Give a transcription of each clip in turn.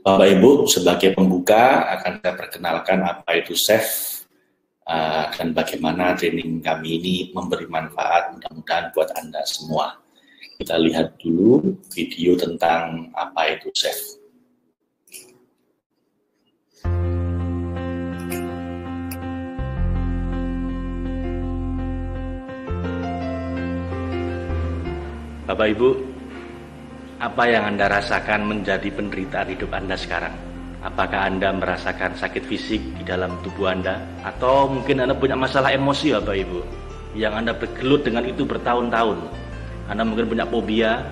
Bapak Ibu, sebagai pembuka akan saya perkenalkan apa itu SAFE dan bagaimana training kami ini memberi manfaat mudah-mudahan buat Anda semua. Kita lihat dulu video tentang apa itu SAFE. Bapak Ibu, apa yang Anda rasakan menjadi penderitaan hidup Anda sekarang? Apakah Anda merasakan sakit fisik di dalam tubuh Anda? Atau mungkin Anda punya masalah emosi Bapak Ibu, yang Anda bergelut dengan itu bertahun-tahun? Anda mungkin punya fobia,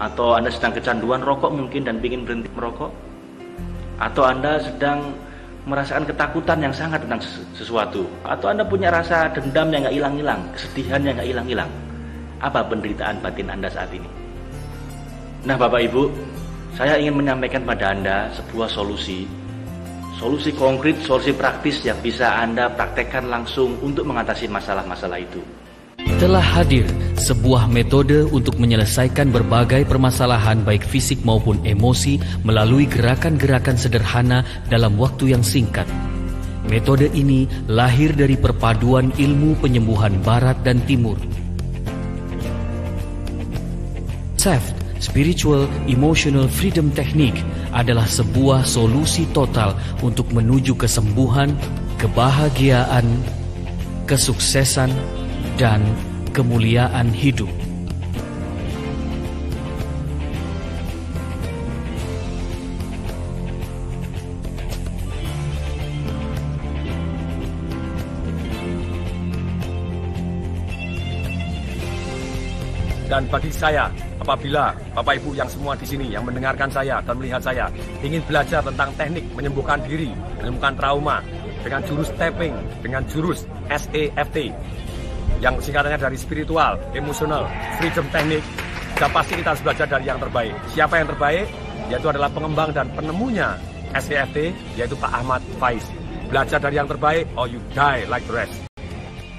atau Anda sedang kecanduan rokok mungkin dan ingin berhenti merokok? Atau Anda sedang merasakan ketakutan yang sangat tentang sesuatu? Atau Anda punya rasa dendam yang gak hilang-hilang, kesedihan yang gak hilang-hilang? Apa penderitaan batin Anda saat ini? Nah Bapak Ibu, saya ingin menyampaikan pada Anda sebuah solusi konkret, solusi praktis yang bisa Anda praktekkan langsung untuk mengatasi masalah-masalah itu. Telah hadir sebuah metode untuk menyelesaikan berbagai permasalahan baik fisik maupun emosi melalui gerakan-gerakan sederhana dalam waktu yang singkat. Metode ini lahir dari perpaduan ilmu penyembuhan Barat dan Timur. SAFE, Spiritual Emotional Freedom Technique, adalah sebuah solusi total untuk menuju kesembuhan, kebahagiaan, kesuksesan, dan kemuliaan hidup. Dan bagi saya, apabila Bapak Ibu yang semua di sini yang mendengarkan saya dan melihat saya ingin belajar tentang teknik menyembuhkan diri, menyembuhkan trauma dengan jurus tapping, dengan jurus SEFT yang singkatannya dari Spiritual Emotional Freedom Technique, sudah pasti kita harus belajar dari yang terbaik. Siapa yang terbaik? Yaitu adalah pengembang dan penemunya SEFT, yaitu Pak Ahmad Faiz. Belajar dari yang terbaik or you die like the rest.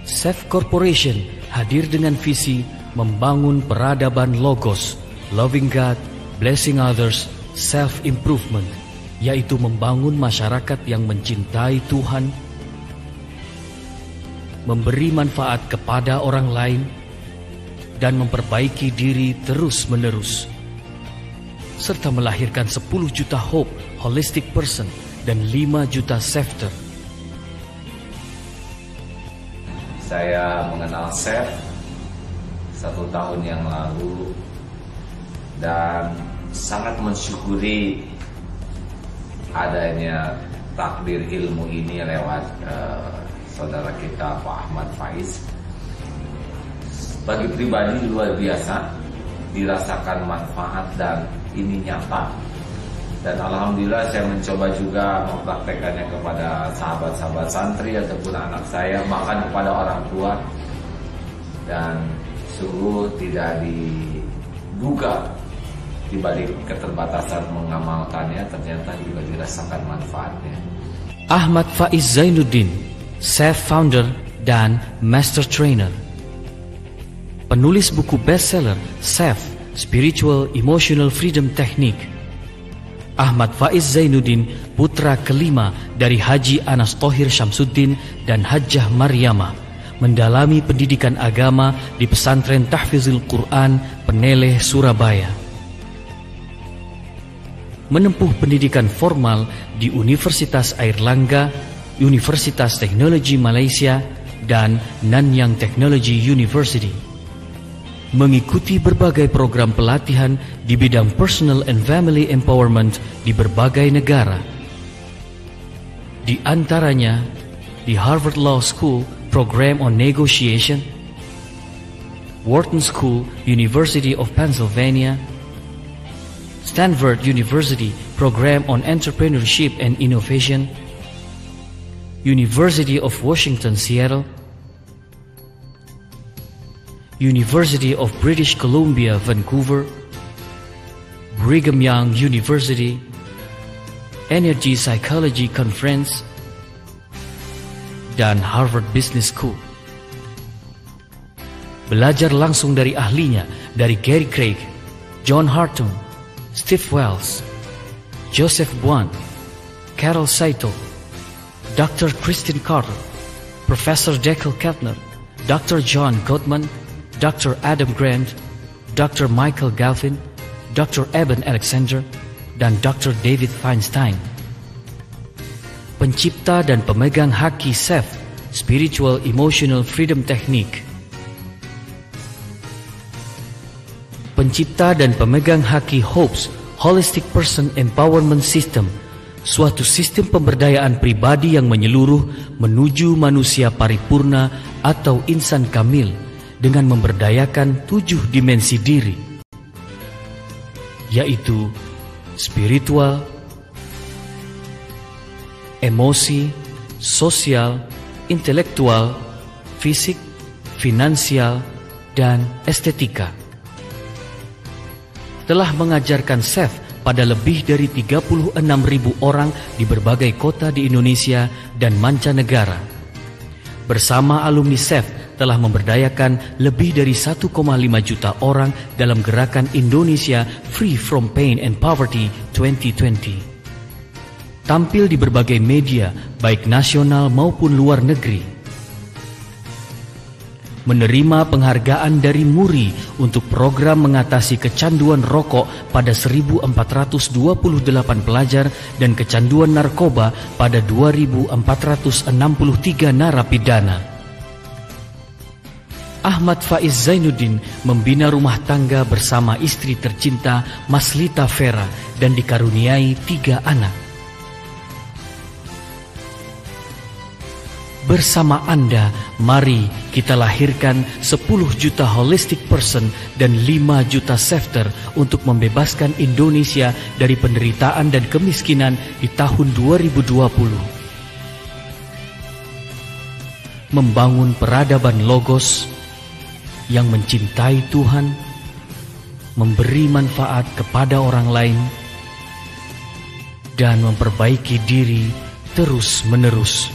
SAFE Corporation hadir dengan visi membangun peradaban logos, loving God, blessing others, self-improvement, yaitu membangun masyarakat yang mencintai Tuhan, memberi manfaat kepada orang lain, dan memperbaiki diri terus-menerus, serta melahirkan 10 juta hope, holistic person, dan 5 juta safety. Saya mengenal SAFE 1 tahun yang lalu dan sangat mensyukuri adanya takdir ilmu ini lewat saudara kita Pak Ahmad Faiz. Bagi pribadi luar biasa, dirasakan manfaat dan ini nyata. Dan alhamdulillah saya mencoba juga mempraktekannya kepada sahabat-sahabat santri ataupun anak saya, bahkan kepada orang tua. Dan sungguh tidak diduga di balik keterbatasan mengamalkannya ternyata juga dirasakan manfaatnya. Ahmad Faiz Zainuddin, SAFE founder dan master trainer. Penulis buku bestseller SAFE, Spiritual Emotional Freedom Technique. Ahmad Faiz Zainuddin, putra kelima dari Haji Anas Thohir Syamsuddin dan Hajjah Maryamah, mendalami pendidikan agama di Pesantren Tahfizul Quran Peneleh, Surabaya. Menempuh pendidikan formal di Universitas Airlangga, Universitas Teknologi Malaysia, dan Nanyang Technology University. Mengikuti berbagai program pelatihan di bidang personal and family empowerment di berbagai negara. Di antaranya di Harvard Law School Program on Negotiation, Wharton School, University of Pennsylvania, Stanford University Program on Entrepreneurship and Innovation, University of Washington, Seattle, University of British Columbia, Vancouver, Brigham Young University, Energy Psychology Conference, dan Harvard Business School. Belajar langsung dari ahlinya, dari Gary Craig, John Hartung, Steve Wells, Joseph Buan, Carol Saito, Dr. Christine Carter, Professor Deckel Kettner, Dr. John Gottman, Dr. Adam Grant, Dr. Michael Galvin, Dr. Eben Alexander, dan Dr. David Feinstein. Pencipta dan pemegang haki SEF, Spiritual Emotional Freedom Technique. Pencipta dan pemegang haki HOPES, Holistic Person Empowerment System, suatu sistem pemberdayaan pribadi yang menyeluruh menuju manusia paripurna atau insan kamil dengan memberdayakan 7 dimensi diri, yaitu spiritual, emosi, sosial, intelektual, fisik, finansial, dan estetika. Telah mengajarkan SEF pada lebih dari 36.000 orang di berbagai kota di Indonesia dan mancanegara. Bersama alumni SEF telah memberdayakan lebih dari 1,5 juta orang dalam gerakan Indonesia Free from Pain and Poverty 2020. Tampil di berbagai media, baik nasional maupun luar negeri. Menerima penghargaan dari MURI untuk program mengatasi kecanduan rokok pada 1.428 pelajar dan kecanduan narkoba pada 2.463 narapidana. Ahmad Faiz Zainuddin membina rumah tangga bersama istri tercinta Maslita Vera dan dikaruniai 3 anak. Bersama Anda, mari kita lahirkan 10 juta holistic person dan 5 juta sefter untuk membebaskan Indonesia dari penderitaan dan kemiskinan di tahun 2020. Membangun peradaban logos yang mencintai Tuhan, memberi manfaat kepada orang lain, dan memperbaiki diri terus-menerus.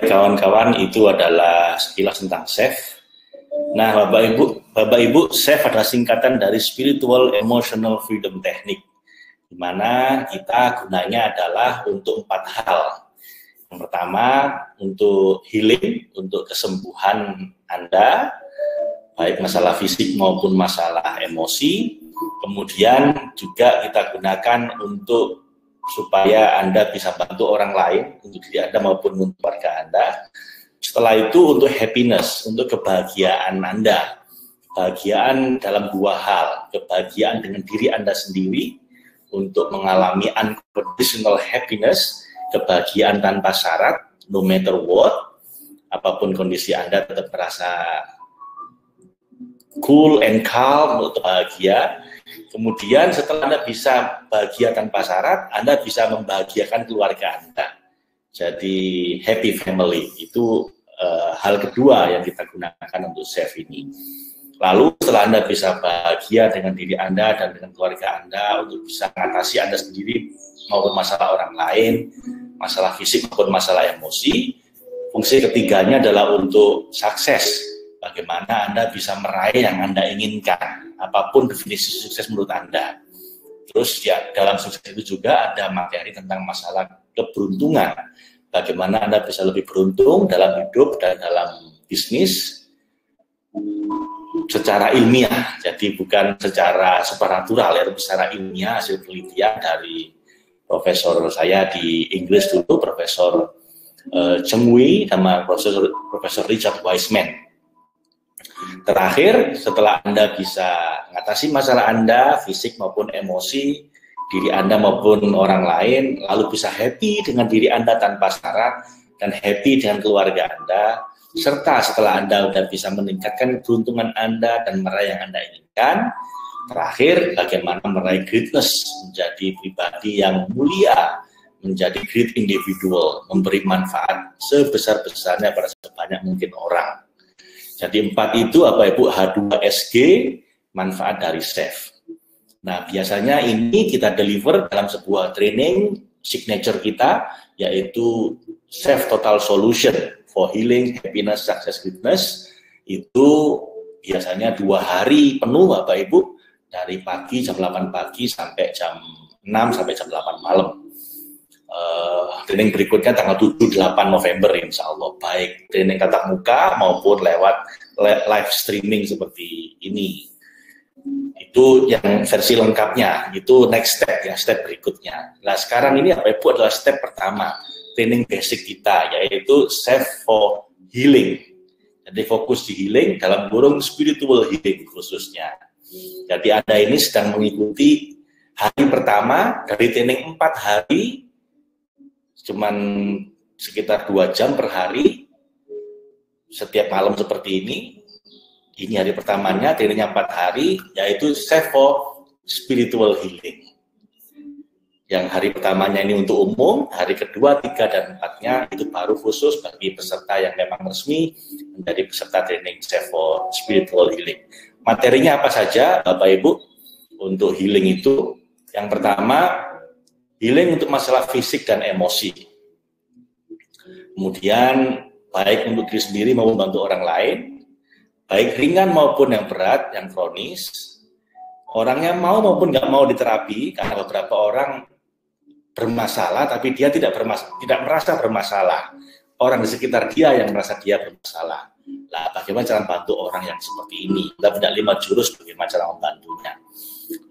Kawan-kawan, itu adalah sekilas tentang SEF. Nah, Bapak Ibu, SEF adalah singkatan dari Spiritual Emotional Freedom Technique, di mana kita gunanya adalah untuk 4 hal. Yang pertama, untuk healing, untuk kesembuhan Anda, baik masalah fisik maupun masalah emosi. Kemudian juga kita gunakan untuk supaya Anda bisa bantu orang lain, untuk diri Anda maupun untuk keluarga Anda. Setelah itu untuk happiness, untuk kebahagiaan Anda. Kebahagiaan dalam 2 hal, kebahagiaan dengan diri Anda sendiri, untuk mengalami unconditional happiness, kebahagiaan tanpa syarat, no matter what, apapun kondisi Anda tetap merasa cool and calm, untuk bahagia. Kemudian setelah Anda bisa bahagia tanpa syarat, Anda bisa membahagiakan keluarga Anda. Jadi happy family, itu hal kedua yang kita gunakan untuk SEF ini. Lalu setelah Anda bisa bahagia dengan diri Anda dan dengan keluarga Anda, untuk bisa mengatasi Anda sendiri maupun masalah orang lain, masalah fisik maupun masalah emosi, fungsi ketiganya adalah untuk sukses. Bagaimana Anda bisa meraih yang Anda inginkan, apapun definisi sukses menurut Anda. Terus ya, dalam sukses itu juga ada materi tentang masalah keberuntungan. Bagaimana Anda bisa lebih beruntung dalam hidup dan dalam bisnis secara ilmiah. Jadi bukan secara supernatural, ya, secara ilmiah, hasil penelitian dari profesor saya di Inggris dulu, Profesor Cheng Wei sama Profesor Richard Wiseman. Terakhir, setelah Anda bisa mengatasi masalah Anda, fisik maupun emosi, diri Anda maupun orang lain, lalu bisa happy dengan diri Anda tanpa syarat, dan happy dengan keluarga Anda, serta setelah Anda sudah bisa meningkatkan keberuntungan Anda dan meraih yang Anda inginkan, terakhir, bagaimana meraih greatness, menjadi pribadi yang mulia, menjadi great individual, memberi manfaat sebesar-besarnya pada sebanyak mungkin orang. Jadi 4 itu Bapak Ibu, H2SG, manfaat dari SEF. Nah, biasanya ini kita deliver dalam sebuah training signature kita, yaitu Chef Total Solution for Healing, Happiness, Success, Goodness. Itu biasanya 2 hari penuh, Bapak Ibu, dari pagi jam 8 pagi sampai jam 6 sampai jam 8 malam. Training berikutnya tanggal 7-8 November insya Allah, baik training tatap muka maupun lewat live streaming seperti ini. Itu yang versi lengkapnya, itu next step ya, step berikutnya. Nah sekarang ini Bapak Ibu adalah step pertama, training basic kita, yaitu Chef for Healing. Jadi fokus di healing dalam kurung spiritual healing khususnya. Jadi Anda ini sedang mengikuti hari pertama dari training 4 hari, cuman sekitar 2 jam per hari, setiap malam seperti ini. Ini hari pertamanya, trainingnya 4 hari, yaitu Chef for Spiritual Healing. Yang hari pertamanya ini untuk umum, hari kedua, 3, dan 4-nya itu baru khusus bagi peserta yang memang resmi menjadi peserta training Chef for Spiritual Healing. Materinya apa saja, Bapak Ibu, untuk healing itu? Yang pertama, healing untuk masalah fisik dan emosi. Kemudian, baik untuk diri sendiri maupun bantu orang lain, baik ringan maupun yang berat, yang kronis, orangnya mau maupun nggak mau diterapi, karena beberapa orang bermasalah, tapi dia tidak merasa bermasalah. Orang di sekitar dia yang merasa dia bermasalah. Nah, bagaimana cara membantu orang yang seperti ini? Kita punya 5 jurus bagaimana cara membantunya.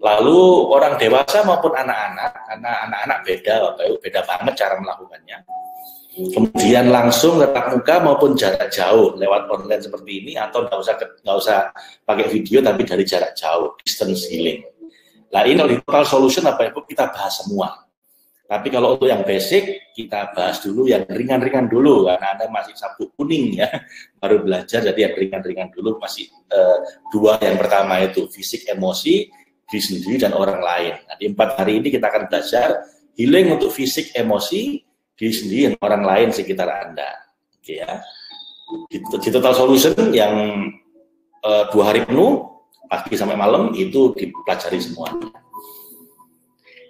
Lalu orang dewasa maupun anak-anak, karena anak-anak beda banget cara melakukannya. Kemudian langsung tatap muka maupun jarak jauh lewat online seperti ini, atau nggak usah pakai video tapi dari jarak jauh, distance healing. Nah ini di Total Solution apa ya, kita bahas semua. Tapi kalau untuk yang basic kita bahas dulu yang ringan-ringan dulu, karena Anda masih sabuk kuning ya, baru belajar. Jadi yang ringan-ringan dulu masih 2 yang pertama itu fisik, emosi, diri sendiri dan orang lain. Nah, di 4 hari ini kita akan belajar healing untuk fisik, emosi, diri sendiri dan orang lain sekitar Anda. Oke ya. Di Total Solution yang 2 hari penuh, pagi sampai malam, itu dipelajari semuanya.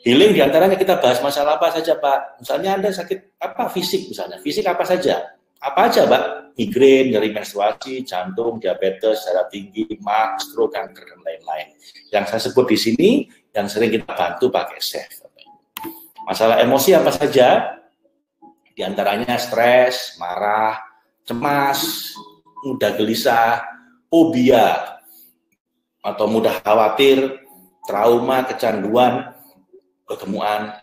Healing diantaranya kita bahas masalah apa saja, Pak. Misalnya Anda sakit apa fisik misalnya. Fisik apa saja? Apa aja, Pak? Migrain, nyeri menstruasi, jantung, diabetes, darah tinggi, MAC, stroke, kanker, dan lain-lain. Yang saya sebut di sini, yang sering kita bantu pakai Chef. Masalah emosi apa saja? Di antaranya stres, marah, cemas, mudah gelisah, fobia, atau mudah khawatir, trauma, kecanduan, kegemuan,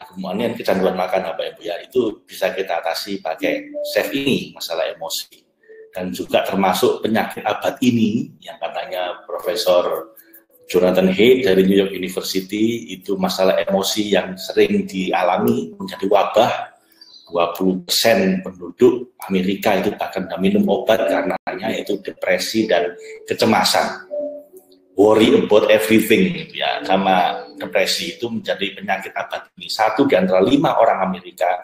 kecanduan makan, Bapak Ibu ya, itu bisa kita atasi pakai Chef ini, masalah emosi. Dan juga termasuk penyakit abad ini, yang katanya Profesor Jonathan Haidt dari New York University, itu masalah emosi yang sering dialami menjadi wabah. 20% penduduk Amerika itu bahkan minum obat karenanya, itu depresi dan kecemasan. Worry about everything gitu ya, sama depresi itu menjadi penyakit abad ini. 1 di antara 5 orang Amerika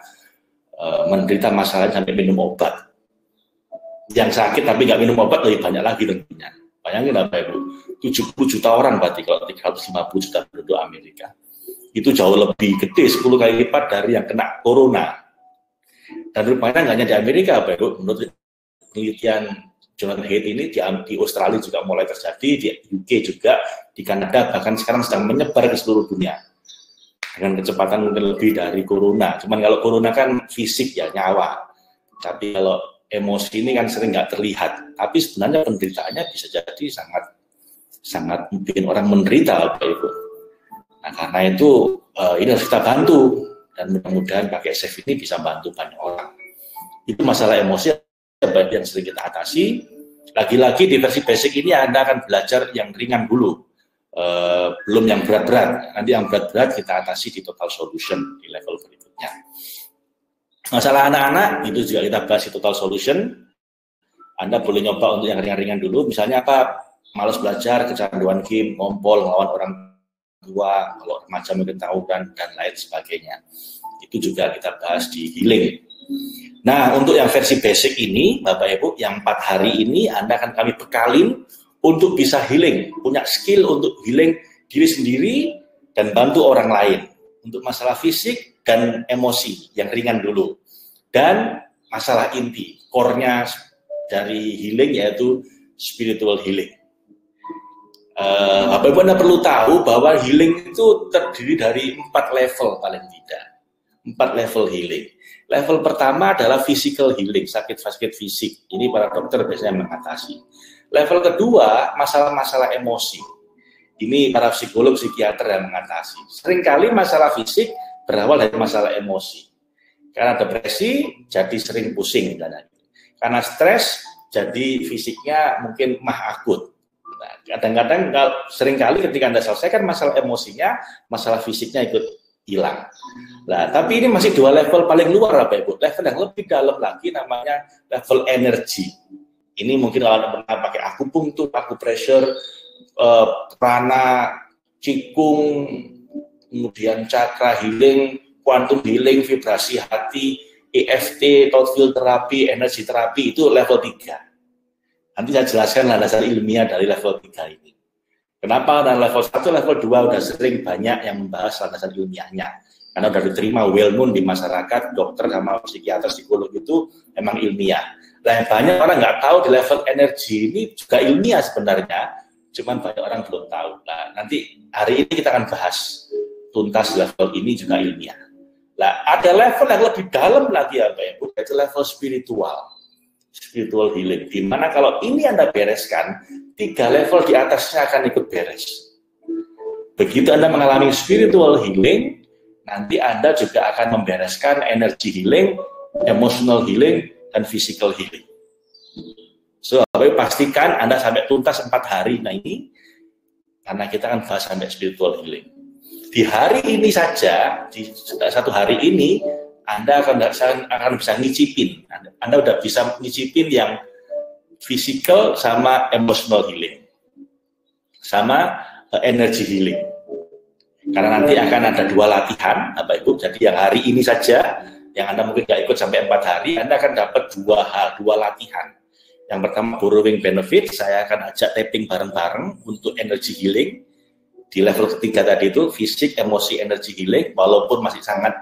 menderita masalah sampai minum obat. Yang sakit tapi nggak minum obat lebih banyak lagi tentunya. Bayangin Bapak Ibu, 70 juta orang berarti kalau 350 juta penduduk Amerika. Itu jauh lebih gede, 10 kali lipat dari yang kena corona. Dan rupanya nggak hanya di Amerika, Bapak Ibu, menurut penelitian Jonathan Haidt ini di Australia juga mulai terjadi, di UK juga, di Kanada, bahkan sekarang sedang menyebar ke seluruh dunia dengan kecepatan mungkin lebih dari corona. Cuman kalau corona kan fisik ya, nyawa, tapi kalau emosi ini kan sering nggak terlihat, tapi sebenarnya penderitaannya bisa jadi sangat bikin orang menderita, Bapak Ibu. Nah karena itu ini harus kita bantu, dan mudah-mudahan pakai Chef ini bisa bantu banyak orang. Itu masalah emosi yang sering kita atasi. Lagi-lagi di versi basic ini Anda akan belajar yang ringan dulu, belum yang berat-berat. Nanti yang berat-berat kita atasi di Total Solution di level berikutnya. Masalah anak-anak itu juga kita bahas di Total Solution. Anda boleh nyoba untuk yang ringan-ringan dulu, misalnya apa, malas belajar, kecanduan game, ngompol, ngelawan orang tua, kalau remaja mungkin tawuran dan lain sebagainya. Itu juga kita bahas di healing. Nah, untuk yang versi basic ini, Bapak Ibu, yang 4 hari ini Anda akan kami bekalin untuk bisa healing, punya skill untuk healing diri sendiri, dan bantu orang lain untuk masalah fisik dan emosi yang ringan dulu. Dan masalah inti, core-nya dari healing yaitu spiritual healing. Bapak Ibu Anda perlu tahu bahwa healing itu terdiri dari 4 level paling tidak. 4 level healing. Level pertama adalah physical healing, sakit-sakit fisik. Ini para dokter biasanya mengatasi. Level kedua, masalah-masalah emosi. Ini para psikolog, psikiater yang mengatasi. Seringkali masalah fisik berawal dari masalah emosi. Karena depresi, jadi sering pusing. Karena stres, jadi fisiknya mungkin mah akut. Nah, kadang-kadang seringkali ketika Anda selesaikan masalah emosinya, masalah fisiknya ikut hilang. Nah, tapi ini masih 2 level paling luar, Bapak Ibu. Level yang lebih dalam lagi namanya level energi. Ini mungkin kalau Anda pernah pakai akupunktur, acupressure, prana, cikung, kemudian cakra healing, quantum healing, vibrasi hati, EFT, thought field terapi, energi terapi, itu level 3. Nanti saya jelaskan landasan ilmiah dari level 3 ini. Kenapa? Dan level 1, level 2 udah sering banyak yang membahas landasan ilmiahnya. Karena udah diterima well known di masyarakat, dokter sama psikiater, psikolog itu memang ilmiah. Dan banyak orang nggak tahu di level energi ini juga ilmiah sebenarnya, cuman banyak orang belum tahu. Nah, nanti hari ini kita akan bahas tuntas level ini juga ilmiah. Nah, ada level yang lebih dalam lagi ya Pak Ibu, yaitu level spiritual healing. Dimana kalau ini Anda bereskan, 3 level di atasnya akan ikut beres. Begitu Anda mengalami spiritual healing, nanti Anda juga akan membereskan energy healing, emotional healing, dan physical healing. So, pastikan Anda sampai tuntas 4 hari. Nah ini, karena kita akan bahas sampai spiritual healing. Di hari ini saja, di 1 hari ini, Anda akan bisa ngicipin. Anda udah bisa ngicipin yang physical sama emotional healing. Sama energy healing. Karena nanti akan ada 2 latihan, Bapak Ibu. Jadi yang hari ini saja, yang Anda mungkin nggak ikut sampai 4 hari, Anda akan dapat 2 latihan. Yang pertama, borrowing benefit, saya akan ajak tapping bareng-bareng untuk energy healing. Di level ketiga tadi itu, fisik, emosi, energy healing, walaupun masih sangat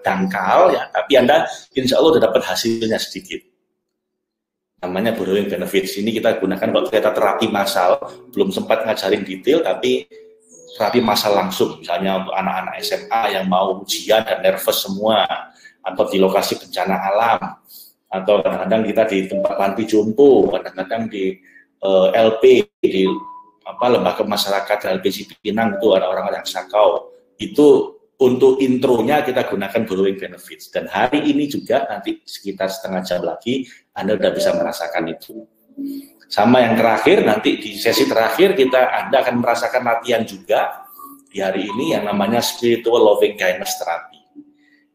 dangkal, ya, tapi Anda insya Allah sudah dapat hasilnya sedikit. Namanya borrowing benefit. Ini kita gunakan kalau kita terapi massal, belum sempat ngajarin detail, tapi terapi massal langsung, misalnya untuk anak-anak SMA yang mau ujian dan nervous semua, atau di lokasi bencana alam, atau kadang-kadang kita di tempat panti jompo, kadang-kadang di LP, di lembaga masyarakat LP Cipinang itu ada orang-orang yang sakau. Itu untuk intronya kita gunakan borrowing benefits. Dan hari ini juga nanti sekitar setengah jam lagi Anda sudah bisa merasakan itu. Sama yang terakhir, nanti di sesi terakhir Anda akan merasakan latihan juga di hari ini yang namanya spiritual loving kindness therapy.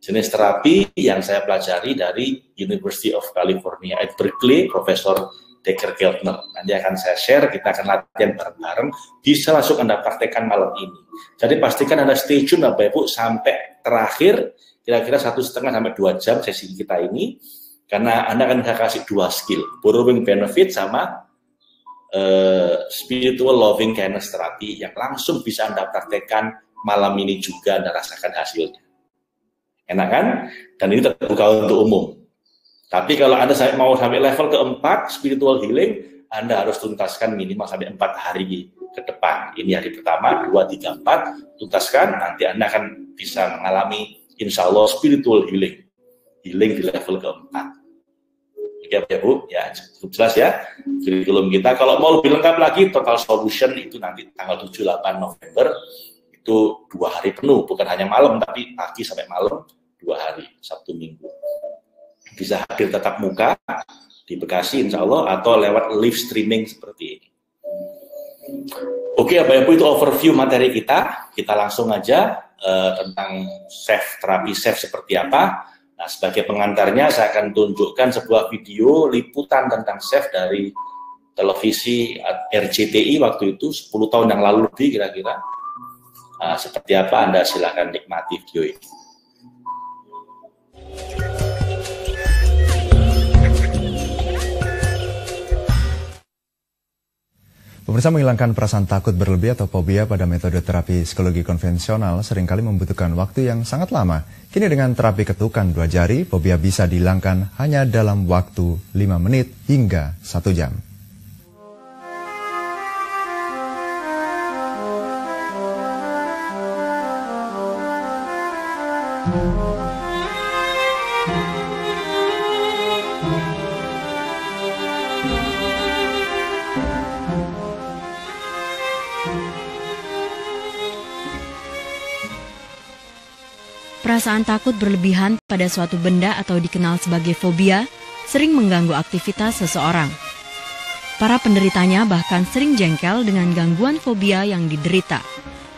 Jenis terapi yang saya pelajari dari University of California at Berkeley, Profesor Decker Keltner. Nanti akan saya share, kita akan latihan bareng-bareng, bisa langsung Anda praktekkan malam ini. Jadi pastikan Anda stay tune Bapak Ibu sampai terakhir, kira-kira 1,5 sampai 2 jam sesi kita ini, karena Anda akan kasih 2 skill, borrowing benefit sama spiritual loving kindness therapy yang langsung bisa Anda praktekkan malam ini juga Anda rasakan hasilnya. Enak kan? Dan ini terbuka untuk umum. Tapi kalau Anda mau sampai level keempat, spiritual healing, Anda harus tuntaskan minimal sampai 4 hari ke depan. Ini hari pertama, 2, 3, 4, tuntaskan, nanti Anda akan bisa mengalami insya Allah spiritual healing. Healing di level keempat. Oke ya Bu, ya cukup jelas ya kurikulum kita. Kalau mau lebih lengkap lagi, total solution itu nanti tanggal 7-8 November, itu 2 hari penuh, bukan hanya malam, tapi pagi sampai malam, 2 hari, Sabtu Minggu. Bisa hadir tatap muka di Bekasi insya Allah, atau lewat live streaming seperti ini. Oke, Bapak Ibu, itu overview materi kita. Kita langsung aja tentang terapi SAFE seperti apa. Nah, sebagai pengantarnya saya akan tunjukkan sebuah video liputan tentang SAFE dari televisi RCTI waktu itu, 10 tahun yang lalu lebih kira-kira. Seperti apa, Anda silakan nikmati video ini. Pemirsa, menghilangkan perasaan takut berlebih atau fobia pada metode terapi psikologi konvensional seringkali membutuhkan waktu yang sangat lama. Kini dengan terapi ketukan 2 jari, fobia bisa dihilangkan hanya dalam waktu 5 menit hingga 1 jam. Perasaan takut berlebihan pada suatu benda atau dikenal sebagai fobia sering mengganggu aktivitas seseorang. Para penderitanya bahkan sering jengkel dengan gangguan fobia yang diderita.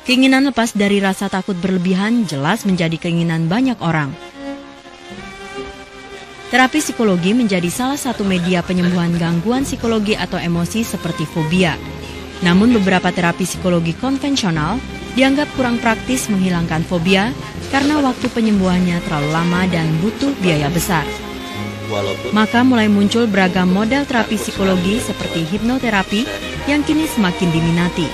Keinginan lepas dari rasa takut berlebihan jelas menjadi keinginan banyak orang. Terapi psikologi menjadi salah satu media penyembuhan gangguan psikologi atau emosi seperti fobia. Namun beberapa terapi psikologi konvensional dianggap kurang praktis menghilangkan fobia karena waktu penyembuhannya terlalu lama dan butuh biaya besar. Maka mulai muncul beragam model terapi psikologi seperti hipnoterapi yang kini semakin diminati.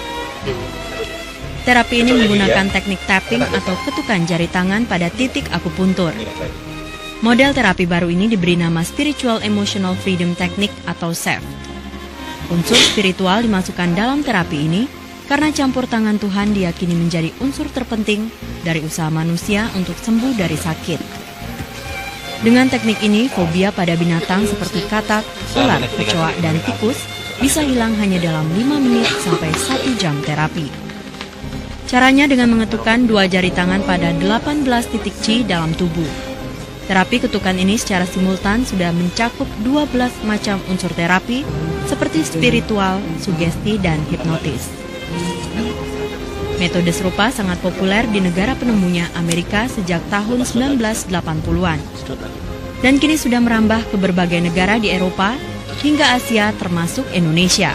Terapi ini menggunakan teknik tapping atau ketukan jari tangan pada titik akupuntur. Model terapi baru ini diberi nama Spiritual Emotional Freedom Technique atau SEF. Unsur spiritual dimasukkan dalam terapi ini karena campur tangan Tuhan diyakini menjadi unsur terpenting dari usaha manusia untuk sembuh dari sakit. Dengan teknik ini, fobia pada binatang seperti katak, ular, kecoa, dan tikus bisa hilang hanya dalam 5 menit sampai 1 jam terapi. Caranya dengan mengetukkan 2 jari tangan pada 18 titik chi dalam tubuh. Terapi ketukan ini secara simultan sudah mencakup 12 macam unsur terapi seperti spiritual, sugesti, dan hipnotis. Metode serupa sangat populer di negara penemunya Amerika sejak tahun 1980-an. Dan kini sudah merambah ke berbagai negara di Eropa hingga Asia termasuk Indonesia.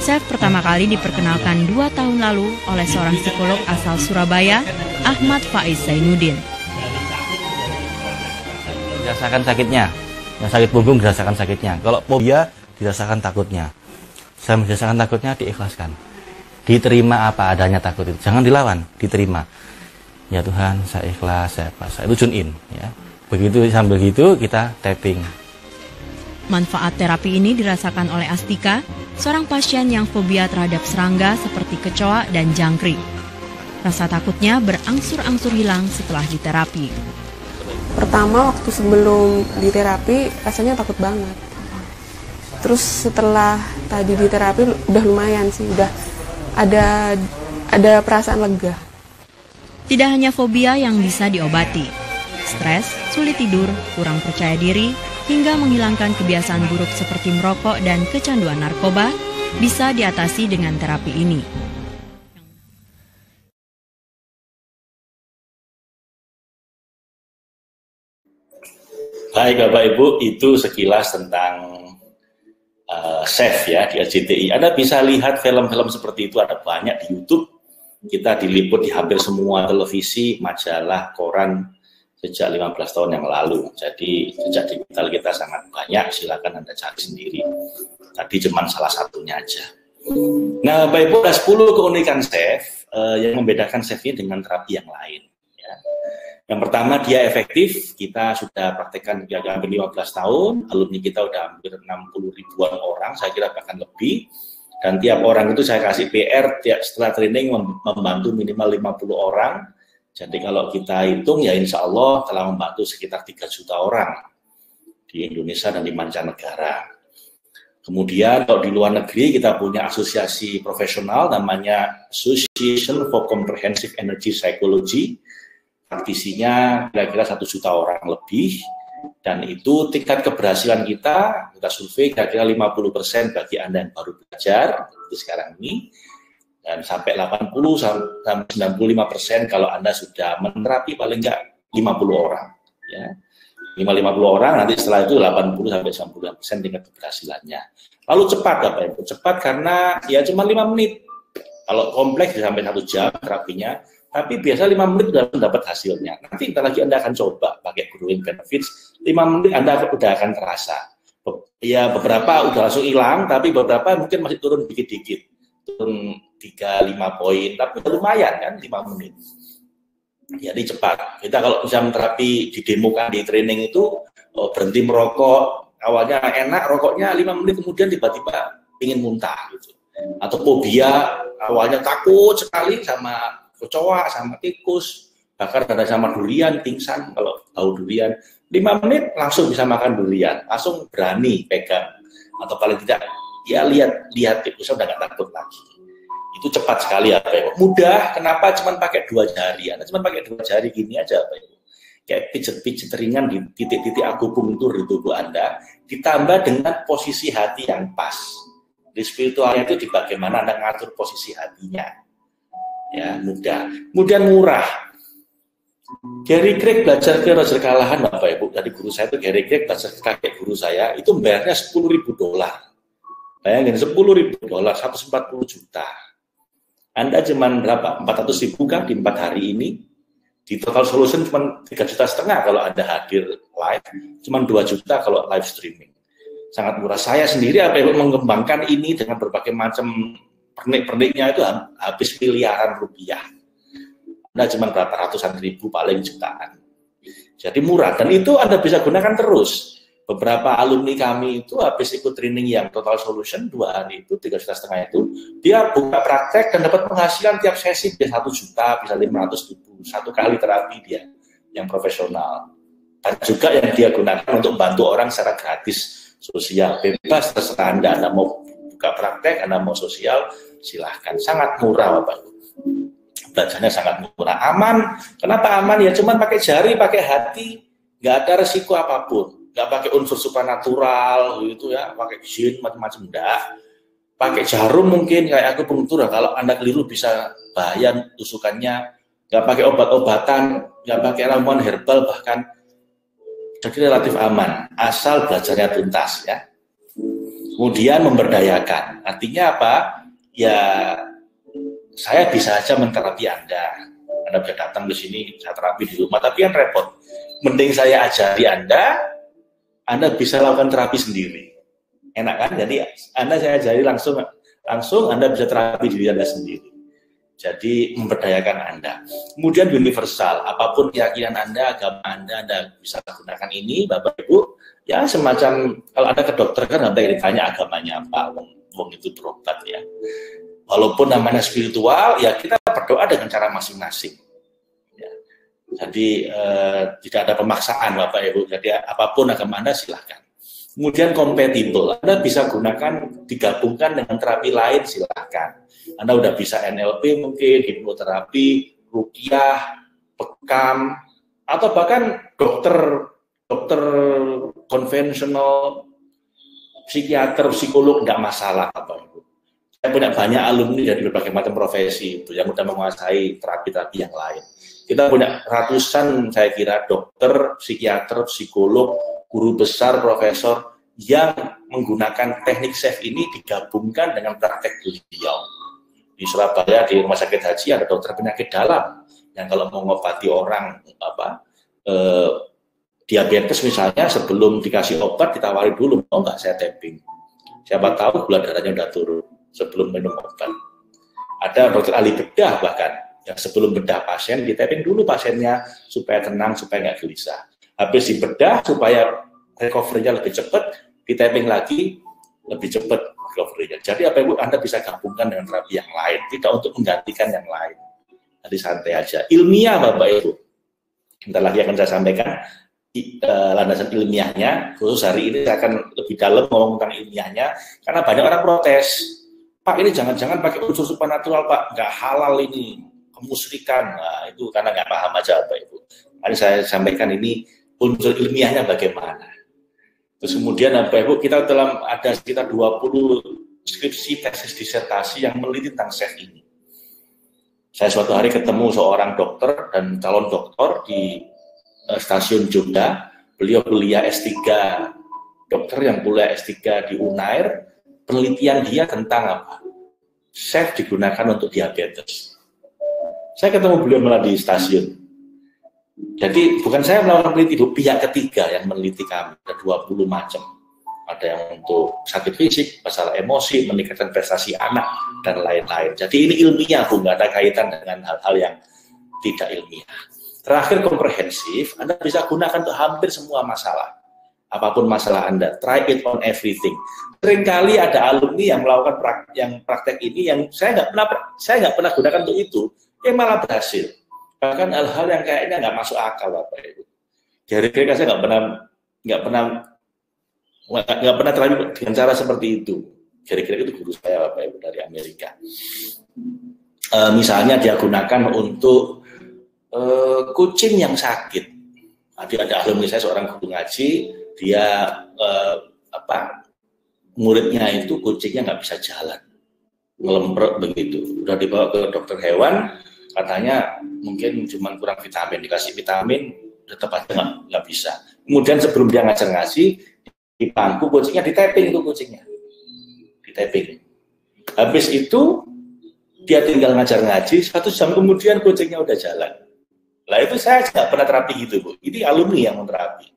SEF pertama kali diperkenalkan 2 tahun lalu oleh seorang psikolog asal Surabaya, Ahmad Faiz Zainuddin. Dirasakan sakitnya, yang sakit punggung dirasakan sakitnya. Kalau fobia dirasakan takutnya. Saya merasakan takutnya, diikhlaskan. Diterima apa adanya takut itu, jangan dilawan, diterima. Ya Tuhan, saya ikhlas, saya pasrah. Itu tune in, ya. Begitu sambil gitu kita tapping. Manfaat terapi ini dirasakan oleh Astika, seorang pasien yang fobia terhadap serangga seperti kecoa dan jangkrik. Rasa takutnya berangsur-angsur hilang setelah diterapi. Pertama waktu sebelum diterapi rasanya takut banget. Terus setelah tadi diterapi udah lumayan sih, udah ada perasaan lega. Tidak hanya fobia yang bisa diobati. Stres, sulit tidur, kurang percaya diri, hingga menghilangkan kebiasaan buruk seperti merokok dan kecanduan narkoba bisa diatasi dengan terapi ini. Baik Bapak Ibu, itu sekilas tentang SEF ya di RCTI. Anda bisa lihat film-film seperti itu, ada banyak di YouTube. Kita diliput di hampir semua televisi, majalah, koran sejak 15 tahun yang lalu. Jadi jejak digital kita sangat banyak, silakan Anda cari sendiri. Tadi cuma salah satunya aja. Nah, Bapak Ibu, ada 10 keunikan SEF yang membedakan SEF ini dengan terapi yang lain. Ya. Yang pertama, dia efektif. Kita sudah praktekkan hampir 15 tahun, alumni kita udah hampir 60 ribuan orang, saya kira bahkan lebih. Dan tiap orang itu saya kasih PR, setelah training membantu minimal 50 orang. Jadi kalau kita hitung, ya insya Allah telah membantu sekitar 3 juta orang di Indonesia dan di mancanegara. Kemudian kalau di luar negeri kita punya asosiasi profesional namanya Association for Comprehensive Energy Psychology. Praktisinya kira-kira 1 juta orang lebih, dan itu tingkat keberhasilan kita survei kira-kira 50% bagi Anda yang baru belajar seperti sekarang ini, dan sampai 80-95% kalau Anda sudah menerapi paling enggak 50 orang. Ya. 50 orang, nanti setelah itu 80-90% tingkat keberhasilannya. Lalu cepat Bapak Ibu, cepat karena ya cuma 5 menit. Kalau kompleks sampai 1 jam terapinya, tapi biasa 5 menit sudah dapat hasilnya. Nanti lagi Anda akan coba pakai growing benefits, 5 menit Anda sudah akan terasa Ya beberapa udah langsung hilang, tapi beberapa mungkin masih turun dikit-dikit, turun 3-5 poin, tapi lumayan kan 5 menit. Jadi cepat. Kita kalau misalnya terapi didemokan di training itu berhenti merokok, awalnya enak rokoknya 5 menit kemudian tiba-tiba ingin muntah gitu. Atau fobia, awalnya takut sekali sama kecoa, sama tikus, bahkan ada sama durian, pingsan kalau tahu durian. 5 menit langsung bisa makan durian, langsung berani pegang. Atau paling tidak, ya lihat tikusnya udah nggak takut lagi. Itu cepat sekali ya Pak Ibu. Mudah, kenapa cuma pakai 2 jari? Anda cuma pakai 2 jari gini aja Pak Ibu. Kayak pijet-pijet ringan di titik-titik akupunktur di tubuh Anda, ditambah dengan posisi hati yang pas. Di spiritualnya itu di bagaimana Anda ngatur posisi hatinya. Ya, mudah. Kemudian murah. Gary Craig belajar ke Roger Callahan Bapak Ibu, dari guru saya itu Gary Craig belajar ke kakek guru saya, itu bayarnya $10.000. Bayangin $10.000, 140 juta. Anda cuma berapa? 400.000 kan di 4 hari ini? Di Total Solution cuma 3,5 juta kalau Anda hadir live, cuma 2 juta kalau live streaming. Sangat murah. Saya sendiri apa yang mengembangkan ini dengan berbagai macam pernik-perniknya itu habis miliaran rupiah. Anda cuma berapa ratusan ribu paling jutaan. Jadi murah dan itu Anda bisa gunakan terus. Beberapa alumni kami itu habis ikut training yang Total Solution 2 hari itu 3,5 juta itu, dia buka praktek dan dapat penghasilan tiap sesi bisa 1 juta, bisa 500.000 satu kali terapi dia yang profesional. Dan juga yang dia gunakan untuk membantu orang secara gratis, sosial, bebas terserah Anda mau buka praktek, Anda mau sosial, silahkan. Sangat murah Bapak Ibu. Belajarnya sangat murah, aman. Kenapa aman? Ya cuma pakai jari, pakai hati, nggak ada resiko apapun, nggak pakai unsur supranatural gitu ya, pakai jin macam-macam enggak. Pakai jarum mungkin kayak akupunktur, kalau Anda keliru bisa bahaya tusukannya. Nggak pakai obat-obatan, nggak pakai ramuan herbal bahkan. Jadi relatif aman, asal belajarnya tuntas ya. Kemudian memberdayakan, artinya apa? Ya saya bisa aja menterapi Anda bisa datang ke sini, saya terapi di rumah, tapi yang repot. Mending saya ajari Anda bisa lakukan terapi sendiri. Enak kan? Jadi saya ajari langsung Anda bisa terapi diri Anda sendiri. Jadi memberdayakan Anda. Kemudian universal, apapun keyakinan Anda, agama Anda bisa gunakan ini, Bapak Ibu. Ya semacam kalau Anda ke dokter kan Anda ditanya agamanya apa, wong itu berobat ya. Walaupun namanya spiritual, ya kita berdoa dengan cara masing-masing. Ya. Jadi tidak ada pemaksaan Bapak Ibu. Jadi apapun agama Anda silahkan. Kemudian kompatibel, Anda bisa gunakan digabungkan dengan terapi lain silahkan. Anda udah bisa NLP mungkin, hipnoterapi, ruqyah, bekam, atau bahkan dokter konvensional, psikiater, psikolog, nggak masalah Bapak Ibu. Saya punya banyak alumni dari berbagai macam profesi itu yang sudah menguasai terapi-terapi yang lain. Kita punya ratusan, saya kira, dokter, psikiater, psikolog, guru besar, profesor yang menggunakan teknik SAFE ini digabungkan dengan praktek beliau. Di Surabaya di Rumah Sakit Haji ada dokter penyakit dalam yang kalau mau ngobati orang diabetes misalnya, sebelum dikasih obat ditawari dulu, mau nggak saya tapping? Siapa tahu gula darahnya udah turun sebelum minum obat. Ada dokter ahli bedah bahkan, yang sebelum bedah pasien, di-tapping dulu pasiennya supaya tenang, supaya nggak gelisah. Habis dibedah supaya recovery-nya lebih cepat, di-tapping lagi lebih cepat recovery-nya. Jadi apa Ibu, Anda bisa gabungkan dengan terapi yang lain, tidak untuk menggantikan yang lain. Jadi santai aja. Ilmiah Bapak Ibu, bentar lagi akan saya sampaikan landasan ilmiahnya, khusus hari ini saya akan lebih dalam ngomong tentang ilmiahnya, karena banyak orang protes, Pak ini jangan-jangan pakai unsur supernatural Pak, nggak halal ini, kemusyrikan. Nah, itu karena nggak paham aja Bapak Ibu. Mari saya sampaikan ini unsur ilmiahnya bagaimana. Terus kemudian Bapak Ibu, kita dalam ada sekitar 20 skripsi tesis disertasi yang meneliti tentang SAFE ini. Saya suatu hari ketemu seorang dokter dan calon dokter di stasiun Jogja, beliau kuliah S3, dokter yang kuliah S3 di Unair, penelitian dia tentang apa? SAFE digunakan untuk diabetes. Saya ketemu beliau malah di stasiun. Jadi bukan saya melakukan peneliti, pihak ketiga yang meneliti kami, ada 20 macam. ada yang untuk sakit fisik, masalah emosi, meningkatkan prestasi anak, dan lain-lain. Jadi ini ilmiah, Bu, nggak ada kaitan dengan hal-hal yang tidak ilmiah. Terakhir, komprehensif, Anda bisa gunakan untuk hampir semua masalah. Apapun masalah Anda, try it on everything. Seringkali ada alumni yang melakukan praktek ini yang saya nggak pernah gunakan untuk itu, yang malah berhasil. Bahkan hal-hal yang kayaknya nggak masuk akal, Bapak Ibu. Kira-kira saya nggak pernah terlalu dengan cara seperti itu. Kira-kira itu guru saya, Bapak Ibu, dari Amerika. Misalnya dia gunakan untuk kucing yang sakit. Ada alumni saya seorang guru ngaji, dia muridnya itu kucingnya nggak bisa jalan, ngelemprek begitu. Udah dibawa ke dokter hewan, katanya mungkin cuma kurang vitamin, dikasih vitamin tetap aja nggak bisa. Kemudian sebelum dia ngajar ngaji, di bangku kucingnya ditaping, itu kucingnya ditaping. Habis itu dia tinggal ngajar ngaji, 1 jam kemudian kucingnya udah jalan. Lah itu saya nggak pernah terapi gitu, Bu. Ini alumni yang menterapi.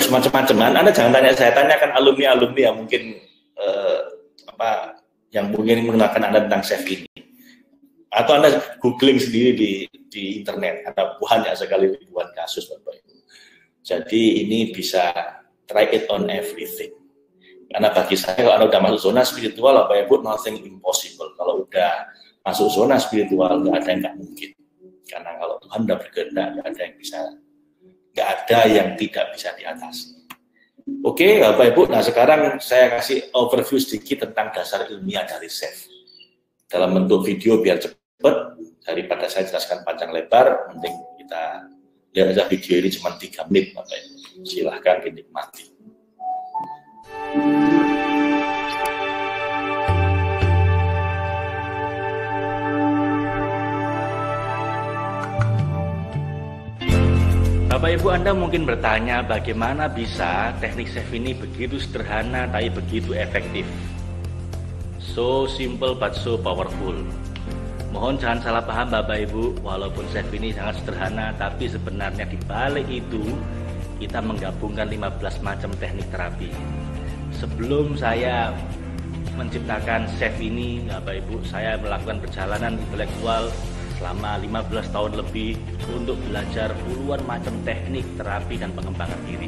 Macam-macam. Anda jangan tanya saya, tanyakan alumni yang mungkin yang mungkin menggunakan Anda tentang chef ini. Atau Anda googling sendiri di internet, ada banyak sekali ribuan kasus, Bapak Ibu. Jadi ini bisa try it on everything. Karena bagi saya, kalau Anda udah masuk zona spiritual, Bapak Ibu, nothing impossible. Kalau udah masuk zona spiritual, nggak ada yang nggak mungkin. Karena kalau Tuhan udah berkehendak, nggak ada yang tidak bisa diatasi. Oke, Bapak Ibu, nah sekarang saya kasih overview sedikit tentang dasar ilmiah dari chef. Dalam bentuk video biar cepat, daripada saya jelaskan panjang lebar, mending kita lihat aja video ini cuma 3 menit, Bapak Ibu. Silahkan dinikmati. Bapak Ibu, Anda mungkin bertanya bagaimana bisa teknik chef ini begitu sederhana tapi begitu efektif. So simple but so powerful. Mohon jangan salah paham Bapak Ibu, walaupun chef ini sangat sederhana, tapi sebenarnya di balik itu kita menggabungkan 15 macam teknik terapi. Sebelum saya menciptakan chef ini, Bapak Ibu, saya melakukan perjalanan intelektual selama 15 tahun lebih untuk belajar puluhan macam teknik terapi dan pengembangan diri.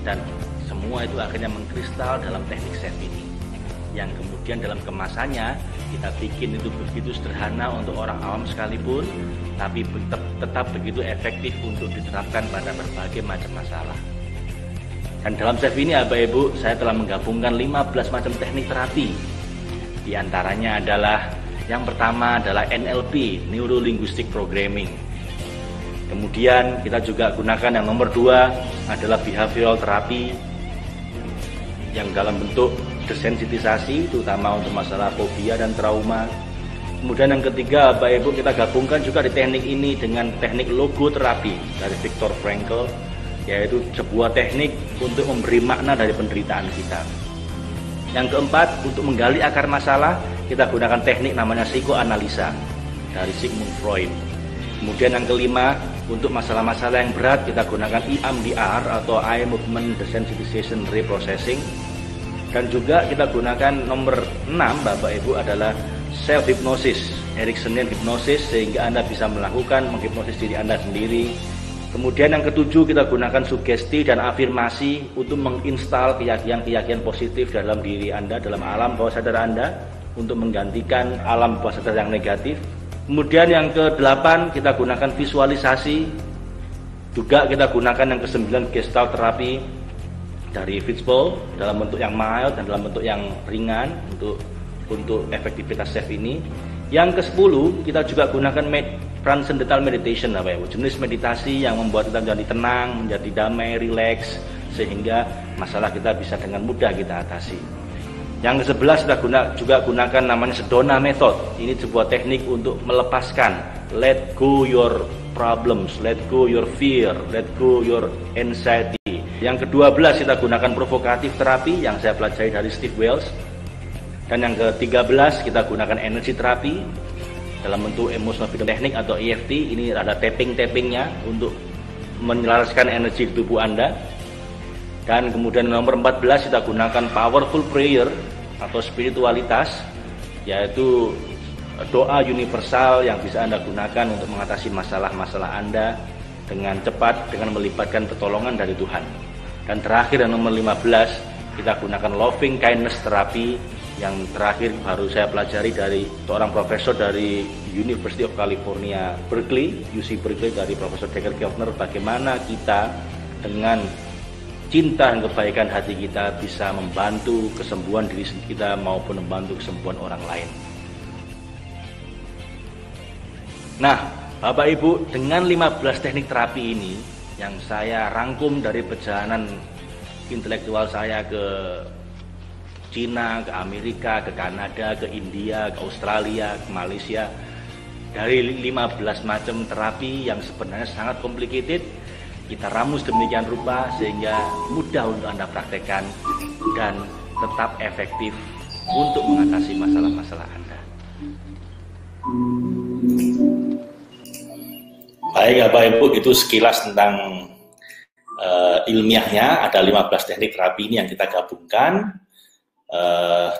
Dan semua itu akhirnya mengkristal dalam teknik chef ini, yang kemudian dalam kemasannya kita bikin itu begitu sederhana untuk orang awam sekalipun, tapi tetap begitu efektif untuk diterapkan pada berbagai macam masalah. Dan dalam chef ini, Bapak Ibu, saya telah menggabungkan 15 macam teknik terapi. Di antaranya adalah, yang pertama adalah NLP, Neuro Linguistic Programming. Kemudian kita juga gunakan yang nomor 2 adalah Behavioral Therapy, yang dalam bentuk desensitisasi, terutama untuk masalah fobia dan trauma. Kemudian yang ketiga, Bapak Ibu, kita gabungkan juga di teknik ini dengan teknik logoterapi dari Viktor Frankl, yaitu sebuah teknik untuk memberi makna dari penderitaan kita. Yang keempat, untuk menggali akar masalah, kita gunakan teknik namanya psikoanalisa dari Sigmund Freud. Kemudian yang kelima, untuk masalah-masalah yang berat, kita gunakan EMDR atau Eye Movement Desensitization Reprocessing. Dan juga kita gunakan nomor 6, Bapak Ibu, adalah self-hypnosis, Ericksonian hypnosis, sehingga Anda bisa melakukan menghipnosis diri Anda sendiri. Kemudian yang ketujuh, kita gunakan sugesti dan afirmasi untuk menginstal keyakinan-keyakinan positif dalam diri Anda, dalam alam bawah sadar Anda, untuk menggantikan alam bawah sadar yang negatif. Kemudian yang ke-8, kita gunakan visualisasi. Juga kita gunakan yang ke-9, gestalt terapi dari Fitzpaul, dalam bentuk yang mild dan dalam bentuk yang ringan untuk efektivitas chef ini. Yang ke-10, kita juga gunakan transcendental meditation, Bapak Ibu, jenis meditasi yang membuat kita menjadi tenang, menjadi damai, rileks, sehingga masalah kita bisa dengan mudah kita atasi. Yang ke-11 kita juga gunakan namanya Sedona Method. Ini sebuah teknik untuk melepaskan, let go your problems, let go your fear, let go your anxiety. Yang ke-12 kita gunakan provokatif terapi yang saya pelajari dari Steve Wells. Dan yang ke-13 kita gunakan energy terapi dalam bentuk emotional freedom technique atau EFT. Ini ada tapping-tappingnya untuk menyelaraskan energi di tubuh Anda. Dan kemudian nomor 14 kita gunakan powerful prayer atau spiritualitas, yaitu doa universal yang bisa Anda gunakan untuk mengatasi masalah-masalah Anda dengan cepat dengan melibatkan pertolongan dari Tuhan. Dan terakhir yang nomor 15 kita gunakan loving kindness therapy, yang terakhir baru saya pelajari dari seorang profesor dari University of California Berkeley, UC Berkeley, dari Profesor Decker Keltner, bagaimana kita dengan cinta dan kebaikan hati kita bisa membantu kesembuhan diri kita maupun membantu kesembuhan orang lain. Nah, Bapak Ibu, dengan 15 teknik terapi ini yang saya rangkum dari perjalanan intelektual saya ke Cina, ke Amerika, ke Kanada, ke India, ke Australia, ke Malaysia, dari 15 macam terapi yang sebenarnya sangat complicated, kita ramus demikian rupa sehingga mudah untuk Anda praktekkan dan tetap efektif untuk mengatasi masalah-masalah Anda. Baik Bapak Ibu, itu sekilas tentang ilmiahnya. Ada 15 teknik terapi ini yang kita gabungkan.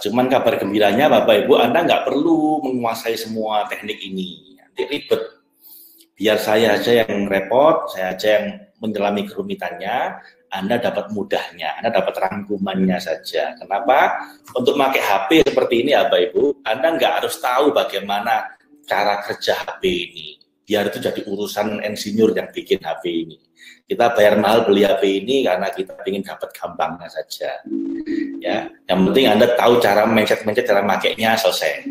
Cuman kabar gembiranya Bapak Ibu, Anda nggak perlu menguasai semua teknik ini, nanti ribet. Biar saya aja yang repot, saya aja yang menyelami kerumitannya, Anda dapat mudahnya, Anda dapat rangkumannya saja. Kenapa? Untuk pakai HP seperti ini Bapak Ibu, Anda nggak harus tahu bagaimana cara kerja HP ini. Biar itu jadi urusan insinyur yang bikin HP ini. Kita bayar mahal beli HP ini karena kita ingin dapat gampangnya saja. Ya, yang penting Anda tahu cara mencet-mencet, cara makainya, selesai.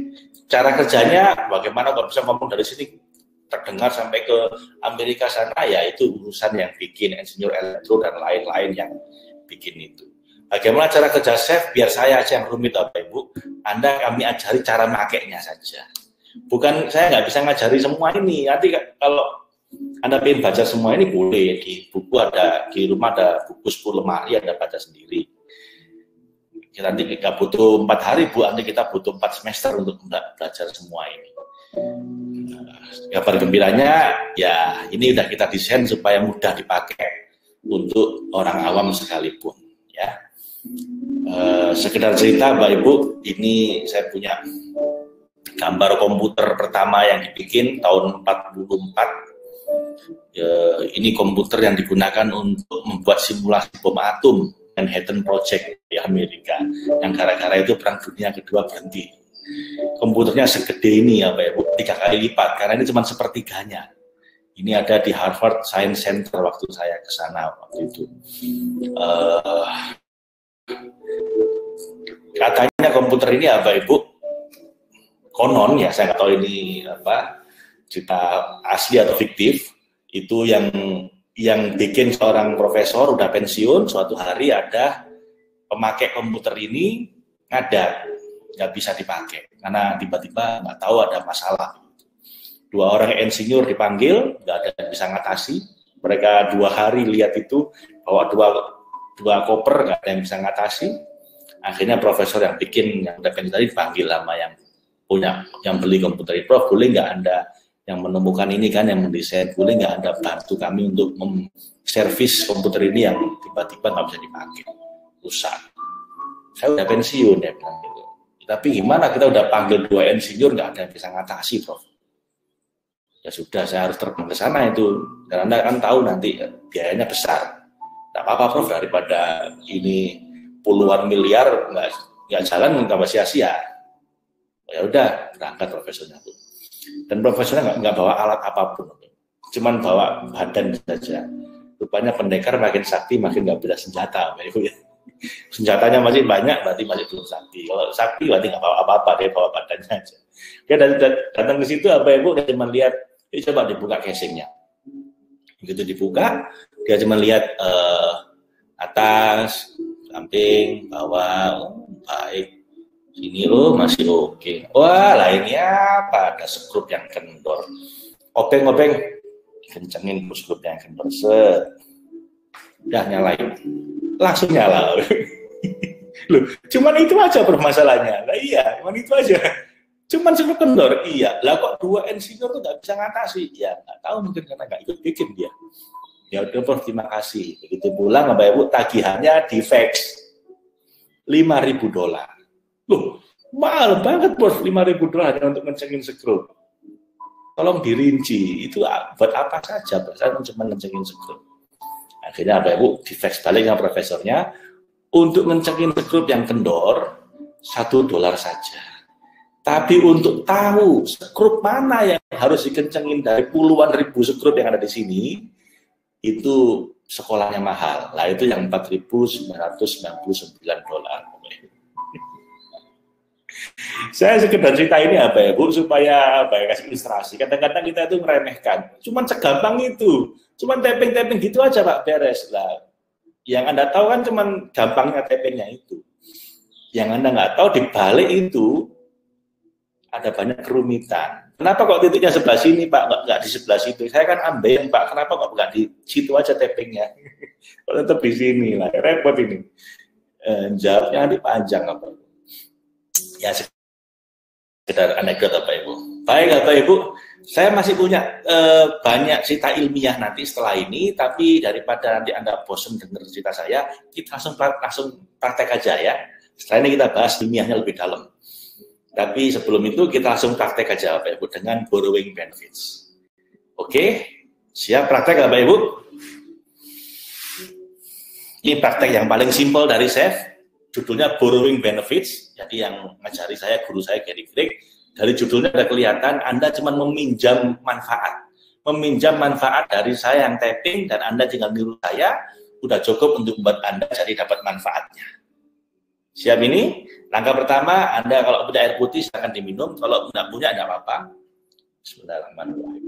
Cara kerjanya bagaimana kalau bisa ngomong dari sini terdengar sampai ke Amerika sana, ya itu urusan yang bikin insinyur elektro dan lain-lain yang bikin itu. Bagaimana cara kerja Chef, biar saya aja yang rumit Bapak Ibu, Anda kami ajari cara makainya saja. Bukan, saya nggak bisa ngajari semua ini. Nanti kalau Anda pengen baca semua ini boleh, di buku ada, di rumah ada buku 10 lemari, Anda baca sendiri. Nanti kita butuh 4 hari Bu, nanti kita butuh 4 semester untuk belajar semua ini. Kabar gembiranya, ya ini udah kita desain supaya mudah dipakai untuk orang awam sekalipun. Ya, sekedar cerita Bapak Ibu, ini saya punya gambar komputer pertama yang dibikin tahun 44. Ini komputer yang digunakan untuk membuat simulasi bom atom, Manhattan Project di Amerika, yang gara-gara itu Perang Dunia Kedua berhenti. Komputernya segede ini ya Pak Ibu, 3 kali lipat, karena ini cuma sepertiganya. Ini ada di Harvard Science Center waktu saya ke sana waktu itu. Katanya komputer ini ya Pak Ibu, konon ya, saya nggak tahu ini apa cerita asli atau fiktif, itu yang bikin seorang profesor udah pensiun, suatu hari ada pemakai komputer ini ngadat, nggak bisa dipakai karena tiba-tiba nggak tahu ada masalah. 2 orang insinyur dipanggil, nggak ada yang bisa ngatasi. Mereka 2 hari lihat itu, bawa dua koper, nggak ada yang bisa ngatasi. Akhirnya profesor yang bikin yang udah pensiun tadi dipanggil sama yang punya, yang beli komputer itu, Prof, boleh nggak Anda yang menemukan ini kan, yang mendesain, boleh nggak Anda bantu kami untuk servis komputer ini yang tiba-tiba nggak bisa dipakai, rusak. Saya udah pensiun, ya bilang gitu. Tapi gimana, kita udah panggil 2 insinyur, nggak ada yang bisa ngatasi, Prof. Ya sudah, saya harus terbang ke sana itu. Dan Anda kan tahu nanti biayanya besar. Nggak apa-apa, Prof, daripada ini puluhan miliar nggak jalan, nggak sia-sia. Ya udah, berangkat profesornya tuh. Dan profesornya nggak bawa alat apapun, cuman bawa badan saja. Rupanya pendekar makin sakti makin nggak beda senjata, ya. Senjatanya masih banyak, berarti masih belum sakti. Kalau sakti berarti nggak bawa apa-apa, dia bawa badannya aja. Dia datang ke situ, apa Ibu, dia cuma lihat, coba dibuka casingnya. Begitu dibuka, dia cuma lihat atas, samping, bawah, baik. Sini lo masih oke. Wah, lainnya apa? Ada skrup yang kendor. Obeng-obeng, kencengin skrup yang kendor. Set. Udah nyalain. Langsung nyala. Loh, cuman itu aja permasalahannya. Lah iya, cuman itu aja. Cuman skrup kendor. Iya. Lah kok 2 insinyur tuh nggak bisa ngatasi? Ya nggak tahu, mungkin karena nggak ikut bikin dia. Ya udah Prof, terima kasih. Begitu pulang Bapak Ibu tagihannya di fax $5.000. Loh, mahal banget Prof, $5.000 hanya untuk ngecengin skrup. Tolong dirinci, itu buat apa saja? Saya cuma ngecengin skrup. Akhirnya Bapak Ibu di fax balik sama profesornya, untuk ngecengin skrup yang kendor $1 saja. Tapi untuk tahu skrup mana yang harus dikencengin dari puluhan ribu skrup yang ada di sini, itu sekolahnya mahal. Lah itu yang $4.999. Saya sekedar cerita ini apa ya Bu, supaya kasih ilustrasi. Kadang-kadang kita itu meremehkan. Cuman segampang itu. Cuman tapping-tapping gitu aja Pak, beres lah. Yang Anda tahu kan cuman gampangnya tappingnya itu. Yang Anda nggak tahu di balik itu ada banyak kerumitan. Kenapa kok titiknya sebelah sini Pak, nggak di sebelah situ? Saya kan ambil Pak, kenapa kok nggak di situ aja tappingnya? Kok tetap di sini lah, repot ini. Jawabnya dipanjang apa? Ya sekedar anekdot Bapak Ibu. Baik Bapak Ibu, saya masih punya banyak cerita ilmiah nanti setelah ini, tapi daripada nanti Anda bosan dengar cerita saya, kita langsung praktek aja ya. Setelah ini kita bahas ilmiahnya lebih dalam. Tapi sebelum itu kita langsung praktek aja Bapak Ibu dengan borrowing benefits. Oke, siap praktek Bapak Ibu? Ini praktek yang paling simpel dari SAFE. Judulnya borrowing benefits. Jadi yang ngajari saya, guru saya Gary Craig. Dari judulnya ada kelihatan Anda cuma meminjam manfaat. Meminjam manfaat dari saya yang tapping dan Anda tinggal niru saya, udah cukup untuk membuat Anda jadi dapat manfaatnya. Siap ini? Langkah pertama, Anda kalau punya air putih silahkan diminum. Kalau tidak punya, tidak apa-apa. Bismillahirrahmanirrahim.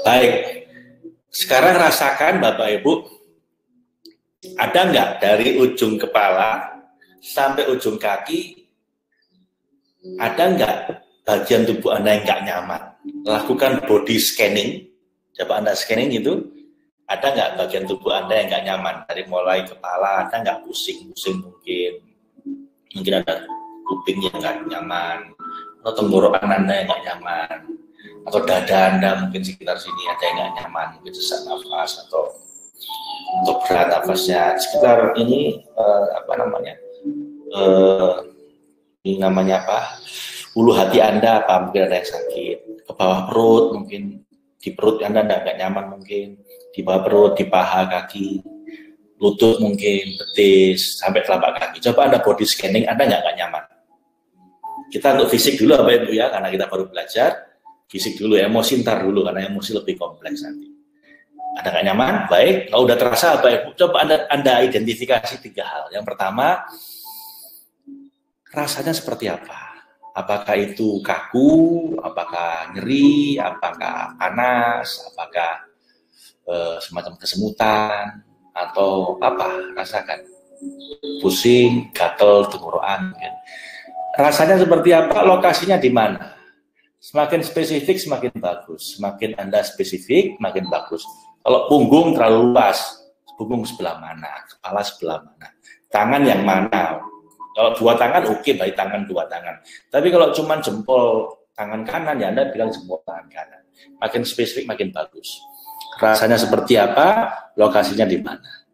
Baik, sekarang rasakan Bapak Ibu, ada nggak dari ujung kepala sampai ujung kaki, ada nggak bagian tubuh Anda yang nggak nyaman? Lakukan body scanning, coba Anda scanning itu, ada nggak bagian tubuh Anda yang nggak nyaman? Dari mulai kepala, ada nggak pusing-pusing mungkin ada kuping yang nggak nyaman, atau tenggorokan Anda yang nggak nyaman, atau dada Anda mungkin sekitar sini ada yang nggak nyaman, mungkin sesak nafas atau untuk berat nafasnya sekitar ini ini namanya apa? Ulu hati Anda apa mungkin ada yang sakit, ke bawah perut mungkin di perut Anda nggak nyaman mungkin, di bawah perut, di paha, kaki, lutut mungkin, betis sampai telapak kaki. Coba Anda body scanning, Anda nggak nyaman. Kita untuk fisik dulu Bapak Ibu ya, karena kita baru belajar. Fisik dulu, emosi ntar dulu, karena emosi lebih kompleks nanti. Ada nggak nyaman? Baik, kalau udah terasa Bapak Ibu, coba Anda identifikasi 3 hal. Yang pertama, rasanya seperti apa? Apakah itu kaku, apakah nyeri, apakah panas, apakah semacam kesemutan, atau apa? Rasakan. Pusing, gatel, tenggorokan. Rasanya seperti apa? Lokasinya di mana? Semakin spesifik, semakin bagus. Semakin Anda spesifik, makin bagus. Kalau punggung terlalu luas, punggung sebelah mana? Kepala sebelah mana? Tangan yang mana? Kalau 2 tangan, oke, baik tangan 2 tangan. Tapi kalau cuma jempol tangan kanan, ya Anda bilang jempol tangan kanan. Makin spesifik, makin bagus. Rasanya seperti apa? Lokasinya di mana?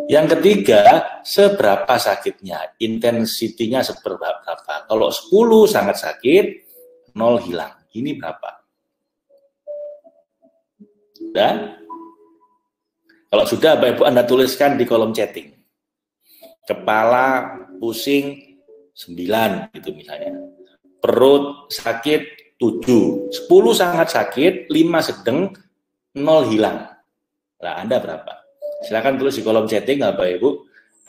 Yang ketiga, seberapa sakitnya? Intensitinya seberapa? Kalau 10 sangat sakit, 0 hilang. Ini berapa? Dan kalau sudah, Bapak Ibu Anda tuliskan di kolom chatting. Kepala pusing 9 gitu misalnya. Perut sakit 7. 10 sangat sakit, 5 sedang, 0 hilang. Nah, Anda berapa? Silakan tulis di kolom chatting Bapak Ibu.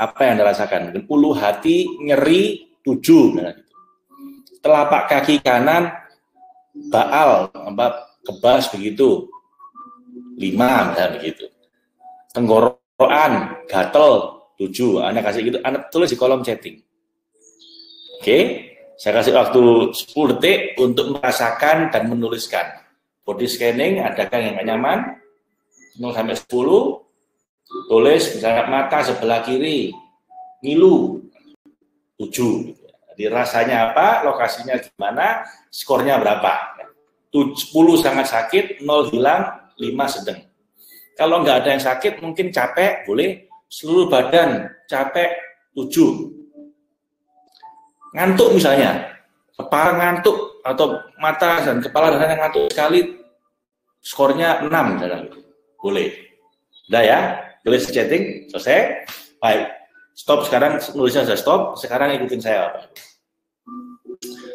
Apa yang Anda rasakan? Mungkin ulu hati nyeri 7 nah, gitu. Telapak kaki kanan baal, kebas begitu 5 misalnya begitu. Tenggorokan gatel 7. Anda kasih gitu, Anda tulis di kolom chatting. Oke, saya kasih waktu 10 detik untuk merasakan dan menuliskan. Body scanning, adakah yang nggak nyaman? 0 sampai 10. Tulis misalnya mata sebelah kiri ngilu 7. Jadi Jadi rasanya apa, lokasinya gimana, skornya berapa. 10 sangat sakit, 0 hilang, 5 sedang. Kalau nggak ada yang sakit, mungkin capek, boleh seluruh badan capek 7. Ngantuk misalnya, kepala ngantuk atau mata dan kepala dan ngantuk sekali, skornya 6 misalnya. Boleh. Udah ya, tulis chatting, selesai. Baik, stop sekarang, nulisnya sudah stop, sekarang ikutin saya.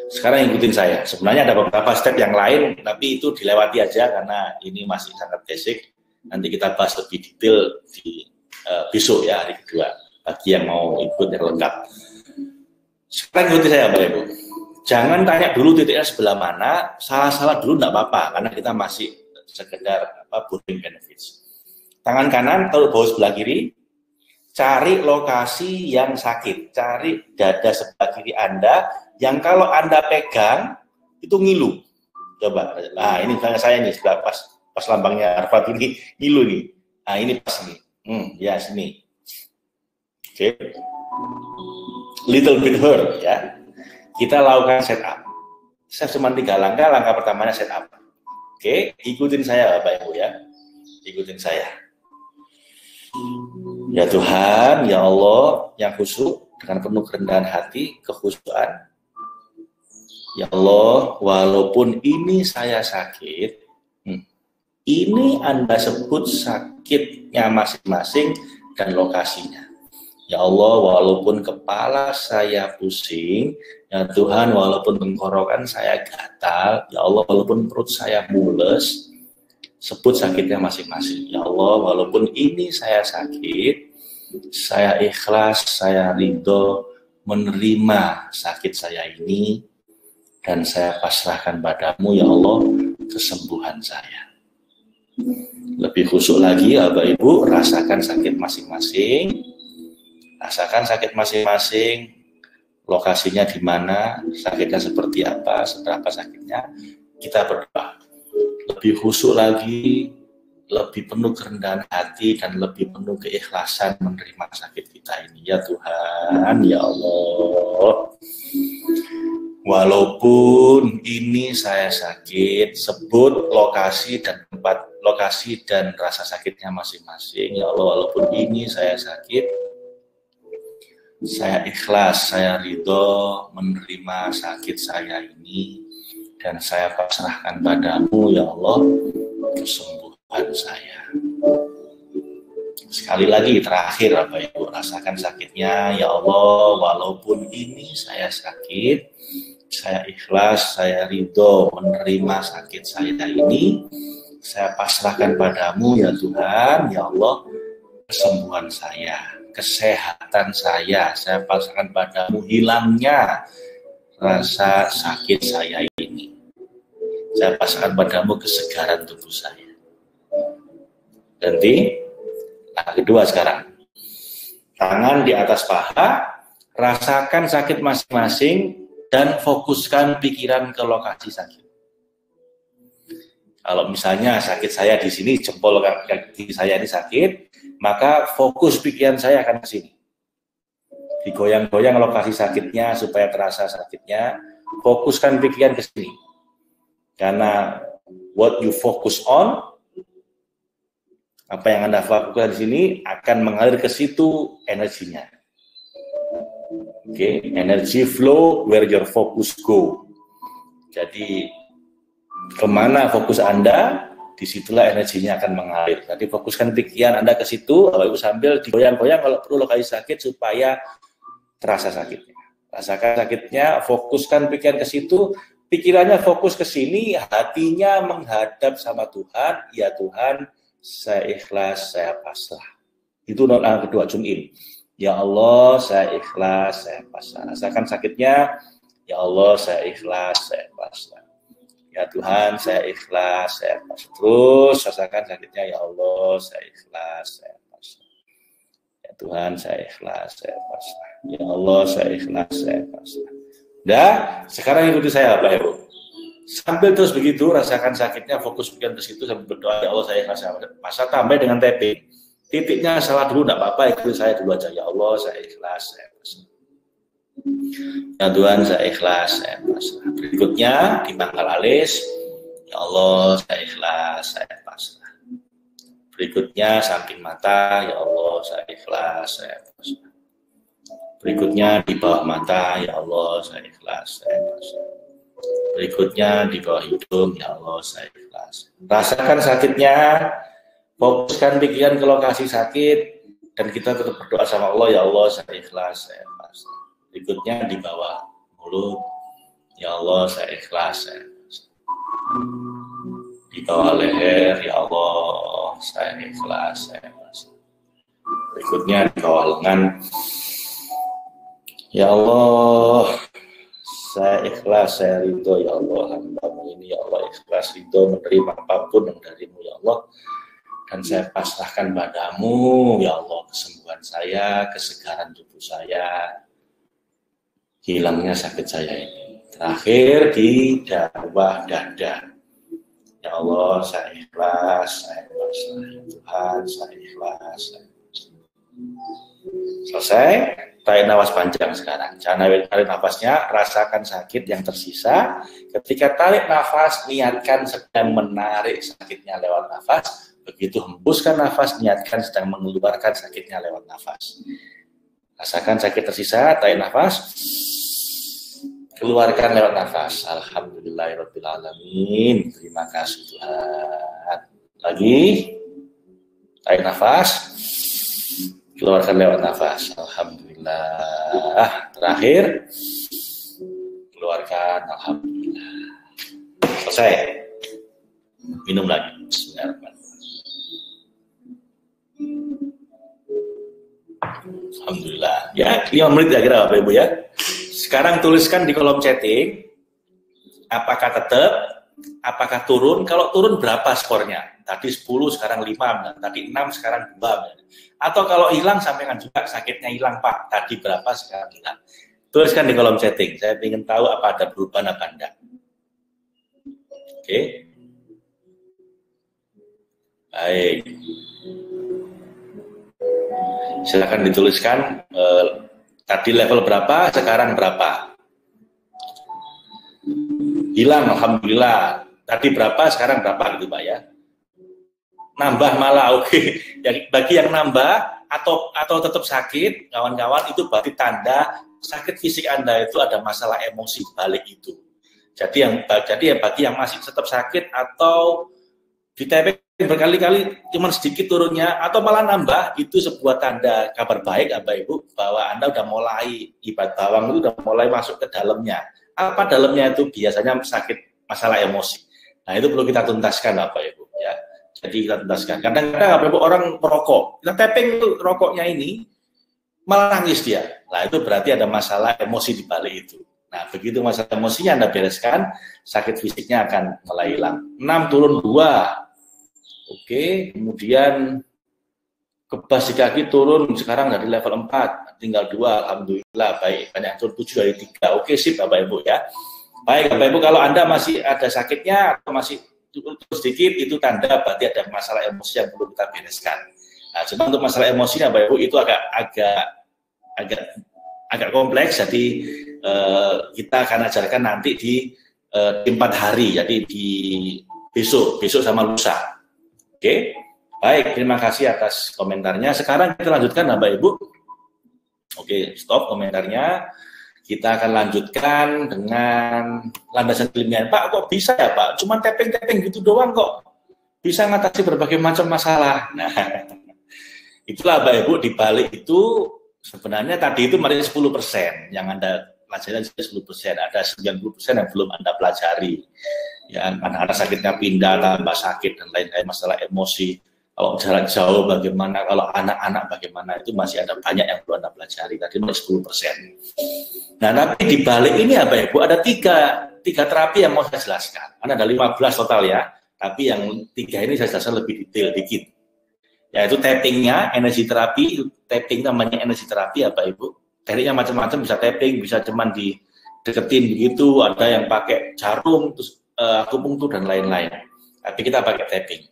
Sekarang ikutin saya. Sebenarnya ada beberapa step yang lain, tapi itu dilewati aja karena ini masih sangat basic. Nanti kita bahas lebih detail di besok ya, hari kedua. Bagi yang mau ikut yang lengkap. Sekarang ikuti saya, Bapak Ibu. Jangan tanya dulu titiknya sebelah mana, salah-salah dulu enggak apa-apa, karena kita masih sekedar boarding benefits. Tangan kanan taruh bawah sebelah kiri, cari lokasi yang sakit, cari dada sebelah kiri Anda, yang kalau Anda pegang, itu ngilu. Coba, nah ini misalnya saya nih, sebelah pas lambangnya Arfad ini, ngilu nih. Nah ini pas nih, ya sini. Oke. Little bit hurt ya. Kita lakukan setup. Saya cuma 3 langkah, langkah pertamanya setup. Oke, ikutin saya Bapak Ibu ya. Ikutin saya. Ya Tuhan, ya Allah, yang khusyuk dengan penuh kerendahan hati, kekhusyuan. Ya Allah, walaupun ini saya sakit, ini Anda sebut sakitnya masing-masing dan lokasinya. Ya Allah, walaupun kepala saya pusing, ya Tuhan, walaupun tenggorokan saya gatal, ya Allah, walaupun perut saya mules, sebut sakitnya masing-masing. Ya Allah, walaupun ini saya sakit, saya ikhlas, saya ridho menerima sakit saya ini, dan saya pasrahkan padamu, ya Allah, kesembuhan saya. Lebih khusyuk lagi, ya Bapak Ibu, rasakan sakit masing-masing. Rasakan sakit masing-masing, lokasinya di mana, sakitnya seperti apa, seberapa sakitnya, kita berdoa. Lebih khusyuk lagi, lebih penuh kerendahan hati, dan lebih penuh keikhlasan menerima sakit kita ini. Ya Tuhan, ya Allah, walaupun ini saya sakit, sebut lokasi dan tempat, lokasi dan rasa sakitnya masing-masing. Ya Allah, walaupun ini saya sakit, saya ikhlas, saya ridho menerima sakit saya ini, dan saya pasrahkan padamu, ya Allah, kesembuhan saya. Sekali lagi, terakhir Bapak Ibu, rasakan sakitnya, ya Allah, walaupun ini saya sakit, saya ikhlas, saya ridho menerima sakit saya ini, saya pasrahkan padamu, ya Tuhan, ya Allah, kesembuhan saya. Kesehatan saya pasrahkan padamu, hilangnya rasa sakit saya ini. Saya pasrahkan padamu kesegaran tubuh saya. Nanti, kedua sekarang. Tangan di atas paha, rasakan sakit masing-masing, dan fokuskan pikiran ke lokasi sakit. Kalau misalnya sakit saya di sini, jempol kaki saya ini sakit, maka fokus pikiran saya akan ke sini. Digoyang-goyang lokasi sakitnya supaya terasa sakitnya, fokuskan pikiran ke sini. Karena what you focus on, apa yang Anda fokuskan di sini akan mengalir ke situ energinya. Oke, energy flow where your focus go. Jadi kemana fokus Anda, disitulah energinya akan mengalir. Jadi fokuskan pikiran Anda ke situ, Bapak Ibu, sambil digoyang-goyang kalau perlu lokasi sakit supaya terasa sakitnya. Rasakan sakitnya, fokuskan pikiran ke situ, pikirannya fokus ke sini, hatinya menghadap sama Tuhan. Ya Tuhan, saya ikhlas, saya pasrah. Itu langkah kedua, tune in. Ya Allah, saya ikhlas, saya pasrah. Rasakan sakitnya, ya Allah, saya ikhlas, saya pasrah. Ya Tuhan, saya ikhlas, saya pasrah. Terus rasakan sakitnya, ya Allah, saya ikhlas, saya pasrah. Ya Tuhan, saya ikhlas, saya pasrah. Ya Allah, saya ikhlas, saya pasrah. Udah, sekarang ikuti saya, Bapak Ibu. Sambil terus begitu, rasakan sakitnya, fokus pikiran ke situ, sambil berdoa, ya Allah, saya ikhlas, saya pasrah. Tambah dengan tapping. Titiknya salah dulu, enggak apa-apa, ikuti saya dulu aja. Ya Allah, saya ikhlas, saya pasrah. Ya Tuhan, saya ikhlas, saya pasrah. Berikutnya di pangkal alis, ya Allah, saya ikhlas, saya pasrah. Berikutnya samping mata, ya Allah, saya ikhlas, saya pasrah. Berikutnya di bawah mata, ya Allah, saya ikhlas, saya pasrah. Berikutnya di bawah hidung, ya Allah, saya ikhlas. Rasakan sakitnya, fokuskan pikiran ke lokasi sakit, dan kita tetap berdoa sama Allah, ya Allah, saya ikhlas, saya pasrah. Berikutnya di bawah mulut, ya Allah, saya ikhlas, saya pasrah. Di bawah leher, ya Allah, saya ikhlas, saya pasrah. Berikutnya di bawah lengan, ya Allah, saya ikhlas, saya ridho, ya Allah, hamba-Mu ini, ya Allah, ikhlas ridho menerima apapun yang dari-Mu, ya Allah, dan saya pasrahkan padamu, ya Allah, kesembuhan saya, kesegaran tubuh saya, hilangnya sakit saya ini. Terakhir di bawah dada, ya Allah, saya ikhlas, saya pasrah, ya Tuhan, saya ikhlas, saya pasrah. Selesai. Tarik nafas panjang sekarang. Jangan tarik nafasnya, rasakan sakit yang tersisa. Ketika tarik nafas, niatkan sedang menarik sakitnya lewat nafas. Begitu hembuskan nafas, niatkan sedang mengeluarkan sakitnya lewat nafas. Rasakan sakit tersisa, tarik nafas, keluarkan lewat nafas. Alhamdulillahirrahmanirrahim. Terima kasih Tuhan. Lagi, tarik nafas, keluarkan lewat nafas. Alhamdulillah. Terakhir, keluarkan. Alhamdulillah. Selesai. Minum lagi. Alhamdulillah. Ya, 5 menit ya kira Bapak Ibu ya. Sekarang tuliskan di kolom chatting, apakah tetap, apakah turun. Kalau turun berapa skornya? Tadi 10, sekarang 5, tadi 6, sekarang 2. Atau kalau hilang, sampaikan juga sakitnya hilang Pak. Tadi berapa, sekarang hilang. Tuliskan di kolom chatting. Saya ingin tahu apa ada perubahan apa enggak. Oke. Baik. Silakan dituliskan tadi level berapa, sekarang berapa. Hilang, alhamdulillah. Tadi berapa, sekarang berapa gitu Pak ya. Nambah malah oke. Bagi yang nambah atau tetap sakit, kawan-kawan, itu berarti tanda sakit fisik Anda itu ada masalah emosi balik itu. Jadi bagi yang masih tetap sakit atau di TP berkali-kali cuma sedikit turunnya atau malah nambah, itu sebuah tanda kabar baik Bapak Ibu bahwa Anda udah mulai ibarat bawang itu udah mulai masuk ke dalamnya. Apa dalamnya itu? Biasanya sakit masalah emosi. Nah, itu perlu kita tuntaskan Bapak Ibu ya. Jadi kita tuntaskan. Kadang-kadang Bapak Ibu orang merokok, kita tapping itu rokoknya ini malah nangis dia. Nah, itu berarti ada masalah emosi di balik itu. Nah, begitu masalah emosinya Anda bereskan, sakit fisiknya akan mulai hilang. 6 turun 2. Oke, kemudian kebas di kaki turun sekarang dari level 4, tinggal 2, alhamdulillah, baik. Banyak turun 7 dari 3. Oke, sip Bapak Ibu ya. Baik Bapak Ibu, kalau Anda masih ada sakitnya atau masih turun sedikit, itu tanda berarti ada masalah emosi yang perlu kita bereskan. Nah, cuma untuk masalah emosinya Bapak Ibu itu agak kompleks, jadi kita akan ajarkan nanti di 4 hari, jadi di besok sama lusa. Oke, baik, terima kasih atas komentarnya. Sekarang kita lanjutkan Bapak Ibu. Oke, stop komentarnya. Kita akan lanjutkan dengan landasan ilmiah. Pak, kok bisa ya Pak? Cuma tapping-tapping gitu doang kok bisa mengatasi berbagai macam masalah. Nah, itulah Bapak Ibu, di balik itu sebenarnya tadi itu masih 10% yang Anda pelajari, 10%, ada 90% yang belum Anda pelajari. Ya, karena ada sakitnya pindah, tambah sakit dan lain-lain, masalah emosi. Kalau jarak jauh bagaimana, kalau anak-anak bagaimana, itu masih ada banyak yang perlu Anda pelajari. Tadi masih 10%. Nah, tapi di balik ini Bapak Ibu ada tiga terapi yang mau saya jelaskan. Karena ada 15 total ya, tapi yang 3 ini saya jelaskan lebih detail dikit. Yaitu tappingnya, energi terapi. Tapping namanya energi terapi ya Bapak Ibu. Tekniknya macam-macam, bisa tapping, bisa cuman dideketin begitu, ada yang pakai jarum, terus akupunktur dan lain-lain. Tapi kita pakai tapping.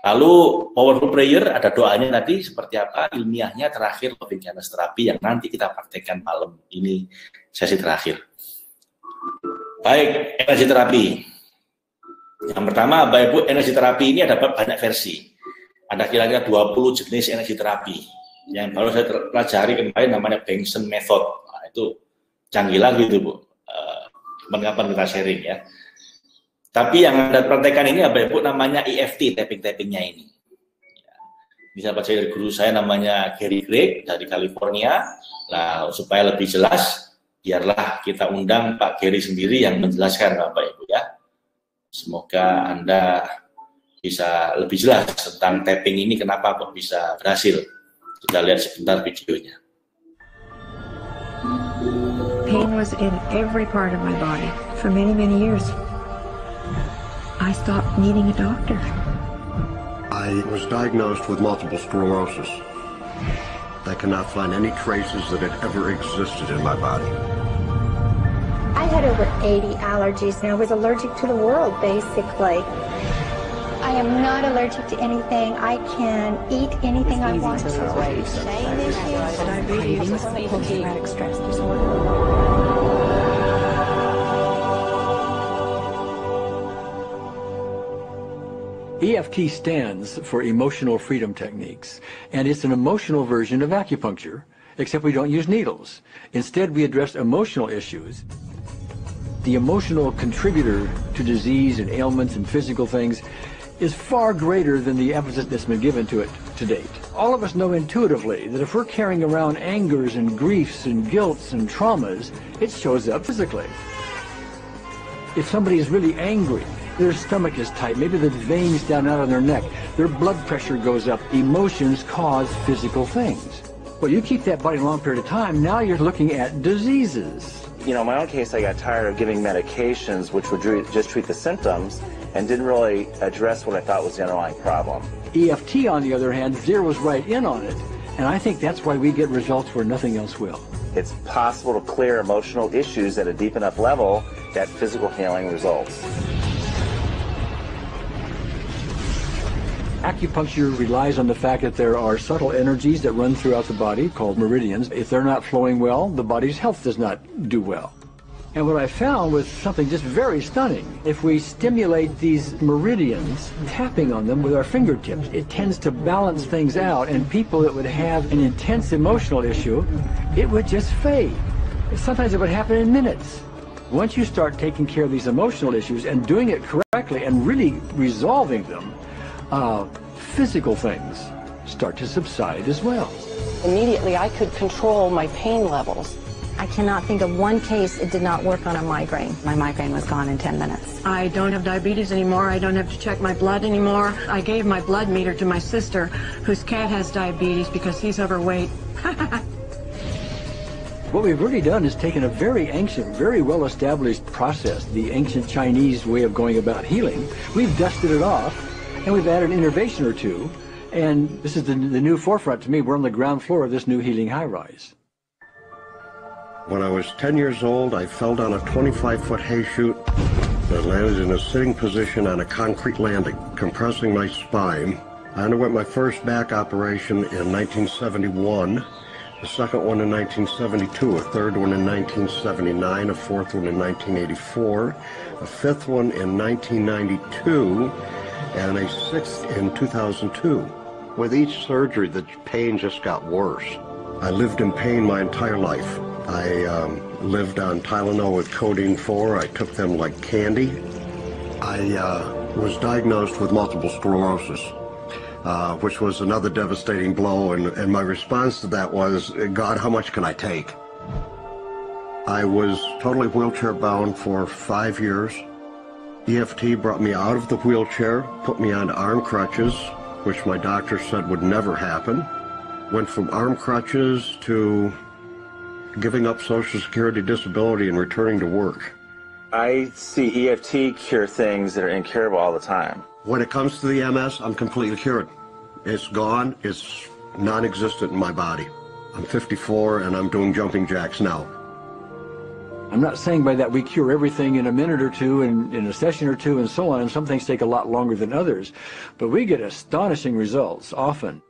Lalu powerful prayer, ada doanya tadi seperti apa, ilmiahnya terakhir loving kindness terapi yang nanti kita praktekkan malam ini sesi terakhir. Baik, energi terapi. Yang pertama, Bapak Ibu, energi terapi ini ada banyak versi. Ada kira-kira 20 jenis energi terapi. Yang baru saya pelajari kemarin namanya Benson Method. Nah, itu canggih lagi itu, Bu. Kapan kita sharing ya. Tapi yang Anda praktekkan ini, Bapak Ibu, namanya EFT, tapping-tappingnya ini. Bisa baca dari guru saya namanya Gary Craig dari California. Nah, supaya lebih jelas, biarlah kita undang Pak Gary sendiri yang menjelaskan, Bapak Ibu ya. Semoga Anda bisa lebih jelas tentang tapping ini, kenapa kok bisa berhasil. Kita lihat sebentar videonya. Pain was in every part of my body for many, many years. I stopped needing a doctor. I was diagnosed with multiple sclerosis. I cannot find any traces that it ever existed in my body. I had over 80 allergies and I was allergic to the world, basically. I am not allergic to anything. I can eat anything I want to. Diabetes, post-traumatic stress disorder. EFT stands for Emotional Freedom Techniques, and it's an emotional version of acupuncture, except we don't use needles. Instead, we address emotional issues. The emotional contributor to disease and ailments and physical things is far greater than the emphasis that's been given to it to date. All of us know intuitively that if we're carrying around angers and griefs and guilts and traumas, it shows up physically. If somebody is really angry, their stomach is tight, maybe the veins down out of their neck, their blood pressure goes up. Emotions cause physical things. Well, you keep that body a long period of time, now you're looking at diseases. You know, in my own case, I got tired of giving medications which would just treat the symptoms and didn't really address what I thought was the underlying problem. EFT, on the other hand, zeroes right in on it, and I think that's why we get results where nothing else will. It's possible to clear emotional issues at a deep enough level that physical healing results. Acupuncture relies on the fact that there are subtle energies that run throughout the body called meridians. If they're not flowing well, the body's health does not do well. And what I found was something just very stunning. If we stimulate these meridians, tapping on them with our fingertips, it tends to balance things out, and people that would have an intense emotional issue, it would just fade. Sometimes it would happen in minutes. Once you start taking care of these emotional issues and doing it correctly and really resolving them, physical things start to subside as well. Immediately, I could control my pain levels. I cannot think of one case it did not work on a migraine. My migraine was gone in 10 minutes. I don't have diabetes anymore. I don't have to check my blood anymore. I gave my blood meter to my sister, whose cat has diabetes because he's overweight. What we've really done is taken a very ancient, very well-established process, the ancient Chinese way of going about healing. We've dusted it off, and we've added an innovation or two, and this is the new forefront to me. We're on the ground floor of this new healing high-rise. When I was 10 years old, I fell down a 25-foot hay chute and landed in a sitting position on a concrete landing, compressing my spine. I underwent my first back operation in 1971, a second one in 1972, a third one in 1979, a fourth one in 1984, a fifth one in 1992, and a sixth in 2002. With each surgery, the pain just got worse. I lived in pain my entire life. I lived on Tylenol with codeine 4. I took them like candy. I was diagnosed with multiple sclerosis, which was another devastating blow, and my response to that was, God, how much can I take? I was totally wheelchair bound for 5 years. EFT brought me out of the wheelchair, put me on arm crutches, which my doctor said would never happen. Went from arm crutches to giving up Social Security disability and returning to work. I see EFT cure things that are incurable all the time. When it comes to the MS, I'm completely cured. It's gone. It's non-existent in my body. I'm 54 and I'm doing jumping jacks now. I'm not saying by that we cure everything in a minute or two, and in a session or two, and so on, and some things take a lot longer than others, but we get astonishing results often.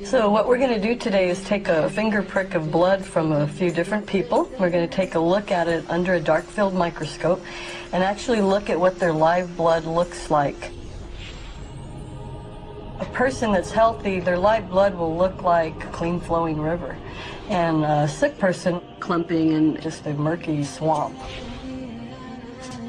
So what we're going to do today is take a finger prick of blood from a few different people. We're going to take a look at it under a dark field microscope and actually look at what their live blood looks like. A person that's healthy, their live blood will look like a clean flowing river. And a sick person, clumping in just a murky swamp.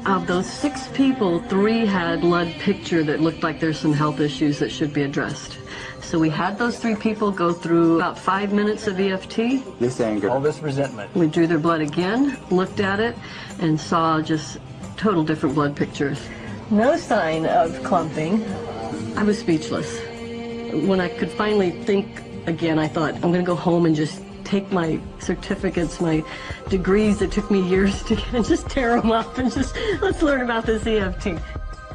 Of those 6 people, 3 had blood picture that looked like there's some health issues that should be addressed. So we had those 3 people go through about 5 minutes of EFT. This anger, all this resentment. We drew their blood again, looked at it, and saw just total different blood pictures. No sign of clumping. I was speechless. When I could finally think again, I thought, I'm going to go home and just take my certificates, my degrees that took me years to get, and just tear them up and just, let's learn about this EFT.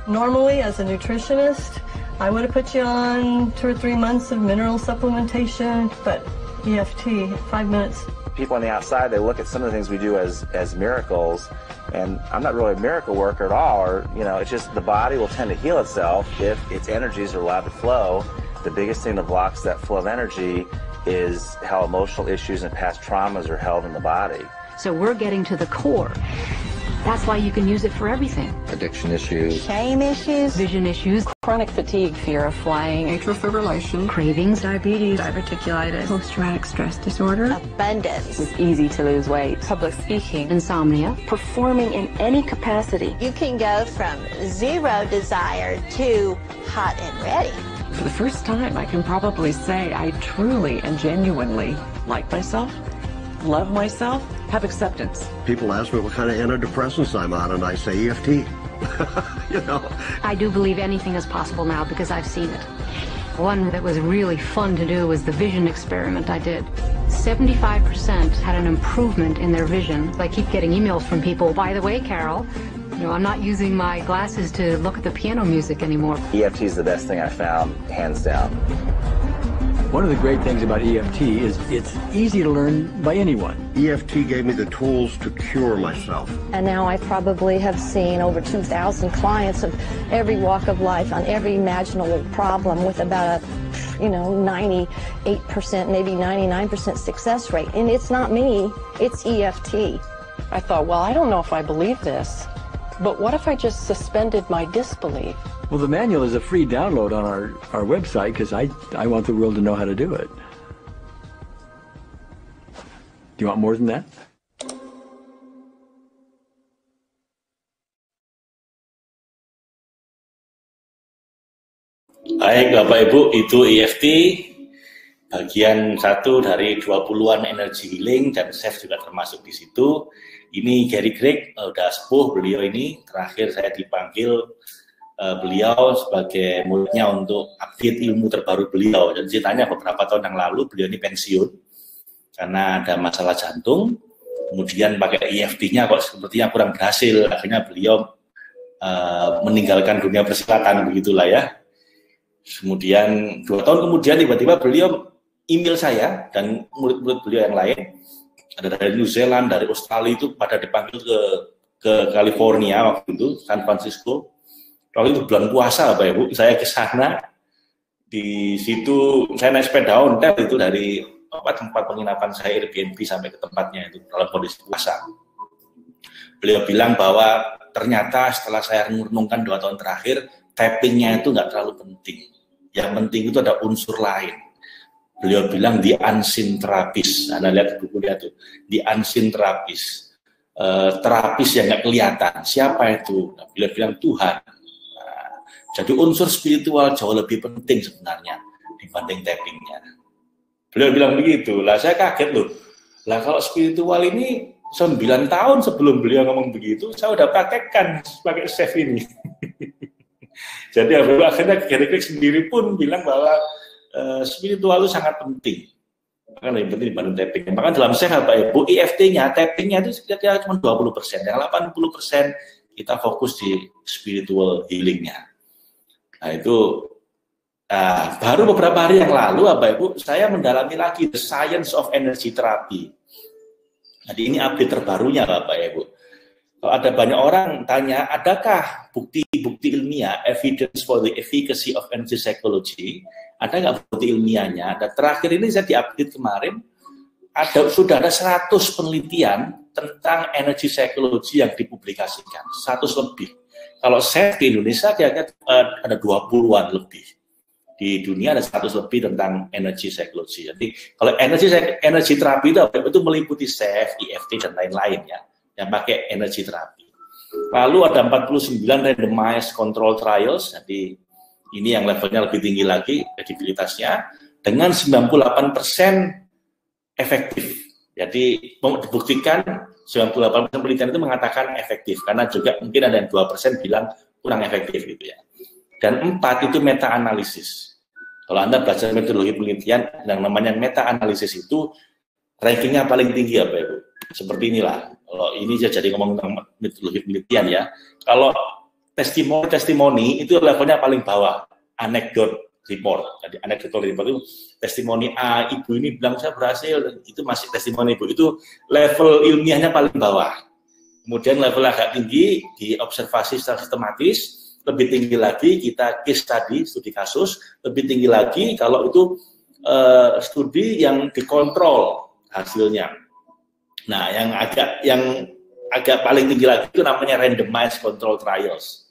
Normally, as a nutritionist, I would have put you on 2 or 3 months of mineral supplementation, but EFT, 5 minutes. People on the outside, they look at some of the things we do as miracles, and I'm not really a miracle worker at all, or, it's just the body will tend to heal itself if its energies are allowed to flow. The biggest thing that blocks that flow of energy is how emotional issues and past traumas are held in the body. So we're getting to the core. That's why you can use it for everything. Addiction issues. Shame issues. Vision issues. Chronic fatigue, fear of flying, atrial fibrillation, Cravings. diabetes, diverticulitis, Post-traumatic stress disorder. Abundance. it's easy to lose weight, Public speaking. Insomnia. performing in any capacity. You can go from 0 desire to hot and ready. For the first time, I can probably say I truly and genuinely like myself, love myself, have acceptance. People ask me what kind of antidepressants I'm on, and I say EFT. I do believe anything is possible now because I've seen it. One that was really fun to do was the vision experiment I did. 75% had an improvement in their vision. I keep getting emails from people, by the way, Carol, I'm not using my glasses to look at the piano music anymore. EFT is the best thing I found, hands down. One of the great things about EFT is it's easy to learn by anyone. EFT gave me the tools to cure myself. And now I probably have seen over 2,000 clients of every walk of life on every imaginable problem with about a 98%, maybe 99% success rate. And it's not me, it's EFT. I thought, well, I don't know if I believe this, but what if I just suspended my disbelief? Well, the manual is a free download on our website because I want the world to know how to do it. Do you want more than that? Baik Bapak Ibu, itu EFT bagian 1 dari 20-an energy healing, dan Chef juga termasuk di situ. Ini Gary Craig, udah sepuh beliau ini. Terakhir saya dipanggil beliau sebagai muridnya untuk update ilmu terbaru beliau. Dan ceritanya beberapa tahun yang lalu beliau ini pensiun karena ada masalah jantung. Kemudian pakai EFT-nya kok sepertinya kurang berhasil. Akhirnya beliau meninggalkan dunia persilatan, begitulah ya. Kemudian 2 tahun kemudian tiba-tiba beliau email saya dan murid-murid beliau yang lain. Ada dari New Zealand, dari Australia, itu pada dipanggil ke California waktu itu, San Francisco. Waktu itu bulan puasa, Bapak Ibu, saya ke sana. Di situ saya naik sepeda ontel itu dari tempat penginapan saya Airbnb sampai ke tempatnya itu dalam kondisi puasa. Beliau bilang bahwa ternyata setelah saya merenungkan 2 tahun terakhir, tappingnya itu nggak terlalu penting. Yang penting itu ada unsur lain. Beliau bilang the unseen therapist. Anda lihat bukunya tuh, the unseen therapist. Terapis yang nggak kelihatan. Siapa itu? Nah, beliau bilang Tuhan. Nah, jadi unsur spiritual jauh lebih penting sebenarnya dibanding tappingnya. Beliau bilang begitu. Lah saya kaget loh. Lah kalau spiritual ini 9 tahun sebelum beliau ngomong begitu, saya udah praktekkan sebagai chef ini. Jadi akhirnya Gary Craig sendiri pun bilang bahwa spiritual itu sangat penting. Kan lebih penting dibanding tapping. Maka dalam chef Bapak Ibu, EFT-nya, tapping-nya itu sekitar cuma 20%. Yang 80% kita fokus di spiritual healing-nya. Nah itu baru beberapa hari yang lalu Bapak Ibu, saya mendalami lagi the science of energy therapy. Jadi ini update terbarunya Bapak Ibu. Kalau ada banyak orang tanya, adakah bukti-bukti ilmiah, evidence for the efficacy of energy psychology, ada nggak bukti ilmiahnya? Dan terakhir ini saya diupdate kemarin, sudah ada 100 penelitian tentang energy psychology yang dipublikasikan, 100 lebih. Kalau saya di Indonesia kayaknya ada 20-an lebih. Di dunia ada 100 lebih tentang energy psychology. Jadi kalau energy terapi itu meliputi SEF, EFT dan lain-lain ya, yang pakai energy terapi. Lalu ada 49 randomized control trials, jadi ini yang levelnya lebih tinggi lagi kredibilitasnya, dengan 98% efektif. Jadi dibuktikan 98% penelitian itu mengatakan efektif, karena juga mungkin ada yang 2% bilang kurang efektif gitu ya. Dan 4 itu meta-analisis. Kalau Anda belajar metodologi penelitian, yang namanya meta-analisis itu rankingnya paling tinggi ya Pak Ibu. Seperti inilah. Kalau ini saya jadi ngomong tentang metodologi penelitian ya. Kalau testimoni itu levelnya paling bawah, anecdote report. Jadi anecdotal report itu testimoni ibu ini bilang saya berhasil, itu masih testimoni ibu. Itu level ilmiahnya paling bawah. Kemudian level agak tinggi di observasi secara sistematis, lebih tinggi lagi kita case study, studi kasus, lebih tinggi lagi kalau itu studi yang dikontrol hasilnya. Nah, yang agak paling tinggi lagi itu namanya randomized control trials.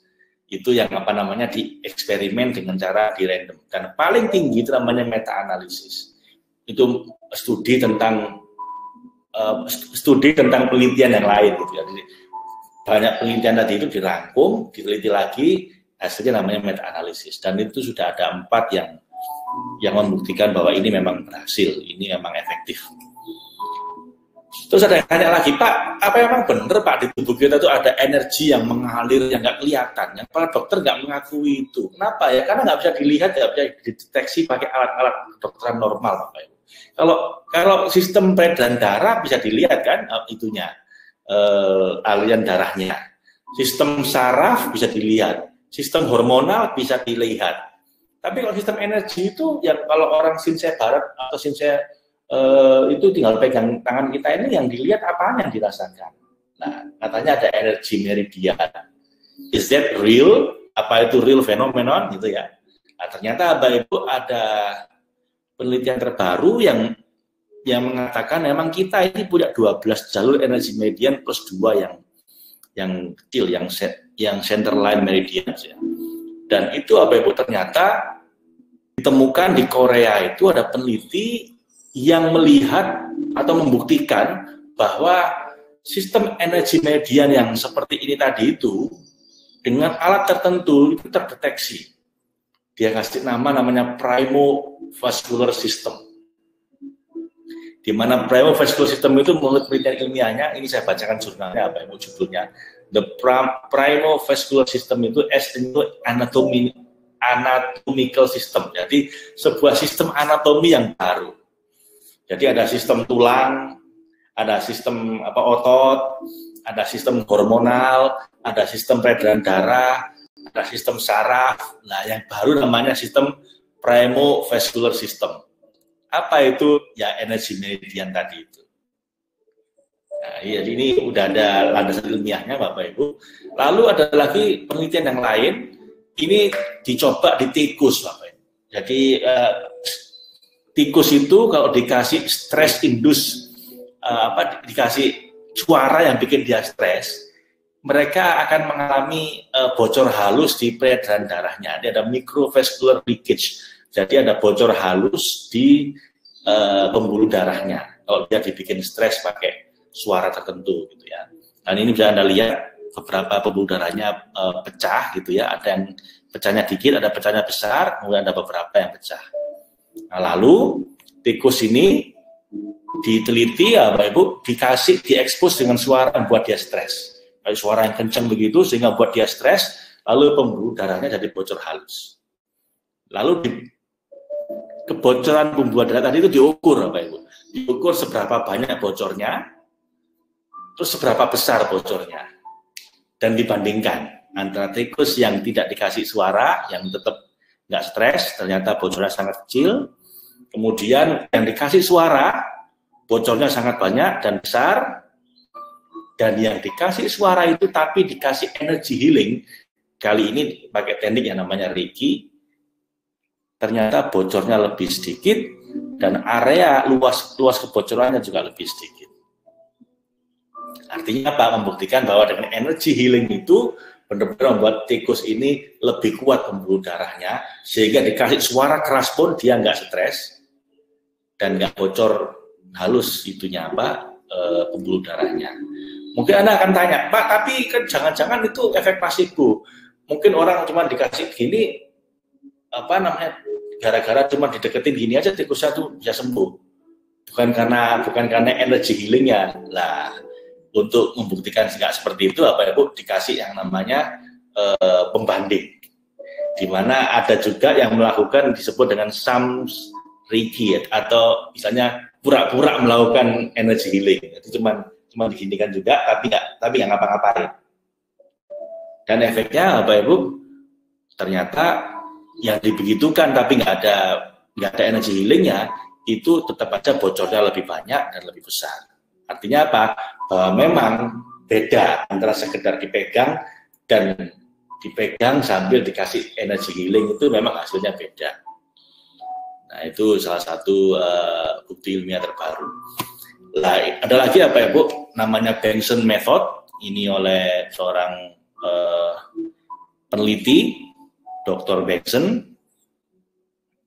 Itu yang di eksperimen dengan cara di random. Dan paling tinggi itu namanya meta-analisis. Itu studi tentang penelitian yang lain gitu ya. Jadi, banyak penelitian tadi itu dirangkum, diteliti lagi, hasilnya namanya meta-analisis. Dan itu sudah ada 4 yang membuktikan bahwa ini memang berhasil, ini memang efektif. Terus ada yang tanya lagi, Pak, apa memang benar Pak di tubuh kita itu ada energi yang mengalir yang nggak kelihatan, yang para dokter nggak mengakui itu. Kenapa ya? Karena nggak bisa dilihat, nggak bisa dideteksi pakai alat-alat kedokteran normal, Pak. Kalau sistem peredaran darah bisa dilihat kan itunya, aliran darahnya. Sistem saraf bisa dilihat, sistem hormonal bisa dilihat. Tapi kalau sistem energi itu, yang kalau orang Shinsei Barat atau Shinsei itu tinggal pegang tangan kita ini, yang dilihat apaan yang dirasakan. Nah, katanya ada energi meridian. Is that real? Apa itu real phenomenon gitu ya? Nah, ternyata Bapak Ibu ada penelitian terbaru yang mengatakan memang kita ini punya 12 jalur energi meridian plus 2 yang kecil, yang center line meridian ya. Dan itu Bapak Ibu ternyata ditemukan di Korea itu ada peneliti yang melihat atau membuktikan bahwa sistem energi meridian yang seperti ini tadi itu dengan alat tertentu itu terdeteksi. Dia kasih namanya primovascular system. Di mana primovascular system itu menurut penelitian ilmiahnya, ini saya bacakan jurnalnya apa yang judulnya, the primovascular system itu anatomical system. Jadi sebuah sistem anatomi yang baru. Jadi ada sistem tulang, ada sistem otot, ada sistem hormonal, ada sistem peredaran darah, ada sistem saraf. Nah, yang baru namanya sistem primovascular system. Apa itu? Ya energi meridian tadi itu. Nah, jadi ini udah ada landasan ilmiahnya Bapak Ibu. Lalu ada lagi penelitian yang lain. Ini dicoba di tikus Bapak Ibu. Jadi tikus itu kalau dikasih stress induce dikasih suara yang bikin dia stres, mereka akan mengalami bocor halus di peredaran darahnya. Ada microvascular leakage. Jadi ada bocor halus di pembuluh darahnya kalau dia dibikin stres pakai suara tertentu gitu ya. Dan ini bisa Anda lihat beberapa pembuluh darahnya pecah gitu ya. Ada yang pecahnya dikit, ada pecahnya besar, kemudian ada beberapa yang pecah. Nah, lalu tikus ini diteliti ya Bapak Ibu, diekspos dengan suara yang buat dia stres. Kayak suara yang kencang begitu sehingga buat dia stres, lalu pembuluh darahnya jadi bocor halus. Lalu kebocoran pembuluh darah tadi itu diukur Bapak Ibu. Diukur seberapa banyak bocornya, terus seberapa besar bocornya. Dan dibandingkan antara tikus yang tidak dikasih suara, yang tetap nggak stres, ternyata bocornya sangat kecil. Kemudian yang dikasih suara, bocornya sangat banyak dan besar. dan yang dikasih suara itu tapi dikasih energy healing, kali ini pakai teknik yang namanya Reiki, ternyata bocornya lebih sedikit dan area luas kebocorannya juga lebih sedikit. Artinya apa? Membuktikan bahwa dengan energy healing itu benar-benar membuat tikus ini lebih kuat pembuluh darahnya, sehingga dikasih suara keras pun dia nggak stres dan nggak bocor halus itunya apa pembuluh darahnya. Mungkin Anda akan tanya, Pak, tapi kan jangan-jangan itu efek placebo. Mungkin orang cuma dikasih gini, gara-gara cuma dideketin gini aja tikusnya tuh bisa sembuh. Bukan karena energy healingnya. Lah, untuk membuktikan nggak seperti itu, apa ya Bu, dikasih yang namanya pembanding, di mana ada juga yang melakukan disebut dengan Sams Reiki, atau misalnya pura-pura melakukan energy healing, itu cuma diginikan juga, tapi nggak ngapa-ngapain. Dan efeknya apa ya Bu? Ternyata yang dibegitukan tapi nggak ada energy healingnya, itu tetap aja bocornya lebih banyak dan lebih besar. Artinya apa? Bahwa memang beda antara sekedar dipegang dan dipegang sambil dikasih energy healing, itu memang hasilnya beda. Nah, itu salah satu bukti ilmiah terbaru. Nah, ada lagi apa ya Bu? Namanya Benson Method. Ini oleh seorang peneliti, Dr. Benson.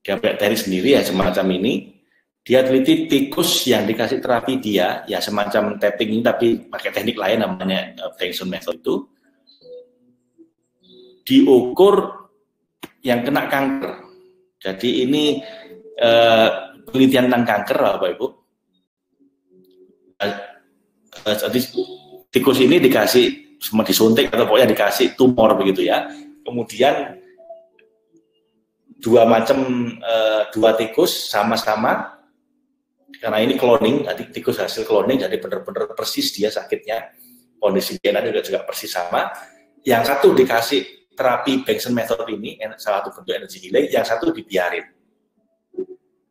Dia pakai teknik sendiri ya semacam ini. Dia teliti tikus yang dikasih terapi dia, ya semacam tapping ini tapi pakai teknik lain namanya Benson Method itu, diukur yang kena kanker. Jadi ini penelitian tentang kanker, Bapak Ibu. Jadi tikus ini dikasih semua disuntik atau pokoknya dikasih tumor begitu ya. Kemudian dua tikus sama-sama, karena ini cloning, tadi tikus hasil cloning, jadi benar-benar persis dia sakitnya, kondisi DNA juga persis sama. Yang satu dikasih terapi Benson Method ini, salah satu bentuk energy healing, yang satu dibiarin.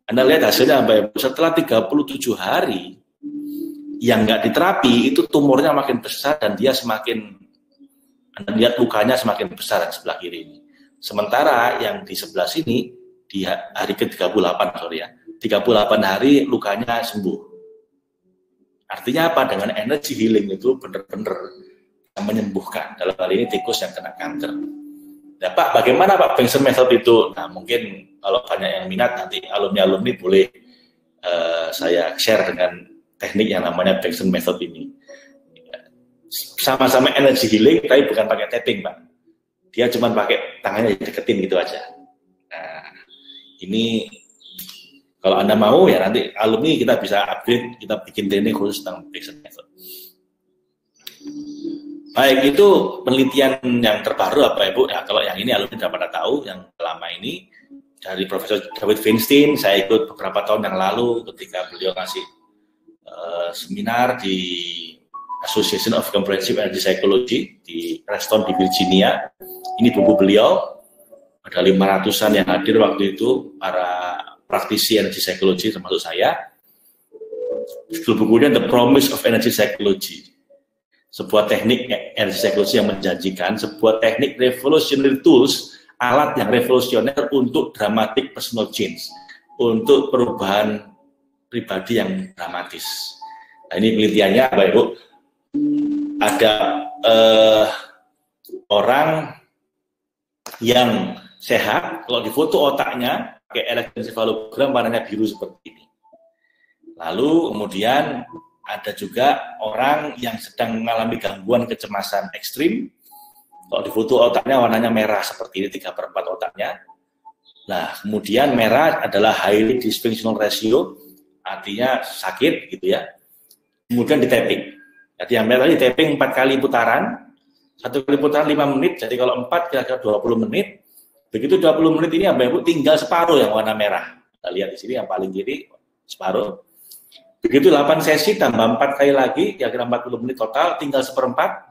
Anda lihat hasilnya, setelah 37 hari, yang nggak diterapi, itu tumornya makin besar dan dia semakin, Anda lihat lukanya semakin besar yang sebelah kiri ini. Sementara yang di sebelah sini, di hari ke-38, 38 hari lukanya sembuh. Artinya apa? Dengan energy healing itu benar-benar menyembuhkan. Dalam hal ini tikus yang kena kanker. Nah, Pak, bagaimana Pak Benson Method itu? Nah, mungkin kalau banyak yang minat, nanti alumni-alumni boleh saya share dengan teknik yang namanya Benson Method ini. Sama-sama energy healing, tapi bukan pakai tapping, Pak. Dia cuma pakai tangannya deketin gitu aja. Nah, ini kalau Anda mau ya nanti alumni kita bisa upgrade, kita bikin training khusus tentang Benson Method. Baik, itu penelitian yang terbaru apa Ibu? Ya, kalau yang ini alumni sudah pada tahu, yang lama ini dari Profesor David Feinstein, saya ikut beberapa tahun yang lalu ketika beliau ngasih seminar di Association of Comprehensive Energy Psychology di Reston di Virginia. Ini buku beliau, ada 500-an yang hadir waktu itu, para praktisi energy psychology termasuk saya. Judul bukunya The Promise of Energy Psychology. Sebuah teknik energy psychology yang menjanjikan, sebuah teknik revolutionary tools, alat yang revolusioner untuk dramatic personal change, untuk perubahan pribadi yang dramatis. Nah, ini penelitiannya, Bapak Ibu, ada orang yang sehat, kalau difoto otaknya pakai elektroencephalogram warnanya biru seperti ini. Lalu kemudian ada juga orang yang sedang mengalami gangguan kecemasan ekstrim, kalau difoto otaknya warnanya merah seperti ini, 3/4 otaknya. Nah, kemudian merah adalah highly dysfunctional ratio, artinya sakit gitu ya. Kemudian di tapping. Jadi yang merah di tapping 4 kali putaran, 1 kali putaran 5 menit, jadi kalau 4 kira-kira 20 menit. Begitu 20 menit ini Bapak Ibu tinggal separuh yang warna merah. Kita lihat di sini yang paling kiri separuh. Begitu 8 sesi tambah 4 kali lagi, kira-kira 40 menit total, tinggal 1/4.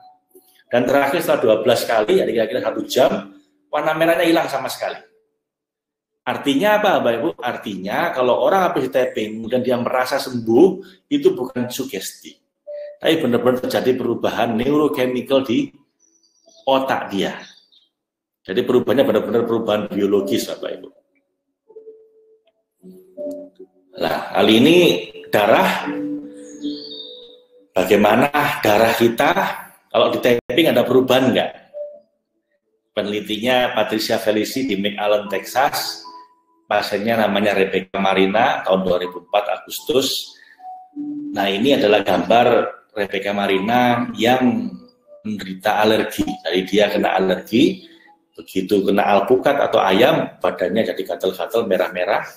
Dan terakhir setelah 12 kali, jadi kira-kira 1 jam, warna merahnya hilang sama sekali. Artinya apa Bapak Ibu? Artinya kalau orang habis tapping dan dia merasa sembuh, itu bukan sugesti. Tapi benar-benar terjadi perubahan neurochemical di otak dia. Jadi perubahannya benar-benar perubahan biologis, Bapak Ibu. Nah, kali ini darah, bagaimana darah kita, kalau di tapping ada perubahan enggak? Penelitinya Patricia Felici di McAllen, Texas, pasiennya namanya Rebecca Marina, tahun 2004 Agustus. Nah, ini adalah gambar Rebecca Marina yang menderita alergi. Jadi dia kena alergi, begitu kena alpukat atau ayam, badannya jadi gatal-gatal merah-merah.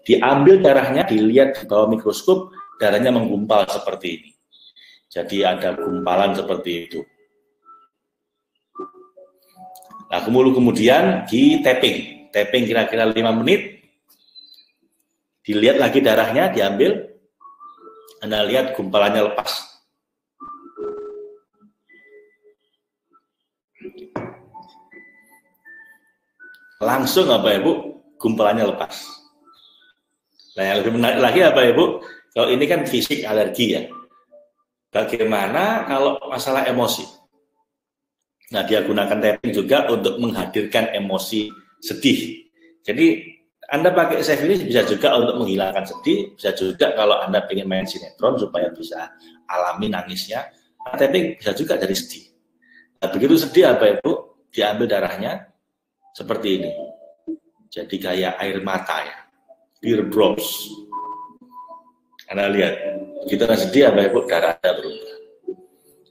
Diambil darahnya, dilihat di bawah mikroskop, darahnya menggumpal seperti ini. Jadi ada gumpalan seperti itu. Nah, kemudian di tapping kira-kira 5 menit, dilihat lagi darahnya, diambil, Anda lihat gumpalannya lepas. Langsung apa Ibu, gumpalannya lepas. Nah, yang lebih menarik lagi apa Ibu, kalau ini kan fisik alergi ya. Bagaimana kalau masalah emosi? Nah, dia gunakan tapping juga untuk menghadirkan emosi sedih. Jadi Anda pakai Chef ini bisa juga untuk menghilangkan sedih, bisa juga kalau Anda ingin main sinetron supaya bisa alami nangisnya, tapping bisa juga dari sedih. Nah, begitu sedih apa Ibu, diambil darahnya seperti ini. Jadi kayak air mata ya, tear drops. Anda lihat, begitu Anda sedih apa Ibu, darah Anda berubah.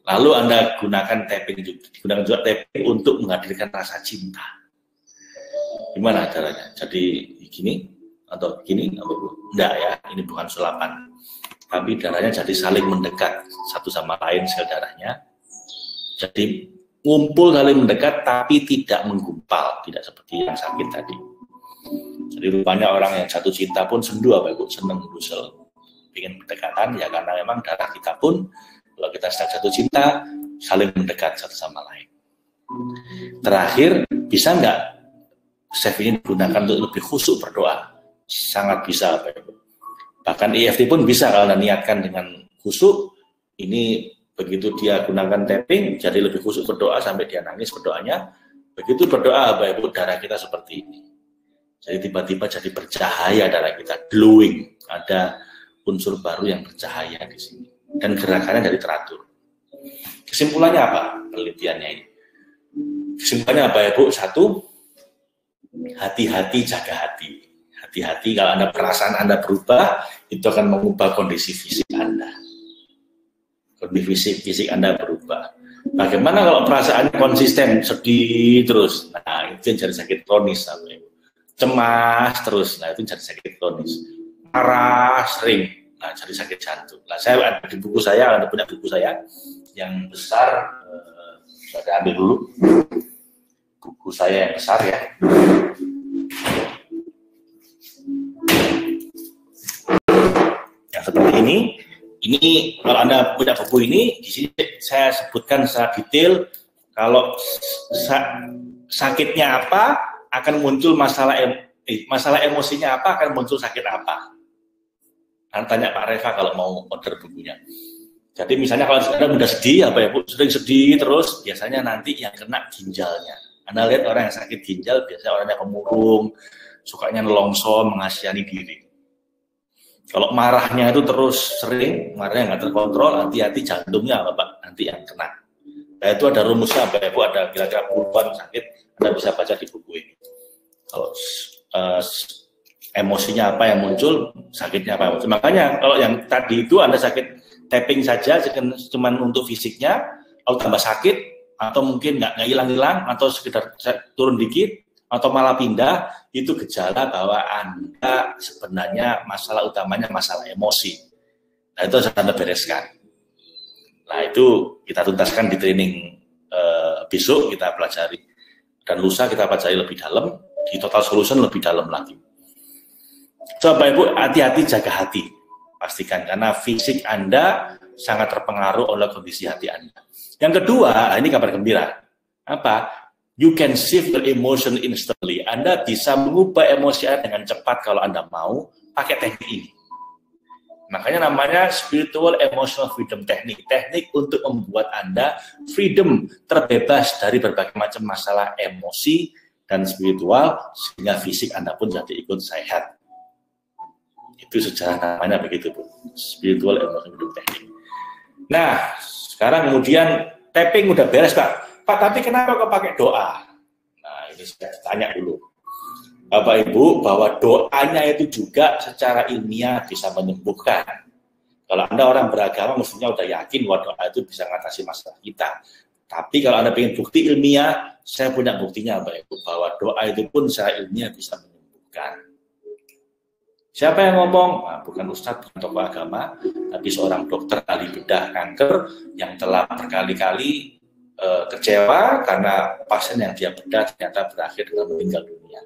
Lalu Anda gunakan tapping juga untuk menghadirkan rasa cinta. Gimana caranya? Jadi gini atau gini, enggak ya, ini bukan sulapan. Tapi darahnya jadi saling mendekat satu sama lain sel darahnya. Jadi ngumpul saling mendekat tapi tidak menggumpal, tidak seperti yang sakit tadi. Jadi rupanya orang yang jatuh cinta pun sendu apa Ibu, seneng dusel, ingin berdekatan ya, karena memang darah kita pun kalau kita sedang jatuh cinta saling mendekat satu sama lain. Terakhir, bisa nggak Chef ini digunakan untuk lebih khusyuk berdoa? Sangat bisa, Pak Ibu. Bahkan EFT pun bisa kalau Anda niatkan dengan khusyuk. Ini begitu dia gunakan tapping, jadi lebih khusyuk berdoa sampai dia nangis berdoanya. Begitu berdoa, Pak Ibu, darah kita seperti ini. Jadi tiba-tiba jadi bercahaya darah kita, glowing. Ada unsur baru yang bercahaya di sini. Dan gerakannya dari teratur. Kesimpulannya apa penelitiannya ini? Kesimpulannya apa ya Bu? Satu, hati-hati, jaga hati. Hati-hati kalau Anda perasaan Anda berubah, itu akan mengubah kondisi fisik Anda. Kondisi fisik Anda berubah. Bagaimana kalau perasaannya konsisten, sedih terus? Nah, itu yang jadi sakit kronis. Cemas terus, nah itu jadi sakit kronis. Marah sering, nah jadi sakit jantung. Nah, saya ada di buku saya, ada punya buku saya yang besar, saya ambil dulu buku saya yang besar ya. Yang seperti ini kalau Anda punya buku ini, di sini saya sebutkan secara detail kalau sakitnya apa akan muncul masalah emosinya apa akan muncul sakit apa. Anda tanya Pak Reva kalau mau order bukunya. Jadi misalnya kalau Anda mudah sedih, apa ya Bu, sering sedih terus, biasanya nanti yang kena ginjalnya. Anda lihat orang yang sakit ginjal, biasanya orangnya pemurung, sukanya nelongso, mengasihani diri. Kalau marahnya itu terus sering, marahnya nggak terkontrol, hati-hati jantungnya apa Pak, nanti yang kena. Nah itu ada rumusnya, apa ya Bu, ada kira-kira puluhan sakit, Anda bisa baca di buku ini. Kalau emosinya apa yang muncul, sakitnya apa yang muncul. Makanya kalau yang tadi itu Anda sakit tapping saja, cuma untuk fisiknya, lalu tambah sakit, atau mungkin nggak hilang-hilang, atau sekedar turun dikit, atau malah pindah, itu gejala bahwa Anda sebenarnya masalah utamanya masalah emosi. Nah itu harus Anda bereskan. Nah itu kita tuntaskan di training besok, kita pelajari. Dan lusa kita pelajari lebih dalam, di Total Solution lebih dalam lagi. Coba Ibu, hati-hati jaga hati. Pastikan, karena fisik Anda sangat terpengaruh oleh kondisi hati Anda. Yang kedua, ini kabar gembira. Apa? You can shift the emotion instantly. Anda bisa mengubah emosi Anda dengan cepat kalau Anda mau pakai teknik ini. Makanya namanya Spiritual Emotional Freedom Technique. Teknik untuk membuat Anda freedom, terbebas dari berbagai macam masalah emosi dan spiritual, sehingga fisik Anda pun jadi ikut sehat. Itu sejarah namanya begitu, Bu. Spiritual Emotional Freedom Technique. Nah, sekarang kemudian tapping udah beres, Pak. Pak, tapi kenapa kok pakai doa? Nah, ini saya tanya dulu. Bapak Ibu, bahwa doanya itu juga secara ilmiah bisa menyembuhkan. Kalau Anda orang beragama, mestinya udah yakin bahwa doa itu bisa mengatasi masalah kita. Tapi kalau Anda ingin bukti ilmiah, saya punya buktinya, Bapak Ibu, bahwa doa itu pun secara ilmiah bisa menyembuhkan. Siapa yang ngomong? Nah, bukan ustadz, bukan tokoh agama, tapi seorang dokter ahli bedah kanker yang telah berkali-kali kecewa karena pasien yang dia bedah ternyata berakhir dengan meninggal dunia.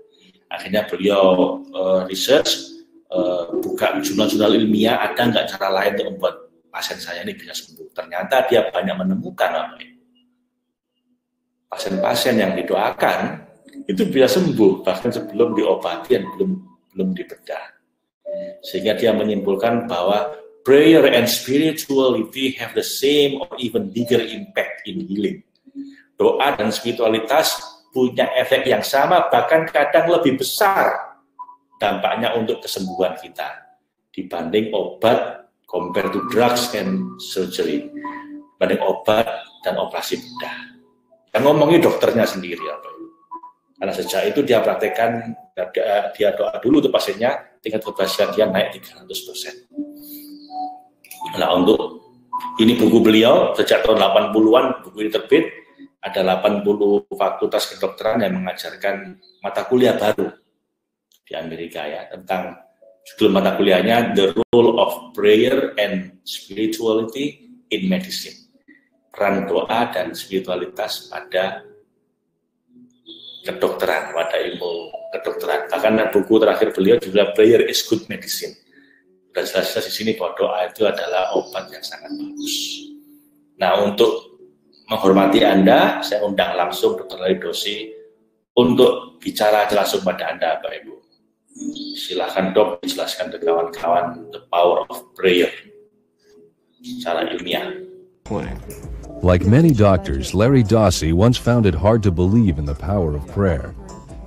Akhirnya beliau research, buka jurnal-jurnal ilmiah, ada nggak cara lain untuk membuat pasien saya ini bisa sembuh. Ternyata dia banyak menemukan pasien-pasien yang didoakan itu bisa sembuh bahkan sebelum diobati dan belum dibedah. Sehingga dia menyimpulkan bahwa prayer and spirituality have the same or even bigger impact in healing. Doa dan spiritualitas punya efek yang sama, bahkan kadang lebih besar dampaknya untuk kesembuhan kita dibanding obat, compared to drugs and surgery, dibanding obat dan operasi bedah. Yang ngomongin dokternya sendiri, karena sejak itu dia praktekkan, dia doa dulu untuk pasiennya, tingkat keberhasilan dia naik 300%. Nah, untuk ini buku beliau sejak tahun 80-an, buku ini terbit. Ada 80 fakultas kedokteran yang mengajarkan mata kuliah baru di Amerika ya, tentang judul mata kuliahnya The Role of Prayer and Spirituality in Medicine. Peran doa dan spiritualitas pada kedokteran, pada ilmu kedokteran. Bahkan buku terakhir beliau juga Prayer is Good Medicine. Dan jelas-jelas di sini bahwa doa itu adalah obat yang sangat bagus. Nah, untuk menghormati Anda, saya undang langsung Dr. Larry Dossey untuk bicara langsung pada Anda, Bapak Ibu. Silakan Dok, jelaskan ke kawan-kawan the power of prayer secara ilmiah. Like many doctors, Larry Dossey once found it hard to believe in the power of prayer.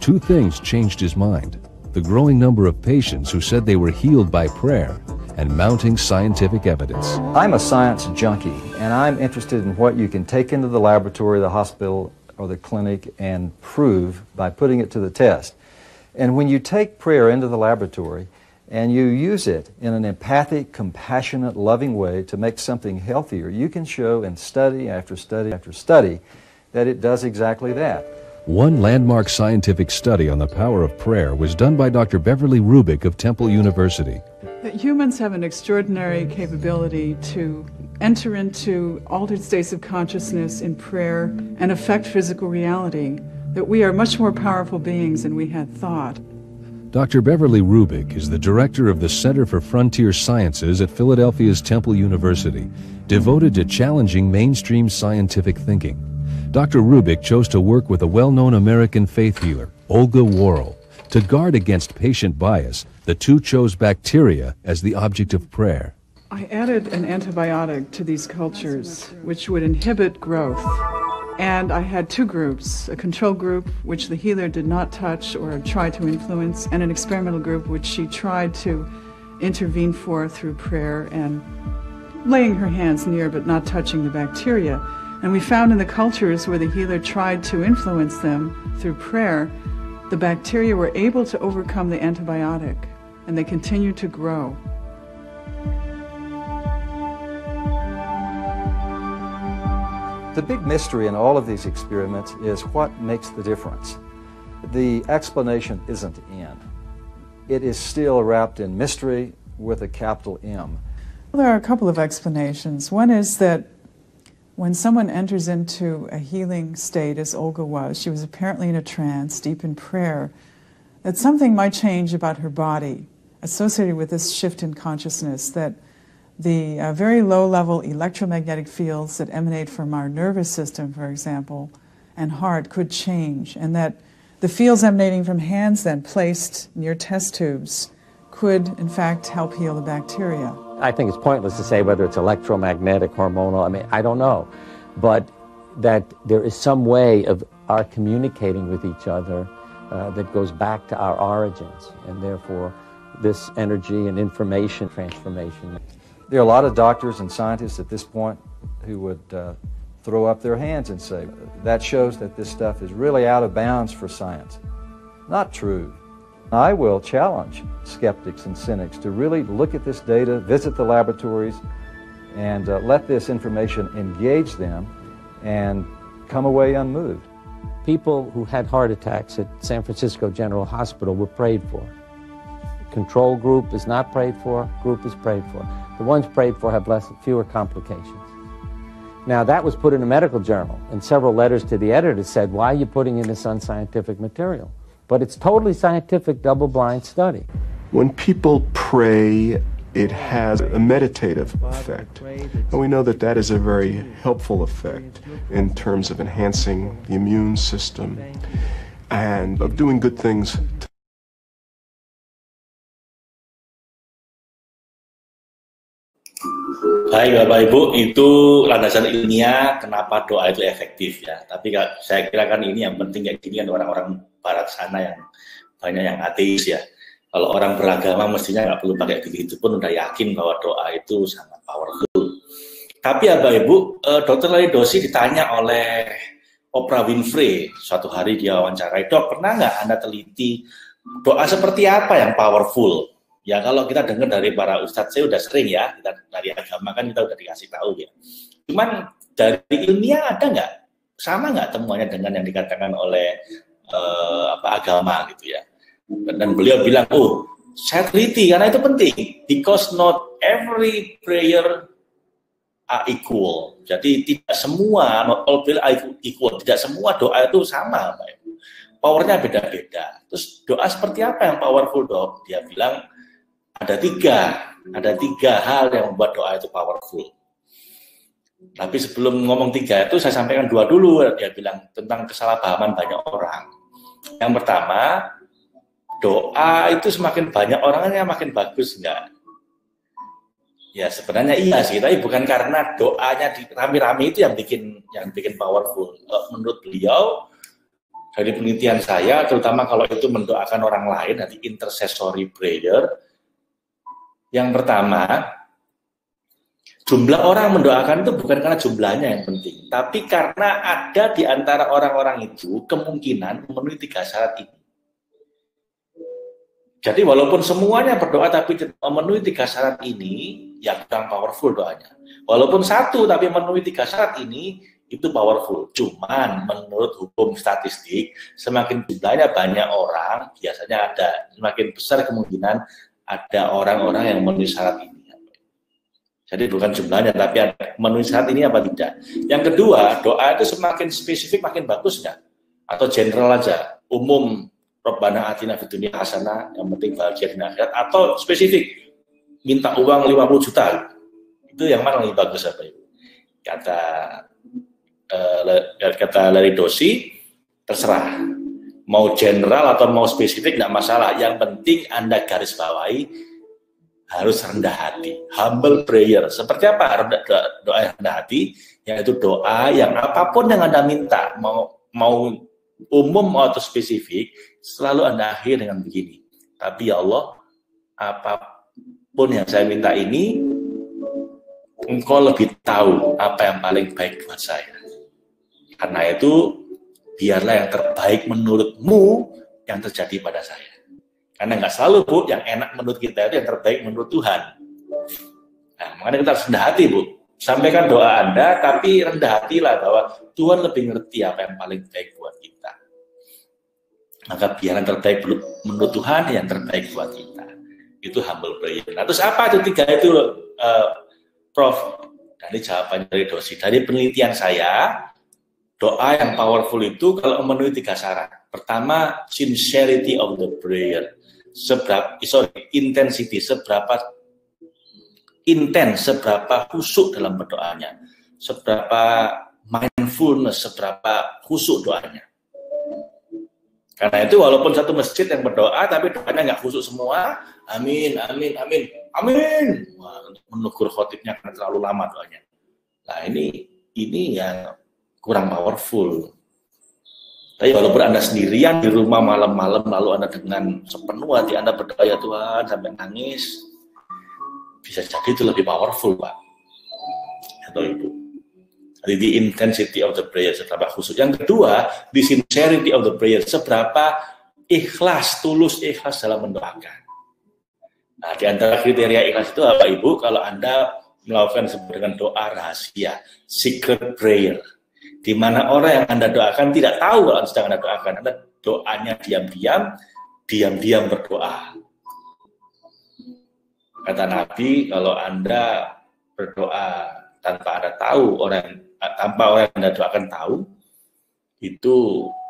Two things changed his mind: the growing number of patients who said they were healed by prayer, and mounting scientific evidence. I'm a science junkie, and I'm interested in what you can take into the laboratory, the hospital, or the clinic and prove by putting it to the test. And when you take prayer into the laboratory and you use it in an empathic, compassionate, loving way to make something healthier, you can show in study after study after study that it does exactly that. One landmark scientific study on the power of prayer was done by Dr. Beverly Rubik of Temple University. That humans have an extraordinary capability to enter into altered states of consciousness in prayer and affect physical reality, that we are much more powerful beings than we had thought. Dr. Beverly Rubik is the director of the Center for Frontier Sciences at Philadelphia's Temple University, devoted to challenging mainstream scientific thinking. Dr. Rubik chose to work with a well-known American faith healer, Olga Worrell. To guard against patient bias, the two chose bacteria as the object of prayer. I added an antibiotic to these cultures, which would inhibit growth. And I had two groups, a control group, which the healer did not touch or try to influence, and an experimental group, which she tried to intervene for through prayer and laying her hands near but not touching the bacteria. And we found in the cultures where the healer tried to influence them through prayer, the bacteria were able to overcome the antibiotic, and they continued to grow. The big mystery in all of these experiments is what makes the difference. The explanation isn't in. It is still wrapped in mystery with a capital M. Well, there are a couple of explanations. One is that when someone enters into a healing state, as Olga was, she was apparently in a trance, deep in prayer, that something might change about her body associated with this shift in consciousness, that the very low-level electromagnetic fields that emanate from our nervous system, for example, and heart could change, and that the fields emanating from hands then placed near test tubes could, in fact, help heal the bacteria. I think it's pointless to say whether it's electromagnetic, hormonal, I mean, I don't know. But that there is some way of our communicating with each other that goes back to our origins, and therefore this energy and information transformation. There are a lot of doctors and scientists at this point who would throw up their hands and say, that shows that this stuff is really out of bounds for science. Not true. I will challenge skeptics and cynics to really look at this data, visit the laboratories, and let this information engage them and come away unmoved. People who had heart attacks at San Francisco General Hospital were prayed for. Control group is not prayed for, group is prayed for. The ones prayed for have fewer complications. Now that was put in a medical journal, and several letters to the editor said, why are you putting in this unscientific material? But it's totally scientific, double-blind study. When people pray, it has a meditative effect. And we know that that is a very helpful effect in terms of enhancing the immune system and of doing good things. Baik Bapak Ibu, itu landasan ilmiah kenapa doa itu efektif ya. Tapi saya kira kan ini yang penting kayak gini kan orang-orang barat sana yang banyak yang ateis ya. Kalau orang beragama mestinya nggak perlu pakai begitu pun udah yakin bahwa doa itu sangat powerful. Tapi ya Bapak Ibu, Dr. Larry Dossey ditanya oleh Oprah Winfrey suatu hari dia wawancarai, Dok, pernah nggak Anda teliti doa seperti apa yang powerful? Ya kalau kita dengar dari para ustadz, saya udah sering ya, kita dari agama kan kita udah dikasih tahu ya. Cuman dari ilmiah ada nggak? Sama nggak temuannya dengan yang dikatakan oleh agama gitu ya? Dan beliau bilang, oh saya teliti karena itu penting, because not every prayer are equal. Jadi tidak semua, not all prayer are equal, tidak semua doa itu sama, Pak. Powernya beda-beda. Terus doa seperti apa yang powerful, Dok? Dia bilang ada tiga hal yang membuat doa itu powerful. Tapi sebelum ngomong tiga itu saya sampaikan dua dulu. Dia bilang tentang kesalahpahaman banyak orang. Yang pertama, doa itu semakin banyak orangnya makin bagus enggak? Ya sebenarnya iya sih, tapi bukan karena doanya di rame-rame itu yang bikin powerful. Menurut beliau dari penelitian saya, terutama kalau itu mendoakan orang lain, nanti intercessory prayer. Yang pertama, jumlah orang mendoakan itu bukan karena jumlahnya yang penting, tapi karena ada di antara orang-orang itu kemungkinan memenuhi tiga syarat ini. Jadi walaupun semuanya berdoa tapi memenuhi tiga syarat ini, ya kurang powerful doanya. Walaupun satu tapi memenuhi tiga syarat ini, itu powerful. Cuman menurut hukum statistik, semakin jumlahnya banyak orang, biasanya ada semakin besar kemungkinan ada orang-orang yang memenuhi syarat ini. Jadi bukan jumlahnya, tapi ada memenuhi syarat ini apa tidak. Yang kedua, doa itu semakin spesifik makin bagus nggak? Atau general aja, umum, Rabbana atina fid dunya hasanah, yang penting bahagia di akhirat, atau spesifik minta uang 50 juta. Itu yang mana lebih bagus apa itu? Kata Larry Dossey, terserah. Mau general atau mau spesifik enggak masalah. Yang penting Anda garis bawahi harus rendah hati, humble prayer. Seperti apa doa yang rendah hati? Yaitu doa yang apapun yang Anda minta, mau umum atau spesifik, selalu Anda akhir dengan begini. Tapi ya Allah, apapun yang saya minta ini, Engkau lebih tahu apa yang paling baik buat saya. Karena itu, biarlah yang terbaik menurutmu yang terjadi pada saya. Karena nggak selalu, Bu, yang enak menurut kita itu yang terbaik menurut Tuhan. Nah, makanya kita harus rendah hati, Bu. Sampaikan doa Anda, tapi rendah hatilah bahwa Tuhan lebih ngerti apa yang paling baik buat kita. Maka biar yang terbaik menurut Tuhan, yang terbaik buat kita. Itu humble prayer. Nah, terus apa itu tiga itu, Prof? Dari jawabannya dari Dossey. Dari penelitian saya, doa yang powerful itu kalau memenuhi tiga syarat. Pertama, sincerity of the prayer. Intensity, seberapa intens, seberapa khusyuk dalam berdoanya. Seberapa mindfulness, seberapa khusyuk doanya. Karena itu walaupun satu masjid yang berdoa, tapi doanya nggak khusyuk semua, amin, amin, amin, amin. Wah, menegur khotibnya karena terlalu lama doanya. Nah ini yang kurang powerful. Tapi walaupun Anda sendirian di rumah malam-malam, lalu Anda dengan sepenuh hati Anda berdoa, ya Tuhan, sampai nangis, bisa jadi itu lebih powerful, Pak atau Ibu. Jadi the intensity of the prayer, seberapa khusyuk. Yang kedua, the sincerity of the prayer, seberapa ikhlas, tulus ikhlas dalam mendoakan. Nah, di antara kriteria ikhlas itu apa Ibu? Kalau Anda melakukan sebuah doa rahasia, secret prayer, di mana orang yang Anda doakan tidak tahu kalau sedang Anda doakan. Anda doanya diam-diam berdoa. Kata Nabi, kalau Anda berdoa tanpa Anda tahu, tanpa orang yang Anda doakan tahu, itu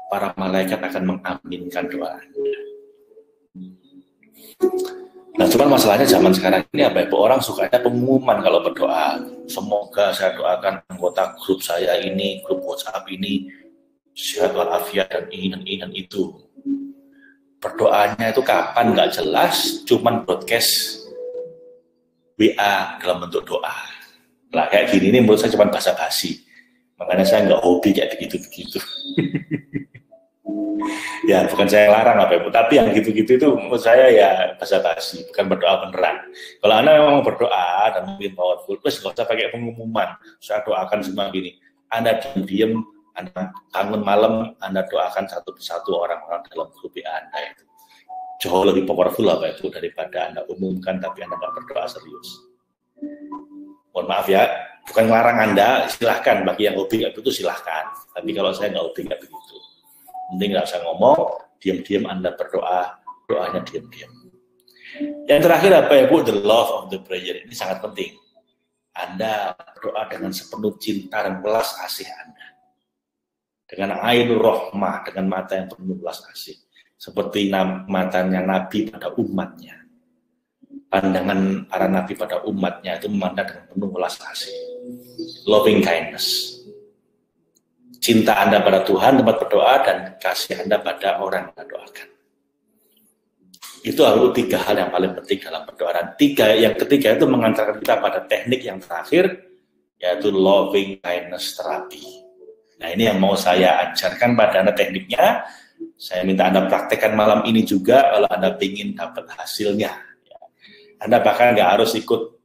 para malaikat akan mengaminkan doa Anda. Nah, cuma masalahnya zaman sekarang ini apa Ibu? Orang sukanya pengumuman kalau berdoa. Semoga saya doakan anggota grup saya ini, grup WhatsApp ini, sehat walafiat dan ini dan itu. Berdoanya itu kapan nggak jelas, cuman broadcast WA dalam bentuk doa. Lah kayak gini ini menurut saya cuma basa-basi. Makanya saya nggak hobi kayak begitu-begitu. Ya, bukan saya larang apa Ibu, tapi yang gitu-gitu itu menurut saya ya basa-basi, bukan berdoa beneran. Kalau Anda memang berdoa dan mungkin powerful, terus nggak usah pakai pengumuman, saya doakan semua gini. Anda diam-diam, Anda bangun malam, Anda doakan satu persatu orang-orang dalam grup Anda itu. Jauh lebih powerful apa Ibu daripada Anda umumkan tapi Anda nggak berdoa serius. Mohon maaf ya, bukan melarang Anda, silahkan, bagi yang hobi kayak begitu silahkan. Tapi kalau saya nggak hobi kayak begitu. Penting nggak usah ngomong, diam-diam Anda berdoa, doanya diam-diam. Yang terakhir apa ya Bu? The love of the prayer. Ini sangat penting. Anda berdoa dengan sepenuh cinta dan belas kasih Anda. Dengan ainur rahmah, dengan mata yang penuh belas kasih. Seperti matanya Nabi pada umatnya. Pandangan para Nabi pada umatnya itu memandang dengan penuh belas kasih. Loving kindness. Cinta Anda pada Tuhan, tempat berdoa, dan kasih Anda pada orang yang Anda doakan. Itu harus 3 hal yang paling penting dalam berdoa. Dan yang ketiga itu mengantarkan kita pada teknik yang terakhir, yaitu loving kindness terapi. Nah ini yang mau saya ajarkan pada Anda tekniknya. Saya minta Anda praktekkan malam ini juga kalau Anda ingin dapat hasilnya. Anda bahkan nggak harus ikut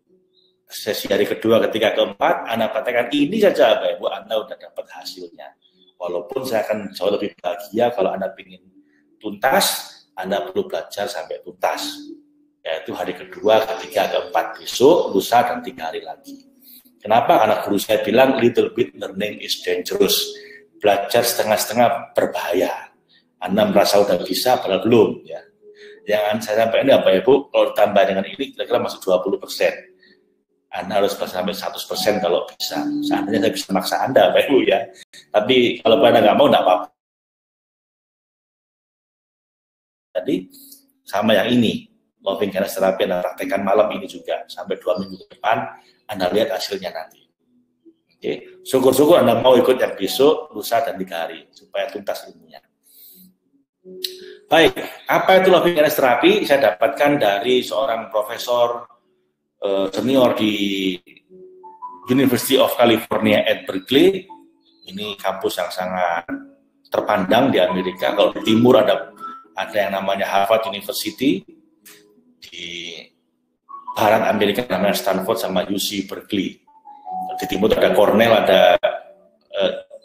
sesi hari kedua, ketiga, keempat, Anda praktekkan ini saja, Bapak Ibu, Anda udah dapat hasilnya. Walaupun saya akan jauh lebih bahagia kalau Anda ingin tuntas, Anda perlu belajar sampai tuntas. Yaitu hari kedua, ketiga, keempat, besok, lusa, dan 3 hari lagi. Kenapa? Karena guru saya bilang, little bit learning is dangerous. Belajar setengah-setengah berbahaya. Anda merasa udah bisa, padahal belum. Ya. Yang saya sampaikan ini apa Ibu, kalau ditambah dengan ini, kira-kira masuk 20%. Anda harus sampai 100% kalau bisa. Seandainya saya bisa maksa Anda, Pak Ibu ya. Tapi kalau Anda nggak mau, nggak apa-apa. Jadi sama yang ini, loving kindness terapi Anda praktekkan malam ini juga sampai 2 minggu ke depan, Anda lihat hasilnya nanti. Oke, syukur-syukur Anda mau ikut yang besok, lusa dan 3 hari supaya tuntas ilmunya. Baik, apa itu loving kindness terapi? Saya dapatkan dari seorang profesor senior di University of California at Berkeley. Ini kampus yang sangat terpandang di Amerika. Kalau di timur ada yang namanya Harvard University, di barat Amerika namanya Stanford sama UC Berkeley. Di timur ada Cornell, ada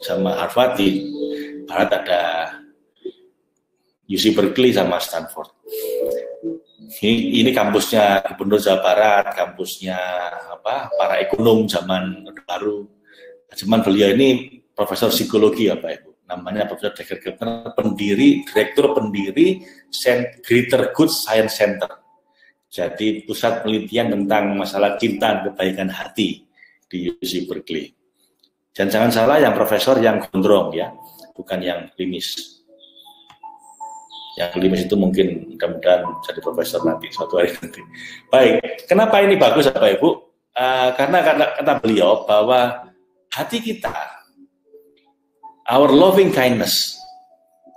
sama Harvard, di barat ada UC Berkeley sama Stanford. Ini kampusnya Gubernur Jawa Barat, kampusnya para ekonom zaman baru. Zaman beliau ini profesor psikologi Pak Ibu. Namanya Profesor Decker Gebner, direktur pendiri Greater Good Science Center. Jadi pusat penelitian tentang masalah cinta dan kebaikan hati di UC Berkeley. Dan jangan salah, yang profesor yang gondrong ya, bukan yang klinis. Yang klinis itu mungkin mudah-mudahan jadi profesor nanti suatu hari nanti. Baik, kenapa ini bagus Bapak Ibu? Karena kata beliau bahwa hati kita, our loving kindness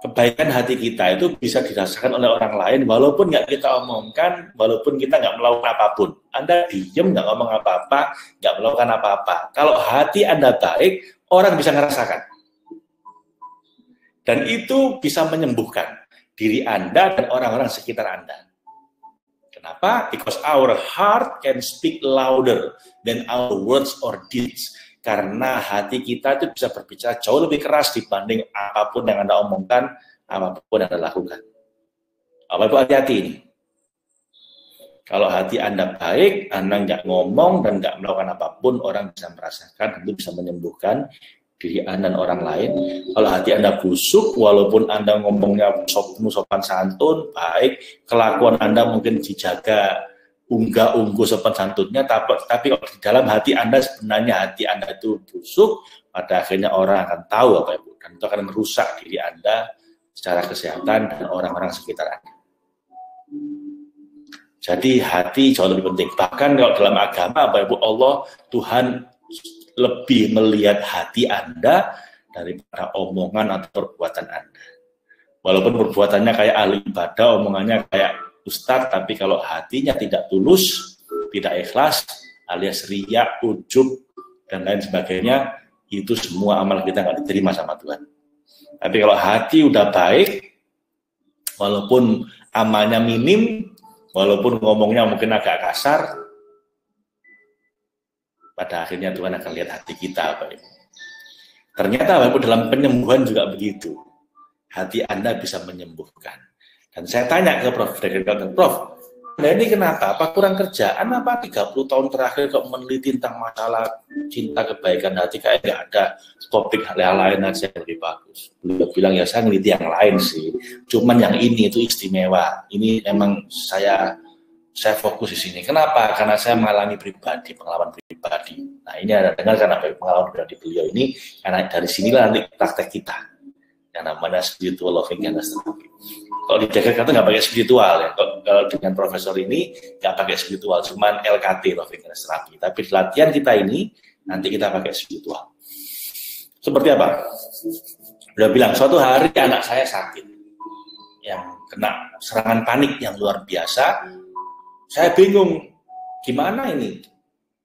kebaikan hati kita itu bisa dirasakan oleh orang lain walaupun nggak kita omongkan, walaupun kita nggak melakukan apapun. Anda diem, nggak ngomong apa-apa, nggak melakukan apa-apa. Kalau hati Anda baik, orang bisa ngerasakan. Dan itu bisa menyembuhkan diri Anda dan orang-orang sekitar Anda. Kenapa? Because our heart can speak louder than our words or deeds. Karena hati kita itu bisa berbicara jauh lebih keras dibanding apapun yang Anda omongkan, apapun yang Anda lakukan. Bapak Ibu hati-hati ini. Kalau hati Anda baik, Anda nggak ngomong dan nggak melakukan apapun, orang bisa merasakan, itu bisa menyembuhkan diri Anda dan orang lain. Kalau hati Anda busuk, walaupun Anda ngomongnya sopan santun, baik, kelakuan Anda mungkin dijaga unggah-ungguh sopan santunnya, tapi kalau di dalam hati Anda sebenarnya hati Anda itu busuk, pada akhirnya orang akan tahu Bapak Ibu, dan itu akan merusak diri Anda secara kesehatan dan orang-orang sekitar Anda. Jadi hati jauh lebih penting. Bahkan kalau dalam agama Bapak Ibu, Allah, Tuhan lebih melihat hati Anda daripada omongan atau perbuatan Anda. Walaupun perbuatannya kayak ahli ibadah, omongannya kayak ustadz, tapi kalau hatinya tidak tulus, tidak ikhlas, alias riya, ujub, dan lain sebagainya, itu semua amal kita nggak diterima sama Tuhan. Tapi kalau hati udah baik, walaupun amalnya minim, walaupun ngomongnya mungkin agak kasar, pada akhirnya Tuhan akan lihat hati kita. Bapak. Ternyata Bapak Ibu, dalam penyembuhan juga begitu. Hati Anda bisa menyembuhkan. Dan saya tanya ke Prof. Prof, Anda ini kenapa? Apa kurang kerjaan? Apa 30 tahun terakhir kok meneliti tentang masalah cinta kebaikan hati, kayak nggak ada topik hal lain aja yang lebih bagus? Beliau bilang, ya saya meneliti yang lain sih. Cuman yang ini itu istimewa. Ini memang saya fokus di sini. Kenapa? Karena saya mengalami pengalaman pribadi. Nah ini ada dengar karena pengalaman pribadi beliau ini, karena dari sinilah nanti praktek kita. Yang namanya spiritual loving kindness therapy. Kalau di Jakarta nggak pakai spiritual ya. Kalau dengan profesor ini nggak pakai spiritual, cuman LKT loving kindness therapy. Tapi di latihan kita ini nanti kita pakai spiritual. Seperti apa? Udah bilang suatu hari anak saya sakit, yang kena serangan panik yang luar biasa. Saya bingung, gimana ini?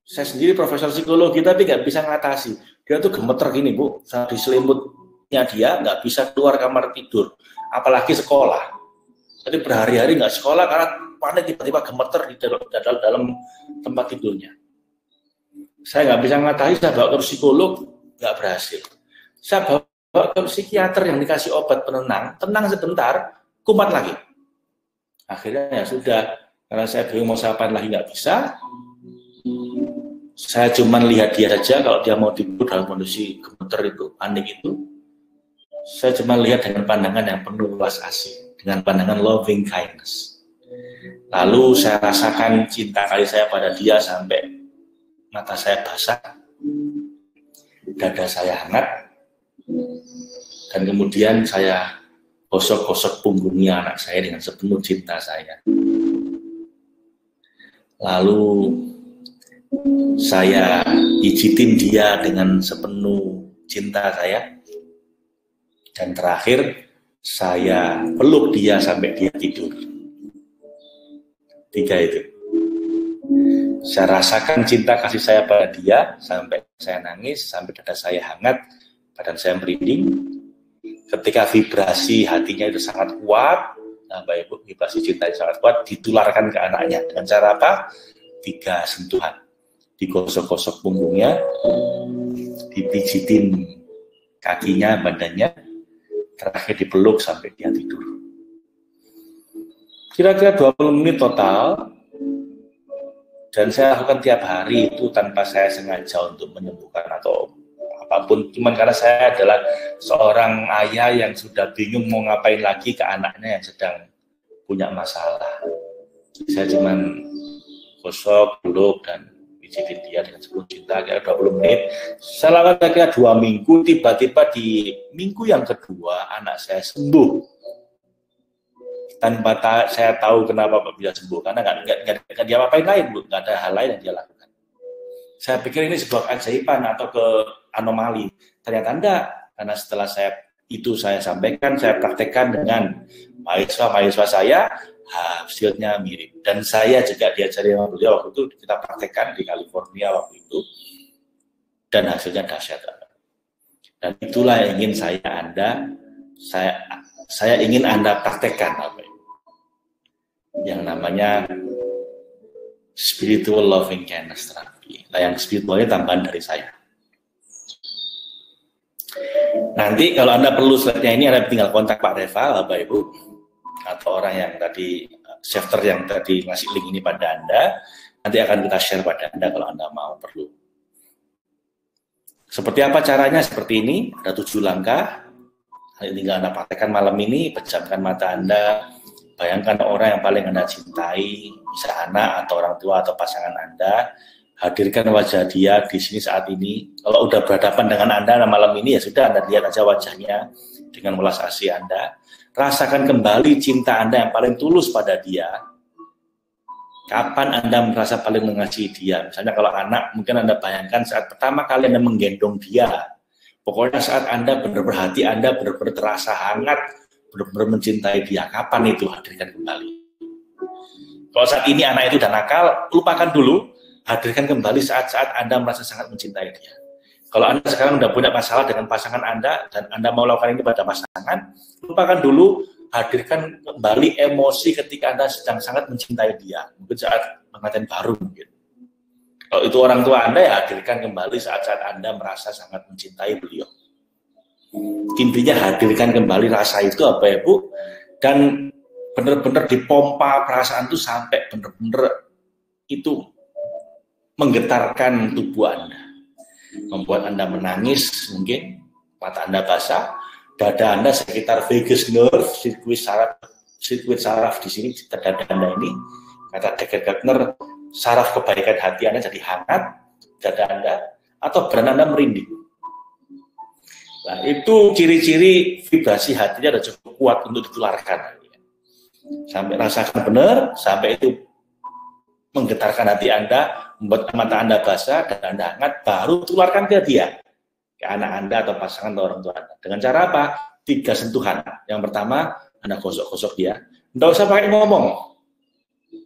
Saya sendiri profesor psikologi tapi nggak bisa ngatasi. Dia tuh gemeter gini Bu, saat di selimutnya dia nggak bisa keluar kamar tidur. Apalagi sekolah. Jadi berhari-hari nggak sekolah karena panik, tiba-tiba gemeter di dalam tempat tidurnya. Saya nggak bisa ngatasi, saya bawa ke psikolog, nggak berhasil. Saya bawa ke psikiater yang dikasih obat penenang, tenang sebentar, kumat lagi. Akhirnya ya sudah, karena saya bingung mau siapaan lagi nggak bisa. Saya cuma lihat dia saja, kalau dia mau tidur dalam kondisi gemeter itu, panik itu. Saya cuma lihat dengan pandangan yang penuh belas asih, dengan pandangan loving kindness. Lalu saya rasakan cinta kasih saya pada dia sampai mata saya basah, dada saya hangat, dan kemudian saya gosok-gosok punggungnya anak saya dengan sepenuh cinta saya. Lalu saya pijitin dia dengan sepenuh cinta saya. Dan terakhir, saya peluk dia sampai dia tidur. 3 itu. Saya rasakan cinta kasih saya pada dia, sampai saya nangis, sampai dada saya hangat, badan saya merinding. Ketika vibrasi hatinya itu sangat kuat, nah Bapak Ibu, vibrasi cinta itu sangat kuat, ditularkan ke anaknya. Dengan cara apa? 3 sentuhan. Digosok-gosok punggungnya, dipijitin kakinya, badannya, terakhir dipeluk sampai dia tidur. Kira-kira 20 menit total, dan saya lakukan tiap hari itu tanpa saya sengaja untuk menyembuhkan atau apapun. Cuman karena saya adalah seorang ayah yang sudah bingung mau ngapain lagi ke anaknya yang sedang punya masalah. Saya cuman gosok, peluk, dan pijitin dia dengan sepenuh cinta, kira 20 menit. Saya lakukan kira 2 minggu, tiba-tiba di minggu yang kedua anak saya sembuh. Tanpa saya tahu kenapa bisa sembuh, karena nggak dia apain lain, Bu. Nggak ada hal lain yang dia lakukan. Saya pikir ini sebuah keajaiban atau ke anomali. Ternyata enggak, karena setelah saya itu saya sampaikan, saya praktekkan dengan mahasiswa saya, hasilnya mirip. Dan saya juga diajari sama beliau waktu itu, kita praktekkan di California waktu itu, dan hasilnya dahsyat. Dan itulah yang ingin saya ingin Anda praktekkan, yang namanya spiritual loving kindness therapy. Nah, yang spiritualnya tambahan dari saya. Nanti kalau Anda perlu slide-nya ini, Anda tinggal kontak Pak Reva, Bapak Ibu, atau orang yang tadi, shafter yang tadi ngasih link ini pada Anda. Nanti akan kita share pada Anda kalau Anda mau perlu. Seperti apa caranya? Seperti ini, ada 7 langkah. Tinggal Anda praktekkan malam ini, pejamkan mata Anda, bayangkan orang yang paling Anda cintai, bisa anak atau orang tua atau pasangan Anda, hadirkan wajah dia di sini saat ini. Kalau udah berhadapan dengan Anda malam ini, ya sudah, Anda lihat aja wajahnya dengan welas asih Anda. Rasakan kembali cinta Anda yang paling tulus pada dia. Kapan Anda merasa paling mengasihi dia? Misalnya kalau anak, mungkin Anda bayangkan saat pertama kali Anda menggendong dia. Pokoknya saat Anda benar-benar hati Anda benar-benar terasa hangat, benar-benar mencintai dia. Kapan itu? Hadirkan kembali. Kalau saat ini anak itu udah nakal, lupakan dulu. Hadirkan kembali saat-saat Anda merasa sangat mencintai dia. Kalau Anda sekarang sudah punya masalah dengan pasangan Anda, dan Anda mau lakukan ini pada pasangan, lupakan dulu, hadirkan kembali emosi ketika Anda sedang sangat mencintai dia. Mungkin saat pengantin baru mungkin. Kalau itu orang tua Anda, ya hadirkan kembali saat-saat Anda merasa sangat mencintai beliau. Intinya hadirkan kembali rasa itu, apa ya Bu? Dan benar-benar dipompa perasaan itu sampai benar-benar itu menggetarkan tubuh Anda, membuat Anda menangis, mungkin mata Anda basah, dada Anda sekitar vagus nerve, sirkuit saraf di sini, dada Anda ini, kata Dr. Gardner, saraf kebaikan hati Anda jadi hangat, dada Anda, atau badan Anda merinding. Nah, itu ciri-ciri vibrasi hatinya sudah cukup kuat untuk ditularkan. Sampai rasakan benar, sampai itu menggetarkan hati Anda, membuat mata Anda basah dan Anda hangat, baru tularkan ke dia, ke anak Anda atau pasangan atau orang tua Anda. Dengan cara apa? 3 sentuhan. Yang pertama, Anda gosok-gosok dia. Tidak usah pakai ngomong.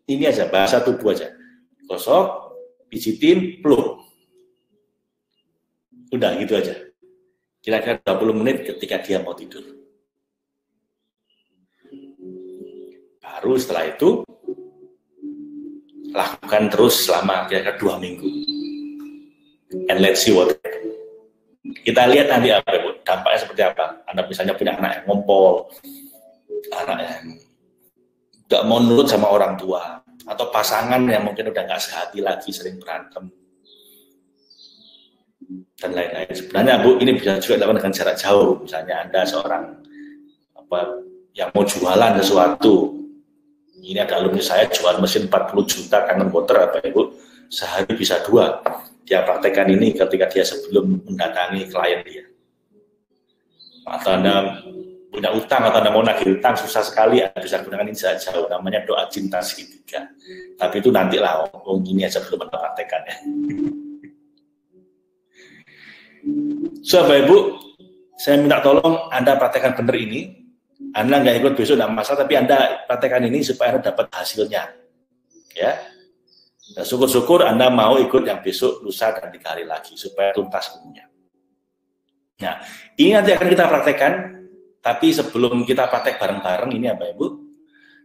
Ini aja, bahasa tubuh aja. Gosok, pijitin, peluk. Udah gitu aja. Kira-kira 20 menit ketika dia mau tidur. Baru setelah itu, lakukan terus selama kira-kira 2 minggu. And let's see what happens. Kita lihat nanti apa, Bu, dampaknya seperti apa. Anda misalnya punya anak yang ngompol, anak yang nggak mau nurut sama orang tua, atau pasangan yang mungkin udah nggak sehati lagi, sering berantem, dan lain-lain. Sebenarnya Bu, ini bisa juga dilakukan dengan jarak jauh. Misalnya Anda seorang yang mau jualan sesuatu. Ini ada alumni saya jual mesin 40 juta kangen water, apa Ibu, sehari bisa 2. Dia praktekkan ini ketika dia sebelum mendatangi klien dia. Atau Anda punya utang, atau Anda mau nagih utang, susah sekali, Anda bisa gunakan ini jarak jauh, namanya doa cinta segitiga. Tapi itu nantilah, ini aja belum Anda praktekkan ya. So, Bapak Ibu, saya minta tolong Anda praktekkan benar ini. Anda nggak ikut besok tidak masalah, tapi Anda praktekkan ini supaya Anda dapat hasilnya. Ya, nah, syukur-syukur Anda mau ikut yang besok, lusa, dan 3 hari lagi supaya tuntas semuanya. Nah, ini nanti akan kita praktekkan, tapi sebelum kita praktek bareng-bareng ini ya Bapak Ibu,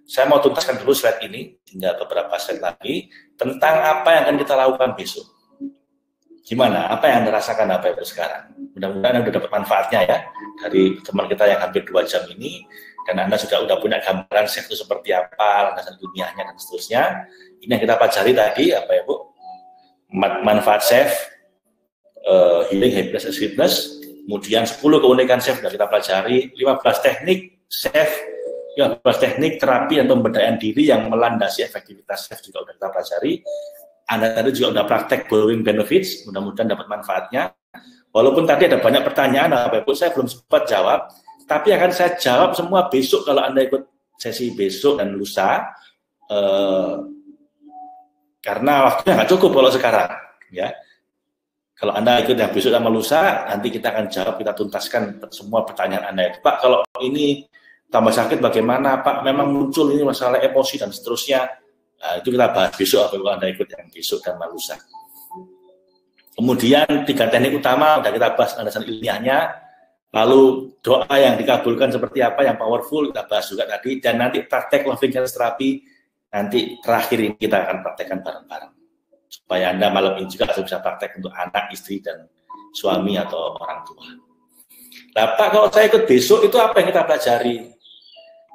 saya mau tuntaskan dulu slide ini, tinggal beberapa slide lagi tentang apa yang akan kita lakukan besok. Gimana? Apa yang Anda rasakan Bapak Ibu sekarang? Mudah-mudahan Anda sudah dapat manfaatnya ya dari teman kita yang hampir 2 jam ini, dan Anda sudah punya gambaran chef itu seperti apa, landasan ilmiahnya dan seterusnya. Ini yang kita pelajari tadi, apa ya Bu? Manfaat chef, healing, happiness, and sweetness. Kemudian 10 keunikan chef sudah kita pelajari, 15 teknik chef, 15 teknik terapi dan pemberdayaan diri yang melandasi efektivitas chef juga sudah kita pelajari. Anda tadi juga sudah praktek borrowing benefits, mudah-mudahan dapat manfaatnya. Walaupun tadi ada banyak pertanyaan, Bapak Ibu, saya belum sempat jawab, tapi akan saya jawab semua besok kalau Anda ikut sesi besok dan lusa, karena waktunya nggak cukup kalau sekarang. Ya, Kalau Anda ikut yang besok sama lusa, nanti kita akan jawab, kita tuntaskan semua pertanyaan Anda itu. Pak, kalau ini tambah sakit bagaimana Pak? Memang muncul ini masalah emosi dan seterusnya. Nah, itu kita bahas besok kalau Anda ikut yang besok dan lusa. Kemudian 3 teknik utama sudah kita bahas landasan ilmiahnya. Lalu doa yang dikabulkan seperti apa, yang powerful kita bahas juga tadi. Dan nanti praktek loving kindness therapy, nanti terakhir ini kita akan praktekkan bareng-bareng. Supaya Anda malam ini juga bisa praktek untuk anak, istri, dan suami atau orang tua. Nah, Pak, kalau saya ikut besok itu apa yang kita pelajari?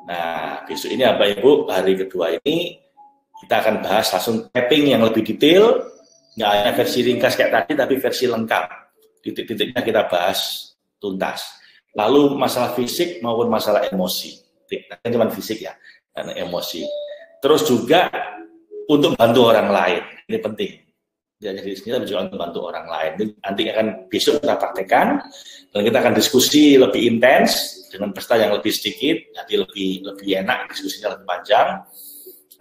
Nah, besok ini apa Ibu, hari kedua ini kita akan bahas langsung tapping yang lebih detail, nggak hanya versi ringkas kayak tadi, tapi versi lengkap. Titik-titiknya kita bahas tuntas. Lalu masalah fisik maupun masalah emosi. Nah, cuma fisik ya, karena emosi. Terus juga untuk bantu orang lain, ini penting. Jadi di sini kita juga untuk bantu orang lain. Ini nanti akan besok kita praktekkan dan kita akan diskusi lebih intens dengan peserta yang lebih sedikit, jadi lebih enak, diskusinya lebih panjang.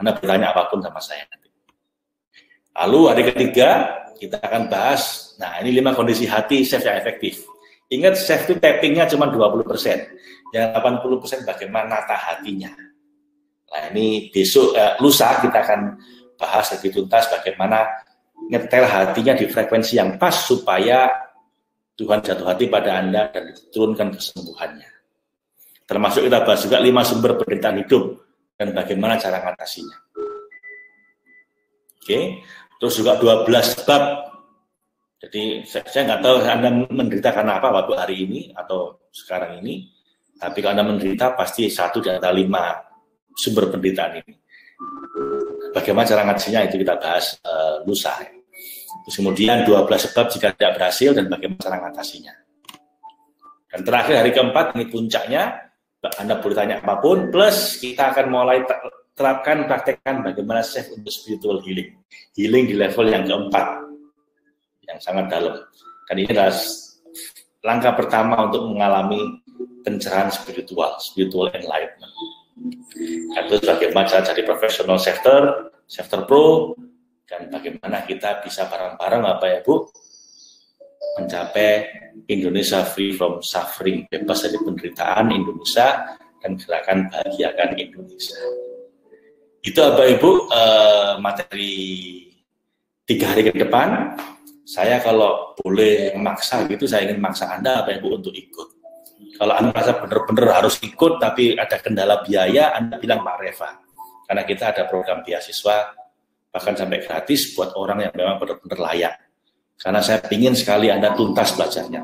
Anda bertanya apapun sama saya nanti. Lalu hari ketiga kita akan bahas, nah ini 5 kondisi hati safe yang efektif. Ingat safe itu tappingnya cuma 20%, yang 80% bagaimana nata hatinya. Nah ini besok, lusa kita akan bahas lebih tuntas bagaimana nyetel hatinya di frekuensi yang pas supaya Tuhan jatuh hati pada Anda dan diturunkan kesembuhannya. Termasuk kita bahas juga 5 sumber penderitaan hidup dan bagaimana cara mengatasinya. Oke, terus juga 12 bab. Jadi saya nggak tahu Anda menderita karena apa waktu hari ini atau sekarang ini, tapi kalau Anda menderita pasti 1 di antara 5 sumber penderitaan ini. Bagaimana cara ngatasinya itu kita bahas lusa. Terus kemudian 12 sebab jika tidak berhasil dan bagaimana cara ngatasinya. Dan terakhir hari keempat ini puncaknya, Anda boleh tanya apapun, plus kita akan mulai terapkan, praktekkan bagaimana safe untuk spiritual healing. Healing di level yang keempat, yang sangat dalam. Dan ini adalah langkah pertama untuk mengalami pencerahan spiritual enlightenment. Itu bagaimana cara jadi profesional safety pro, dan bagaimana kita bisa bareng-bareng apa ya Bu, mencapai Indonesia free from suffering, bebas dari penderitaan Indonesia, dan gerakan bahagiakan Indonesia. Itu apa Ibu materi 3 hari ke depan. Saya kalau boleh memaksa gitu, saya ingin memaksa Anda apa Ibu untuk ikut. Kalau Anda merasa benar-benar harus ikut tapi ada kendala biaya, Anda bilang Pak Reva. Karena kita ada program beasiswa bahkan sampai gratis buat orang yang memang benar-benar layak. Karena saya ingin sekali Anda tuntas belajarnya.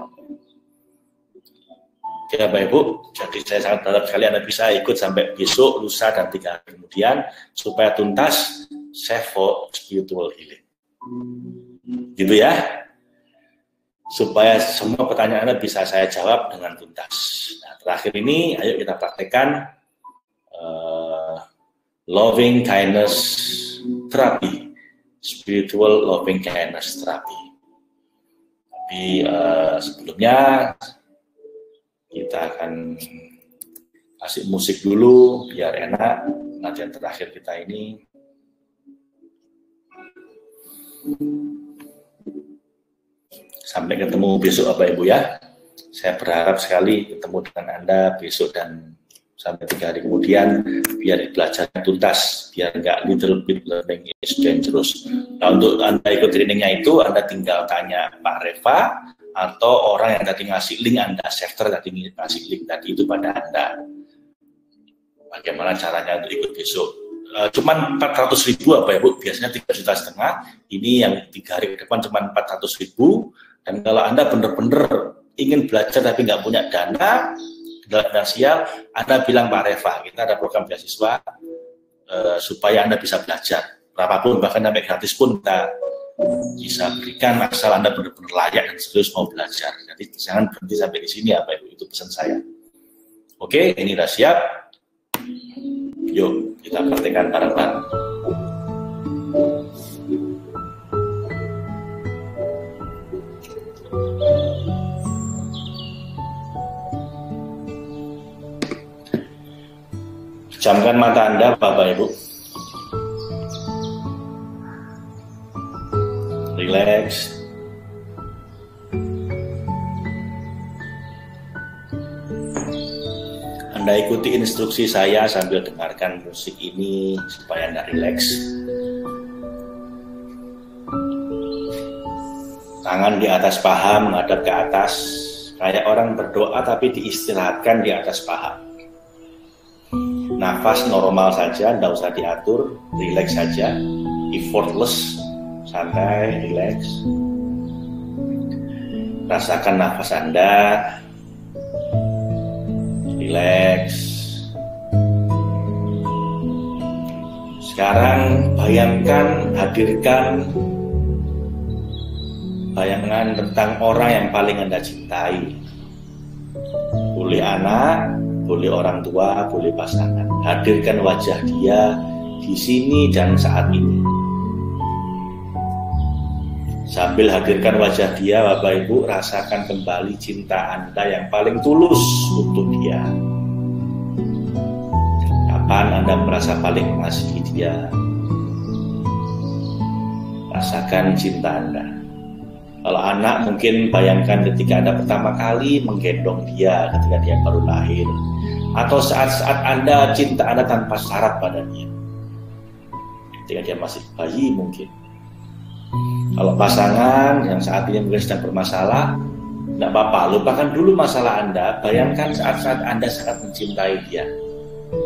Oke Bapak Ibu, jadi saya sangat berharap sekali Anda bisa ikut sampai besok, lusa, dan 3 hari kemudian supaya tuntas safe for spiritual healing. Gitu ya. Supaya semua pertanyaan Anda bisa saya jawab dengan tuntas. Nah, terakhir ini, ayo kita praktekkan loving kindness therapy, spiritual loving kindness therapy. Tapi sebelumnya kita akan kasih musik dulu biar enak. Pengajian terakhir kita ini. Sampai ketemu besok Bapak Ibu ya. Saya berharap sekali ketemu dengan Anda besok dan sampai 3 hari kemudian biar belajarnya tuntas, biar nggak little bit learning is dangerous. Nah untuk Anda ikut trainingnya itu Anda tinggal tanya Pak Reva atau orang yang tadi ngasih link Anda, shafter tadi ngasih link tadi itu pada Anda. Bagaimana caranya untuk ikut besok? Cuman 400.000 apa ya Bu? Biasanya 3,5 juta. Ini yang 3 hari ke depan cuman 400.000. Dan kalau Anda benar-benar ingin belajar tapi nggak punya dana finansial, Anda bilang Pak Reva, kita ada program beasiswa supaya Anda bisa belajar. Berapapun, bahkan sampai gratis pun kita bisa berikan asal Anda benar-benar layak dan serius mau belajar. Jadi jangan berhenti sampai di sini ya Pak Ibu, itu pesan saya. Oke, ini udah siap. Yuk, kita praktekkan bareng-bareng. Pejamkan mata Anda, Bapak Ibu. Relax. Anda ikuti instruksi saya sambil dengarkan musik ini supaya Anda rileks. Tangan di atas paha menghadap ke atas, kayak orang berdoa tapi diistirahatkan di atas paha. Nafas normal saja, tidak usah diatur, rileks saja, effortless, santai, rileks. Rasakan nafas Anda, rileks. Sekarang bayangkan, hadirkan bayangan tentang orang yang paling Anda cintai. Boleh anak, boleh orang tua, boleh pasangan. Hadirkan wajah dia di sini dan saat ini. Sambil hadirkan wajah dia, Bapak Ibu, rasakan kembali cinta Anda yang paling tulus untuk dia. Kapan Anda merasa paling mengasihi dia? Rasakan cinta Anda. Kalau anak, mungkin bayangkan ketika Anda pertama kali menggendong dia ketika dia baru lahir. Atau saat-saat Anda cinta Anda tanpa syarat padanya. Ketika dia masih bayi mungkin. Kalau pasangan yang saat ini mungkin sedang bermasalah, tidak apa-apa, lupakan dulu masalah Anda. Bayangkan saat-saat Anda sangat mencintai dia.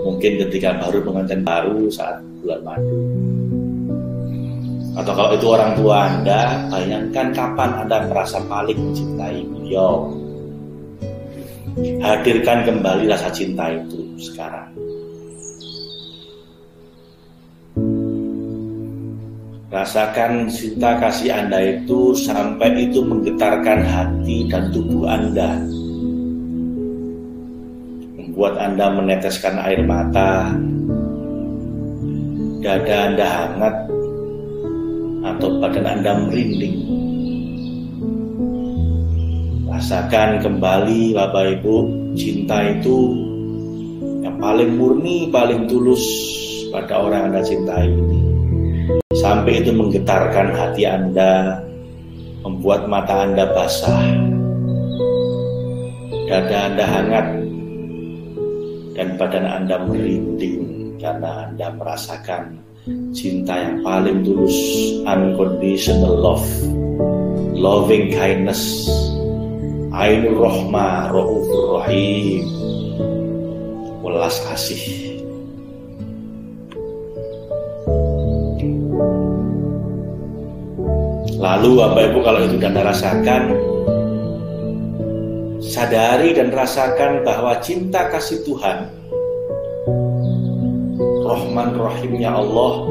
Mungkin ketika baru pengantin baru saat bulan madu. Atau kalau itu orang tua Anda, bayangkan kapan Anda merasa paling mencintai beliau. Hadirkan kembali rasa cinta itu sekarang. Rasakan cinta kasih Anda itu sampai itu menggetarkan hati dan tubuh Anda. Membuat Anda meneteskan air mata, dada Anda hangat, atau badan Anda merinding. Rasakan kembali Bapak Ibu, cinta itu yang paling murni, paling tulus pada orang yang Anda cintai ini. Sampai itu menggetarkan hati Anda, membuat mata Anda basah, dada Anda hangat, dan badan Anda merinding karena Anda merasakan cinta yang paling tulus, unconditional love, loving kindness, Ainur Rahmah, Raufur Rahim, welas kasih. Lalu Bapak Ibu, kalau itu Anda rasakan, sadari dan rasakan bahwa cinta kasih Tuhan, Rahman Rahimnya Allah,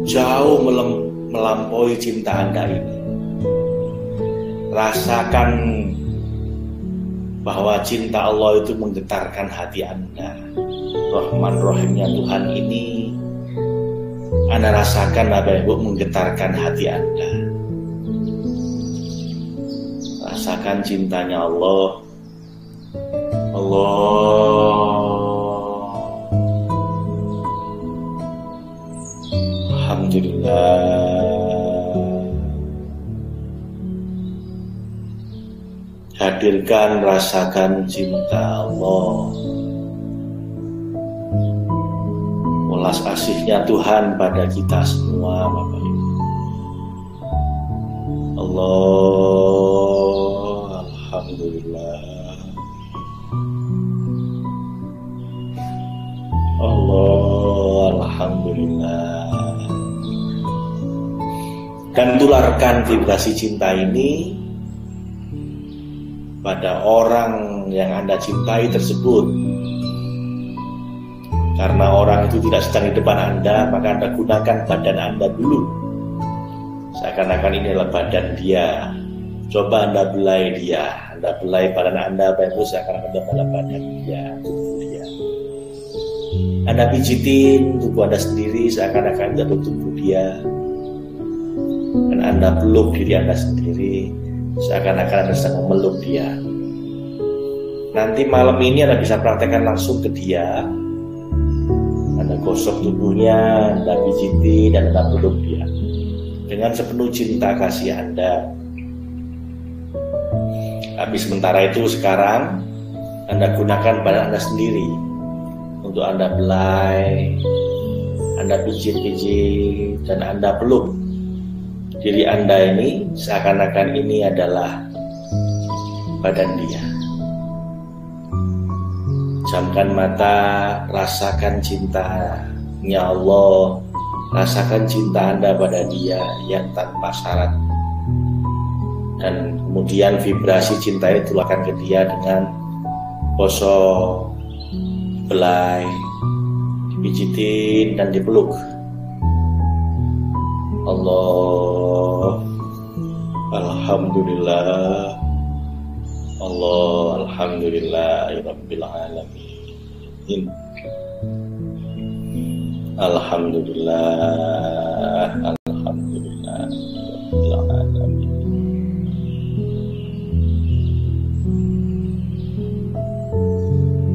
jauh melampaui cinta Anda ini. Rasakan bahwa cinta Allah itu menggetarkan hati Anda. Rahman Rahimnya Tuhan ini Anda rasakan Bapak Ibu menggetarkan hati Anda. Rasakan cintanya Allah. Alhamdulillah. Hadirkan, rasakan cinta Allah. Welas kasihnya Tuhan pada kita semua, Bapak Ibu. Allah, alhamdulillah. Allah, alhamdulillah. Dan tularkan vibrasi cinta ini pada orang yang Anda cintai tersebut. Karena orang itu tidak sedang di depan Anda, maka Anda gunakan badan Anda dulu. Seakan-akan ini adalah badan dia. Coba Anda belai dia. Anda belai badan Anda, Bapak Ibu, seakan-akan itu adalah badan dia, tubuh dia. Anda pijitin tubuh Anda sendiri, seakan-akan itu adalah tubuh dia. Dan Anda peluk diri Anda sendiri, seakan-akan Anda sedang memeluk dia. Nanti malam ini Anda bisa praktekkan langsung ke dia. Anda gosok tubuhnya, Anda pijiti, dan Anda peluk dia dengan sepenuh cinta kasih Anda. Habis sementara itu sekarang Anda gunakan badan Anda sendiri untuk Anda belai, Anda pijit-pijit, dan Anda peluk diri Anda ini seakan-akan ini adalah badan dia. Jamkan mata, rasakan cintanya Allah, rasakan cinta Anda pada dia yang tanpa syarat. Dan kemudian vibrasi cinta itu akan ke dia dengan poso, belai, dipijitin dan dipeluk. Allah, alhamdulillah, Allah, alhamdulillahirabbil alamin. Alhamdulillah, alhamdulillah, rabbil alamin.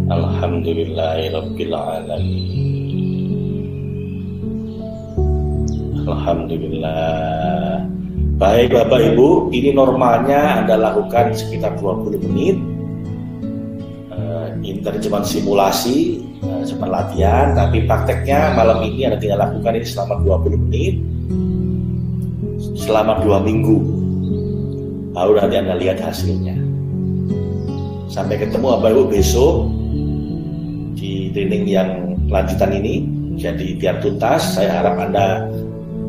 Alhamdulillahirabbil alamin. Alhamdulillah. Baik Bapak Ibu, ini normalnya Anda lakukan sekitar 20 menit. Ini cuma simulasi, cuma latihan, tapi prakteknya malam ini Anda tinggal lakukan ini selama 20 menit selama 2 minggu, baru nanti Anda lihat hasilnya. Sampai ketemu Bapak Ibu besok di training yang lanjutan ini. Jadi biar tuntas, saya harap Anda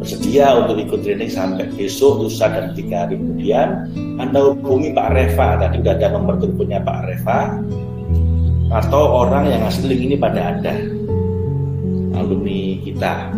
bersedia untuk ikut training sampai besok, lusa, dan 3 hari kemudian. Anda hubungi Pak Reva, tadi sudah ada nomor teleponnya Pak Reva, atau orang yang ngasih link ini pada Anda, alumni kita.